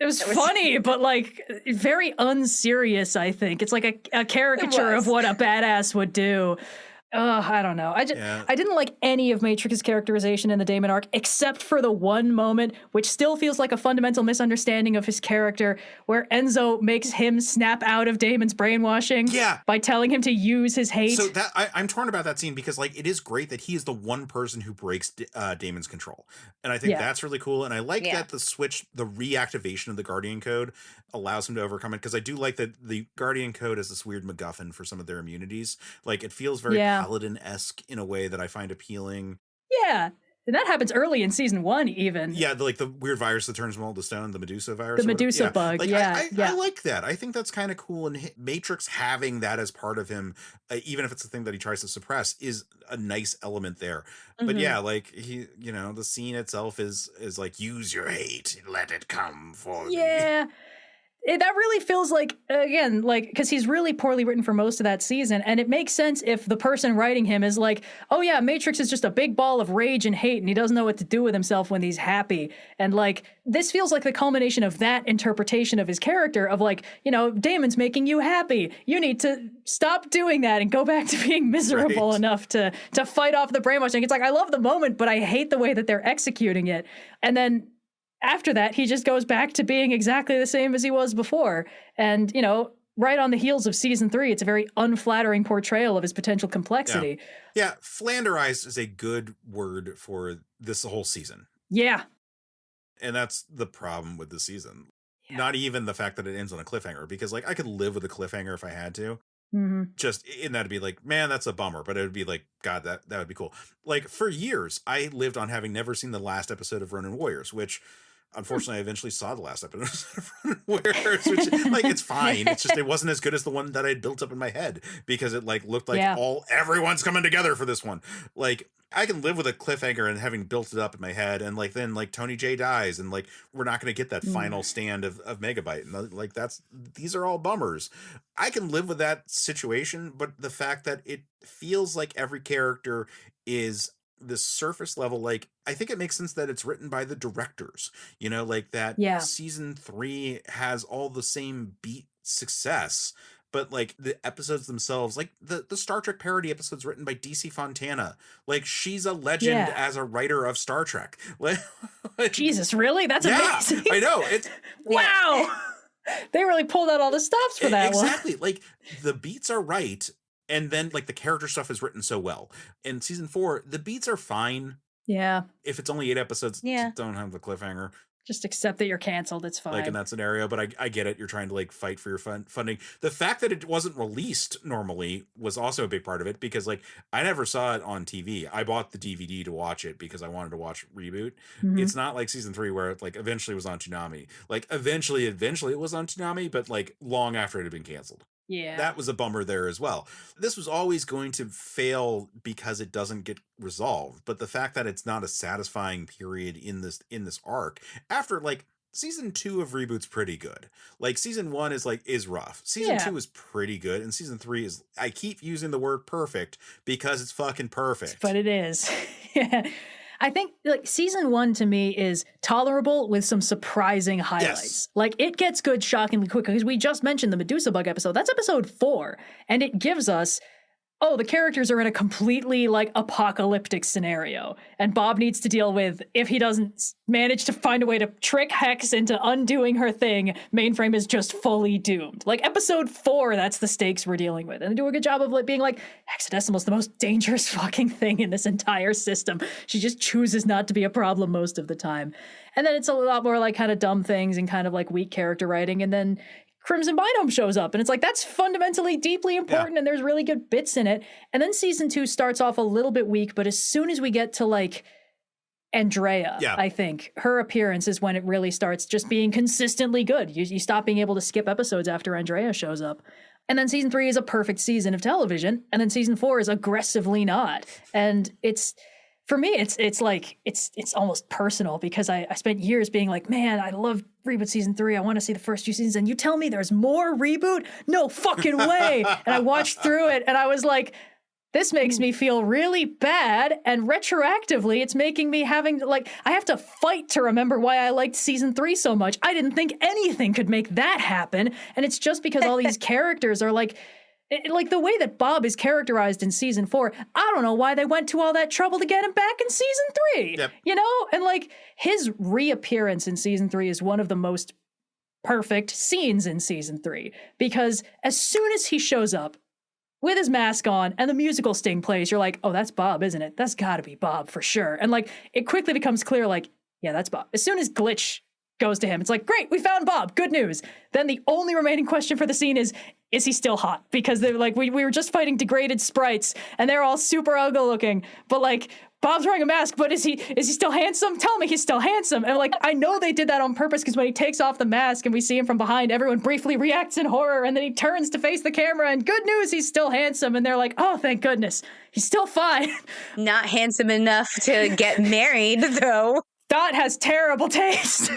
was funny, but like very unserious, I think. It's like a caricature of what a badass would do. I don't know. I didn't like any of Matrix's characterization in the Daemon arc, except for the one moment, which still feels like a fundamental misunderstanding of his character, where Enzo makes him snap out of Daemon's brainwashing by telling him to use his hate. So that I'm torn about that scene because like it is great that he is the one person who breaks Daemon's control, and I think that's really cool. And I like that the reactivation of the Guardian Code allows him to overcome it, because I do like that the Guardian Code is this weird MacGuffin for some of their immunities. Like it feels very Paladin-esque in a way that I find appealing. Yeah. And that happens early in season 1, even. Yeah, like the weird virus that turns mold to stone, the Medusa virus. The Medusa bug, like, I like that. I think that's kind of cool. And Matrix having that as part of him, even if it's a thing that he tries to suppress, is a nice element there. Mm-hmm. But yeah, like he, the scene itself is like, use your hate, let it come for me. Yeah. That really feels like, again, like, because he's really poorly written for most of that season. And it makes sense if the person writing him is like, oh yeah, Matrix is just a big ball of rage and hate, and he doesn't know what to do with himself when he's happy. And like, this feels like the culmination of that interpretation of his character of like, Daemon's making you happy. You need to stop doing that and go back to being miserable enough to fight off the brainwashing. It's like, I love the moment, but I hate the way that they're executing it. And then after that, he just goes back to being exactly the same as he was before. And, right on the heels of season 3, it's a very unflattering portrayal of his potential complexity. Yeah, flanderized is a good word for this whole season. Yeah. And that's the problem with the season. Yeah. Not even the fact that it ends on a cliffhanger, because like I could live with a cliffhanger if I had to. Mm-hmm. Just in that, it'd be like, man, that's a bummer, but it would be like, God, that would be cool. Like for years, I lived on having never seen the last episode of Ronin Warriors, which unfortunately I eventually saw the last episode of Ronin Warriors, which like it's fine. It's just it wasn't as good as the one that I'd built up in my head, because it like looked like everyone's coming together for this one. Like I can live with a cliffhanger and having built it up in my head, and like then like Tony J dies, and like we're not going to get that final stand of Megabyte, and like these are all bummers. I can live with that situation, but the fact that it feels like every character is this surface level, like I think it makes sense that it's written by the directors, like that season 3 has all the same beat success, but like the episodes themselves, like the Star Trek parody episodes written by DC Fontana, like she's a legend as a writer of Star Trek. Like Jesus, really? That's amazing. I know. It's wow. They really pulled out all the stops for that one. Exactly. Like the beats are right. And then like the character stuff is written so well. In season 4, the beats are fine. Yeah. If it's only 8 episodes, don't have the cliffhanger. Just accept that you're canceled. It's fine. Like in that scenario, but I get it. You're trying to like fight for your funding. The fact that it wasn't released normally was also a big part of it, because like I never saw it on TV. I bought the DVD to watch it because I wanted to watch Reboot. Mm-hmm. It's not like season 3 where it like eventually was on Toonami. Like eventually it was on Toonami, but like long after it had been canceled. Yeah. That was a bummer there as well. This was always going to fail because it doesn't get resolved. But the fact that it's not a satisfying period in this arc, after like season 2 of Reboot's pretty good. Like season 1 is rough. Season 2 is pretty good. And season 3 is, I keep using the word perfect because it's fucking perfect. But it is. Yeah. I think like season 1 to me is tolerable with some surprising highlights. Yes. Like it gets good shockingly quick, because we just mentioned the Medusa bug episode. That's episode 4. And it gives us, the characters are in a completely like apocalyptic scenario, and Bob needs to deal with, if he doesn't manage to find a way to trick Hex into undoing her thing, Mainframe is just fully doomed. Like episode 4, that's the stakes we're dealing with. And they do a good job of like being like, Hexadecimal's the most dangerous fucking thing in this entire system. She just chooses not to be a problem most of the time. And then it's a lot more like kind of dumb things and kind of like weak character writing. And then Crimson Binom shows up, and it's like, that's fundamentally deeply important, and there's really good bits in it. And then season 2 starts off a little bit weak, but as soon as we get to like Andrea, I think her appearance is when it really starts just being consistently good. You stop being able to skip episodes after Andrea shows up. And then season 3 is a perfect season of television, and then season 4 is aggressively not. And it's For me, it's like it's almost personal because I spent years being like, man, I love Reboot season 3. I want to see the first 2 seasons, and you tell me there's more Reboot? No fucking way! And I watched through it, and I was like, this makes me feel really bad, and retroactively, it's making me I have to fight to remember why I liked season 3 so much. I didn't think anything could make that happen, and it's just because all these characters are like the way that Bob is characterized in season 4, I don't know why they went to all that trouble to get him back in season 3. Yep. You know? And like his reappearance in season 3 is one of the most perfect scenes in season 3 because as soon as he shows up with his mask on and the musical sting plays, you're like, oh, that's Bob, isn't it? That's gotta be Bob for sure. And like it quickly becomes clear, like, yeah, that's Bob. As soon as Glitch goes to him, it's like, great, we found Bob, good news. Then the only remaining question for the scene is he still hot? Because they're like, we were just fighting degraded sprites and they're all super ugly looking, but like Bob's wearing a mask, but is he still handsome? Tell me he's still handsome. And like, I know they did that on purpose because when he takes off the mask and we see him from behind, everyone briefly reacts in horror and then he turns to face the camera and good news, he's still handsome. And they're like, oh, thank goodness, he's still fine. Not handsome enough to get married, though. Dot has terrible taste.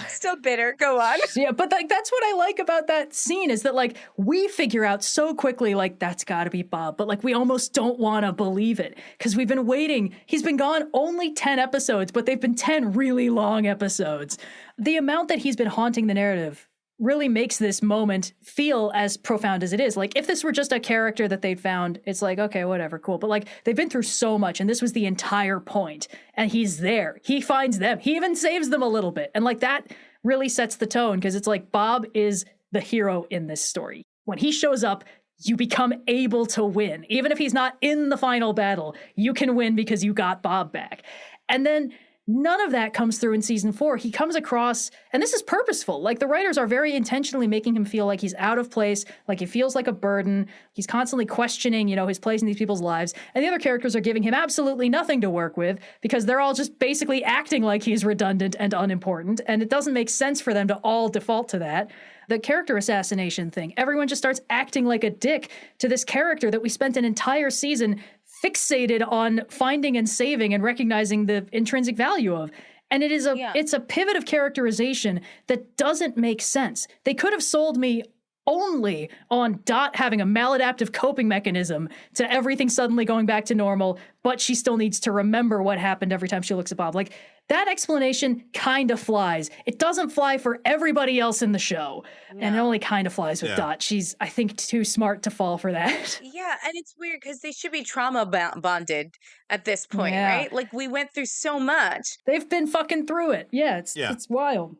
Still bitter. Go on. Yeah, but like that's what I like about that scene is that like we figure out so quickly like that's got to be Bob, but like we almost don't want to believe it because we've been waiting. He's been gone only 10 episodes, but they've been 10 really long episodes. The amount that he's been haunting the narrative really makes this moment feel as profound as it is. Like if this were just a character that they'd found, it's like, okay, whatever, cool. But like they've been through so much and this was the entire point and he's there. He finds them. He even saves them a little bit. And like that really sets the tone because it's like Bob is the hero in this story. When he shows up, you become able to win. Even if he's not in the final battle, you can win because you got Bob back. And then none of that comes through in season 4. He comes across, and this is purposeful, like the writers are very intentionally making him feel like he's out of place, like he feels like a burden. He's constantly questioning, you know, his place in these people's lives. And the other characters are giving him absolutely nothing to work with because they're all just basically acting like he's redundant and unimportant. And it doesn't make sense for them to all default to that. The character assassination thing, everyone just starts acting like a dick to this character that we spent an entire season fixated on finding and saving and recognizing the intrinsic value of. And it's a pivot of characterization that doesn't make sense. They could have sold me only on Dot having a maladaptive coping mechanism to everything suddenly going back to normal, but she still needs to remember what happened every time she looks at Bob. Like, that explanation kind of flies. It doesn't fly for everybody else in the show. No. And it only kind of flies with Dot. She's, I think, too smart to fall for that. Yeah, and it's weird because they should be trauma bonded at this point, right? Like, we went through so much. They've been fucking through it. Yeah, it's wild.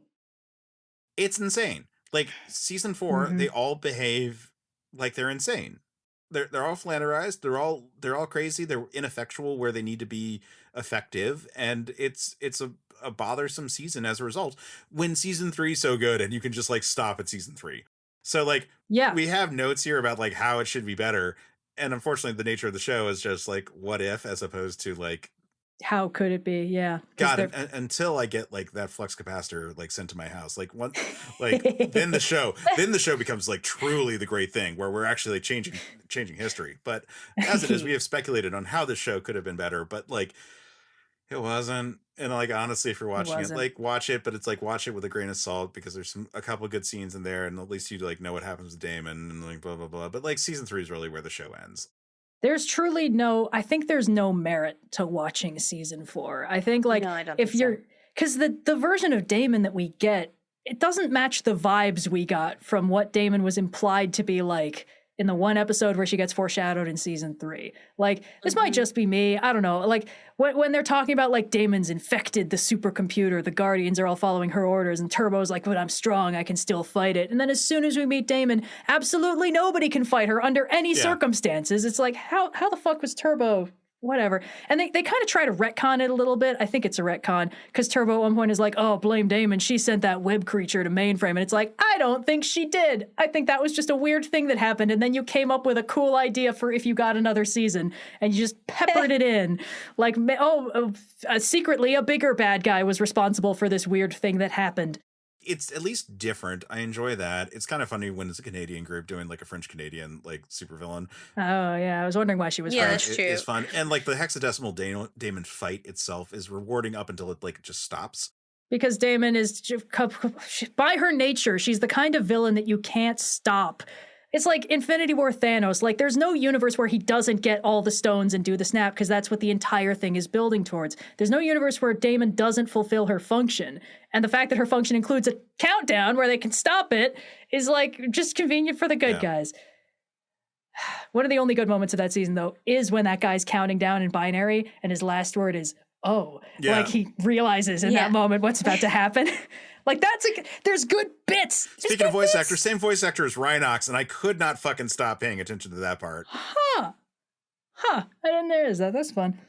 It's insane. Like, season 4, they all behave like they're insane. They're all flanderized. They're all crazy. They're ineffectual where they need to be effective, and it's a bothersome season as a result. When season 3 is so good, and you can just like stop at season 3. So like, we have notes here about like how it should be better, and unfortunately, the nature of the show is just like what if, as opposed to like how could it be? Yeah. God, until I get like that flux capacitor like sent to my house, like one, like then the show becomes like truly the great thing where we're actually like changing history. But as it is, we have speculated on how the show could have been better, but like it wasn't. And like honestly, if you're watching it, like watch it, but it's like watch it with a grain of salt because there's a couple of good scenes in there, and at least you like know what happens with Daemon and like blah blah blah. But like season 3 is really where the show ends. There's truly I think there's no merit to watching season 4. I think like if you're, because the version of Daemon that we get, it doesn't match the vibes we got from what Daemon was implied to be like in the one episode where she gets foreshadowed in season 3. Like, this might just be me. I don't know. Like, when they're talking about, like, Daemon's infected the supercomputer, the Guardians are all following her orders, and Turbo's like, but I'm strong, I can still fight it. And then as soon as we meet Daemon, absolutely nobody can fight her under any circumstances. It's like, how the fuck was Turbo... whatever. And they kind of try to retcon it a little bit. I think it's a retcon because Turbo at one point is like, oh, blame Daemon. She sent that web creature to mainframe. And it's like, I don't think she did. I think that was just a weird thing that happened. And then you came up with a cool idea for if you got another season and you just peppered it in. Like, secretly a bigger bad guy was responsible for this weird thing that happened. it's at least different. I enjoy that. It's kind of funny when it's a Canadian group doing like a French Canadian like supervillain. Oh yeah, I was wondering why she was French. that's true. It's fun, and like the hexadecimal Daemon fight itself is rewarding up until it like just stops. Because Daemon is, by her nature, she's the kind of villain that you can't stop. It's like Infinity War Thanos. Like, there's no universe where he doesn't get all the stones and do the snap, because that's what the entire thing is building towards. There's no universe where Daemon doesn't fulfill her function. And the fact that her function includes a countdown where they can stop it is, like, just convenient for the good guys. One of the only good moments of that season, though, is when that guy's counting down in binary, and his last word is, oh. Yeah. Like, he realizes in that moment what's about to happen. Like, that's there's good bits. Speaking of voice actors, same voice actor as Rhinox, and I could not fucking stop paying attention to that part. Huh. I didn't notice that. That's fun.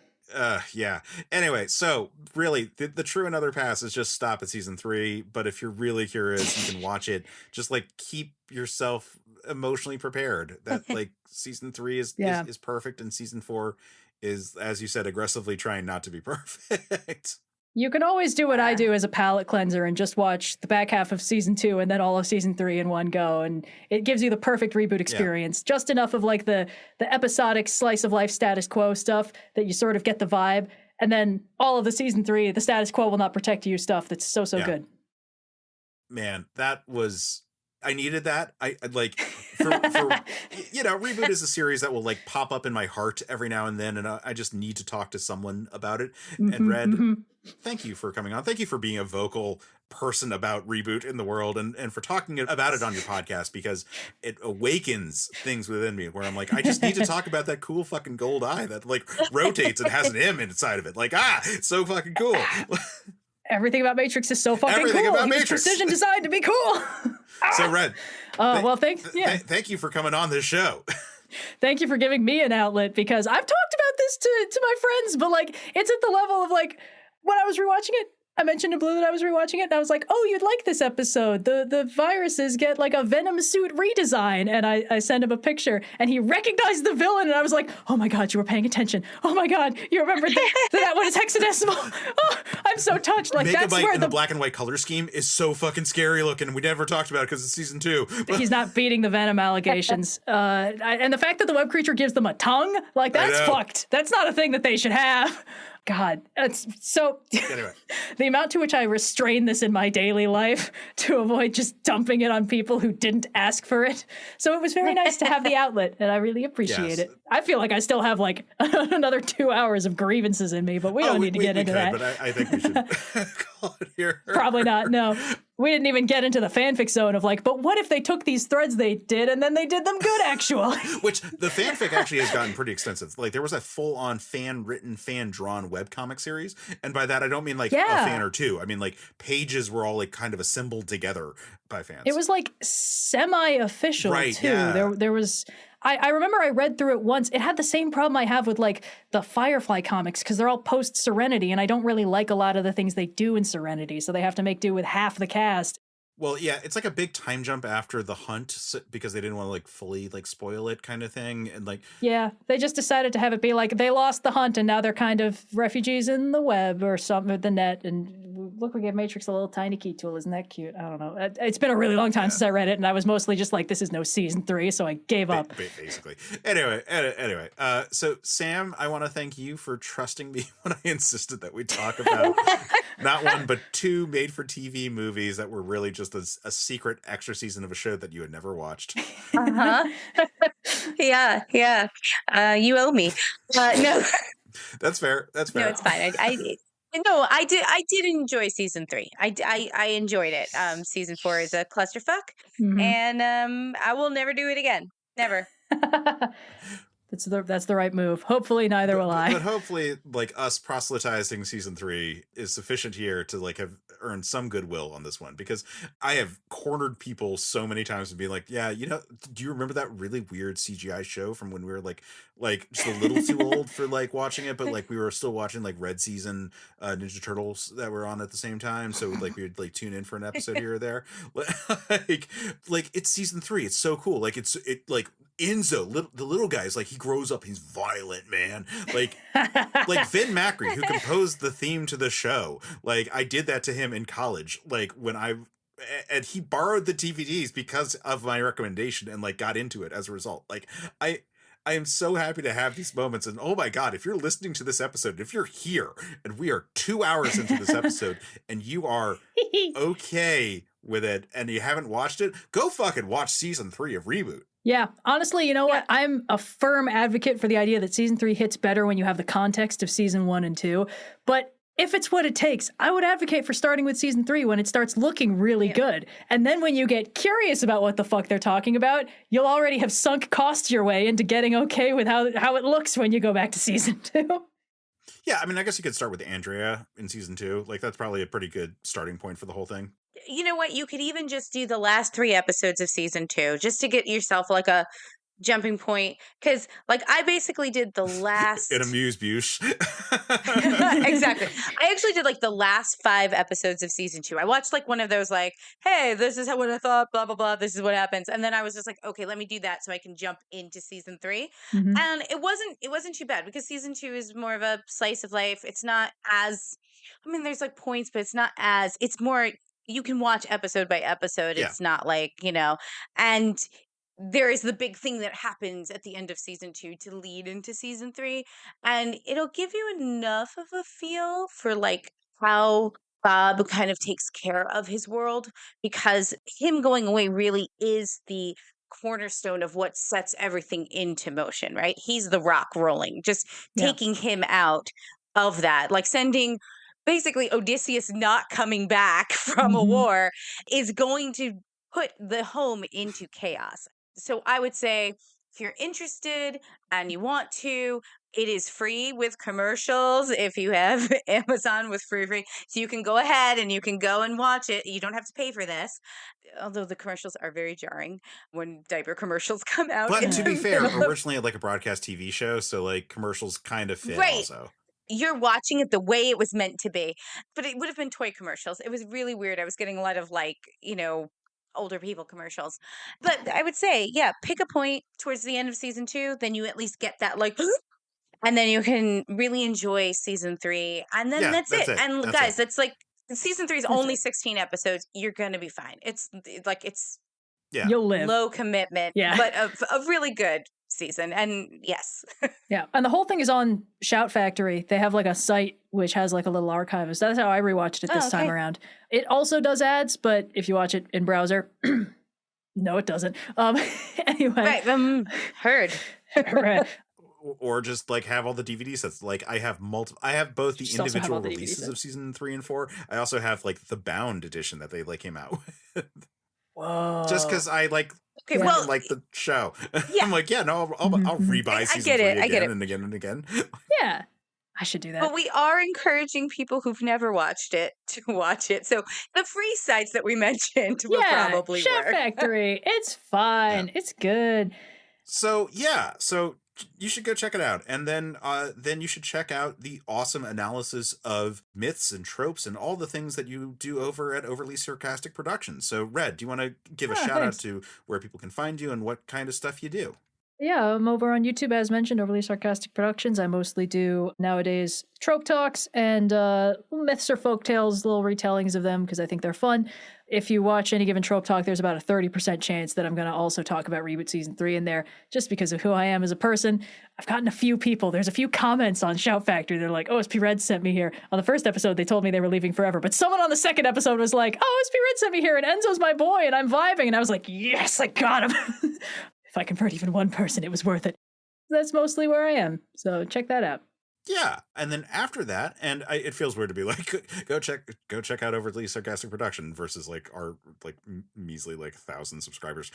Yeah. Anyway, so really, the true Another Pass is just stop at season 3. But if you're really curious, you can watch it. Just like keep yourself emotionally prepared. That like season 3 is perfect, and season 4 is, as you said, aggressively trying not to be perfect. You can always do what I do as a palate cleanser and just watch the back half of season 2 and then all of season 3 in one go. And it gives you the perfect reboot experience. Just enough of like the episodic slice of life status quo stuff that you sort of get the vibe. And then all of the season 3, the status quo will not protect you stuff that's so good. Man, that was... I needed that. I like for Reboot is a series that will like pop up in my heart every now and then, and I just need to talk to someone about it. And Red, thank you for coming on. Thank you for being a vocal person about Reboot in the world, and for talking about it on your podcast, because it awakens things within me where I'm like, I just need to talk about that cool fucking gold eye that like rotates and has an M inside of it. Like, it's so fucking cool. Everything about Matrix is so fucking Everything cool. about He was Matrix. precision designed to be cool. So Red, thank you for coming on this show. Thank you for giving me an outlet, because I've talked about this to my friends, but like it's at the level of like when I was rewatching it, I mentioned to Blue that I was rewatching it, and I was like, oh, you'd like this episode. The viruses get like a Venom suit redesign. And I sent him a picture, and he recognized the villain, and I was like, oh my God, you were paying attention. Oh my God, you remembered that one is hexadecimal. Oh, I'm so touched. Like, that's where the black and white color scheme is so fucking scary looking. We never talked about it because it's season 2. He's not beating the Venom allegations. And the fact that the web creature gives them a tongue, like, that's fucked. That's not a thing that they should have. God, it's so... Anyway. The amount to which I restrain this in my daily life to avoid just dumping it on people who didn't ask for it. So it was very nice to have the outlet, and I really appreciate it. I feel like I still have like another 2 hours of grievances in me, but we don't need to get into that. But I think we should call it here. Probably not, no. We didn't even get into the fanfic zone of like, but what if they took these threads they did and then they did them good, actually? Which the fanfic actually has gotten pretty extensive. Like, there was a full-on fan-written, fan-drawn webcomic series. And by that, I don't mean like a fan or two. I mean like pages were all like kind of assembled together by fans. It was like semi-official, right, too. Yeah. There was... I remember I read through it once. It had the same problem I have with like the Firefly comics, because they're all post Serenity, and I don't really like a lot of the things they do in Serenity, so they have to make do with half the cast. Well, yeah, it's like a big time jump after the hunt, because they didn't want to like fully like spoil it kind of thing. And like, yeah, they just decided to have it be like they lost the hunt and now they're kind of refugees in the web or something, the net. And look, we gave Matrix a little tiny key tool. Isn't that cute? I don't know. It's been a really long time since I read it, and I was mostly just like, this is no season 3, so I gave up. Basically. Anyway. So Sam, I want to thank you for trusting me when I insisted that we talk about not one but 2 made-for-TV movies that were really just a secret extra season of a show that you had never watched. Yeah. You owe me. No. That's fair. No, it's fine. I did enjoy season 3. I enjoyed it. Season 4 is a clusterfuck, and I will never do it again. Never. That's the right move. Hopefully neither will I. But hopefully, like, us proselytizing season 3 is sufficient here to like have earned some goodwill on this one, because I have cornered people so many times and be like, yeah, do you remember that really weird CGI show from when we were like just a little too old for like watching it, but like we were still watching like Red Season Ninja Turtles that were on at the same time, so like we would like tune in for an episode here or there. like it's season 3. It's so cool. Like it like Enzo, the little guy, is like, he grows up, he's violent, man. Like Vin Macri, who composed the theme to the show. Like, I did that to him in college. Like, when I and he borrowed the DVDs because of my recommendation and like got into it as a result. Like I am so happy to have these moments. And oh my God, if you're listening to this episode, if you're here and we are 2 hours into this episode and you are okay with it and you haven't watched it, go fucking watch season 3 of Reboot. Yeah, honestly, you know what? I'm a firm advocate for the idea that season 3 hits better when you have the context of season 1 and 2. But if it's what it takes, I would advocate for starting with season 3 when it starts looking really good. And then when you get curious about what the fuck they're talking about, you'll already have sunk cost your way into getting okay with how it looks when you go back to season 2. Yeah, I mean, I guess you could start with Andrea in season 2. Like, that's probably a pretty good starting point for the whole thing. You know what? You could even just do the last 3 episodes of season 2 just to get yourself like a jumping point. Because, like, I basically did the last. It amuse-bouche. Exactly. I actually did like the last 5 episodes of season 2. I watched like one of those, like, hey, this is what I thought, blah, blah, blah. This is what happens. And then I was just like, okay, let me do that so I can jump into season 3. Mhm. And it wasn't too bad because season 2 is more of a slice of life. It's not as, I mean, there's like points, but it's more, you can watch episode by episode. Yeah. It's not like, and there is the big thing that happens at the end of season 2 to lead into season 3. And it'll give you enough of a feel for like how Bob kind of takes care of his world, because him going away really is the cornerstone of what sets everything into motion, right? He's the rock rolling, just Yeah. taking him out of that, like sending basically Odysseus not coming back from a Mhm. war is going to put the home into chaos. So I would say if you're interested and you want to, it is free with commercials if you have Amazon with free. So you can go ahead and you can go and watch it. You don't have to pay for this. Although the commercials are very jarring when diaper commercials come out. But in to the be fair, middle of- originally like a broadcast TV show, so like commercials kind of fit Right. also. You're watching it the way it was meant to be, but it would have been toy commercials. It was really weird. I was getting a lot of like, older people commercials. But I would say, yeah, pick a point towards the end of season 2, then you at least get that like and then you can really enjoy season 3. And then Yeah, that's it. And That's guys, it. that's like season 3 is That's only it. 16 episodes. You're going to be fine. It's Yeah. You'll live. low commitment, Yeah. but a really good season. And yes. Yeah, and the whole thing is on Shout Factory. They have like a site which has like a little archive. So that's how I rewatched it this time okay. around. It also does ads, but if you watch it in browser, no, it doesn't. Anyway, Right. Heard. right. Or just like have all the DVD sets. Like I have both the Just also have individual all the DVD releases sets. of season 3 and 4. I also have like the bound edition that they like came out with. Whoa. Just because I like Okay, Yeah. well, like the show. Yeah. I'm like, yeah, no, I'll Mhm. rebuy I season get 3 it, I get again it. and again and again. Yeah, I should do that. but we are encouraging people who've never watched it to watch it. So the free sites that we mentioned will yeah, probably Shout work. Factory. It's fine. It's good. So yeah, so you should go check it out, and then you should check out the awesome analysis of myths and tropes and all the things that you do over at Overly Sarcastic Productions. So Red, do you want to give a Ah, shout thanks. out to where people can find you and what kind of stuff you do? Yeah, I'm over on YouTube, as mentioned, Overly Sarcastic Productions. I mostly do nowadays trope talks and myths or folktales, little retellings of them, because I think they're fun. If you watch any given trope talk, there's about a 30% chance that I'm going to also talk about Reboot Season 3 in there, just because of who I am as a person. I've gotten a few people. There's a few comments on Shout Factory. They're like, OSP Red sent me here. On the first episode, they told me they were leaving forever. But someone on the second episode was like, OSP Red sent me here, and Enzo's my boy, and I'm vibing. And I was like, yes, I got him. If I convert even one person, it was worth it. That's mostly where I am. So check that out. Yeah, and then after that, and it feels weird to be like, go check out Overly Sarcastic Production versus like our like measly like 1,000 subscribers.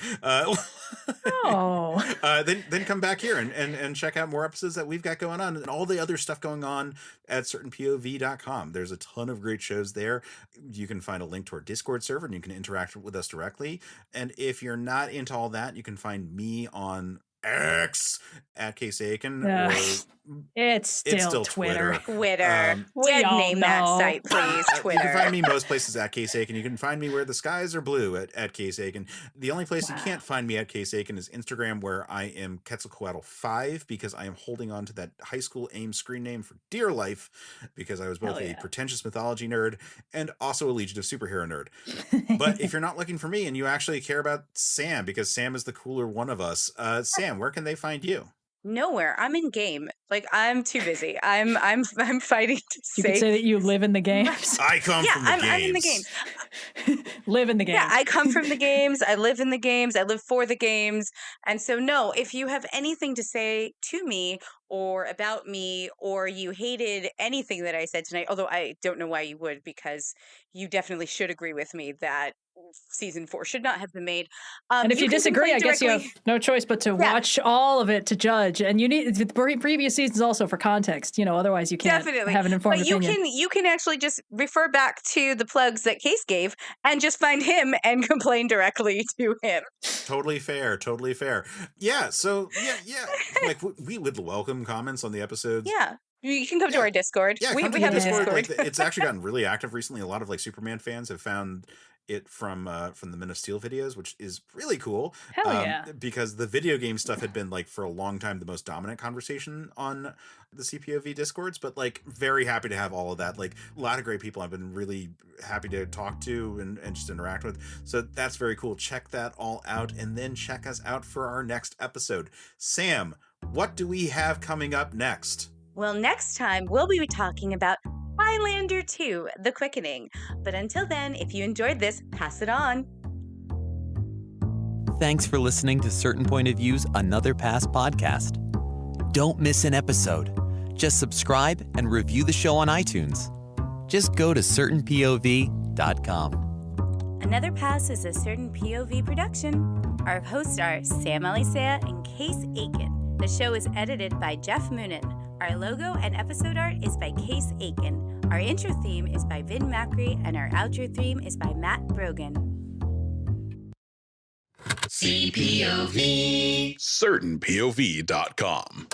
Oh. Then come back here and check out more episodes that we've got going on and all the other stuff going on at certainpov.com. There's a ton of great shows there. You can find a link to our Discord server and you can interact with us directly. And if you're not into all that, you can find me on X at Case Aiken, Ugh. or It's still Twitter. Twitter. We Dead all name that know. site, please. You can Twitter. find me most places at Case Aiken. You can find me where the skies are blue at Case Aiken. The only place you can't find me at Case Aiken is Instagram, where I am Quetzalcoatl 5, because I am holding on to that high school AIM screen name for dear life, because I was both a pretentious mythology nerd and also a Legion of Superhero nerd. But if you're not looking for me and you actually care about Sam, because Sam is the cooler one of us, Sam, where can they find you? Nowhere. I'm in game. Like, I'm too busy. I'm fighting to You could say that you live in the games. I come from the games. I'm in the games. Live in the games. Yeah, I come from the games. I live in the games. I live for the games. And so, no, if you have anything to say to me or about me, or you hated anything that I said tonight, although I don't know why you would, because you definitely should agree with me that season 4 should not have been made. And if you can disagree, complain I guess you have directly- no choice but to watch all of it to judge. And you need the previous seasons also for context. Otherwise you can't Definitely have an informed but opinion. you can actually just refer back to the plugs that Case gave and just find him and complain directly to him. Totally fair. Yeah, so yeah. Like, we would welcome comments on the episodes. Yeah. You can come to our Discord. Yeah, we come to have the a Discord. Like, it's actually gotten really active recently. A lot of Superman fans have found it from the Men of Steel videos, which is really cool. Hell yeah. Because the video game stuff had been for a long time the most dominant conversation on the CPOV Discords, but very happy to have all of that. A lot of great people I've been really happy to talk to and just interact with. So that's very cool. Check that all out, and then check us out for our next episode. Sam, what do we have coming up next? Well, next time we'll be talking about Highlander 2, The Quickening. But until then, if you enjoyed this, pass it on. Thanks for listening to Certain Point of View's Another Pass podcast. Don't miss an episode. Just subscribe and review the show on iTunes. Just go to certainpov.com. Another Pass is a Certain POV production. Our hosts are Sam Elisea and Case Aiken. The show is edited by Jeff Moonen. Our logo and episode art is by Case Aiken. Our intro theme is by Vin Macri, and our outro theme is by Matt Brogan. CPOV. CertainPOV.com.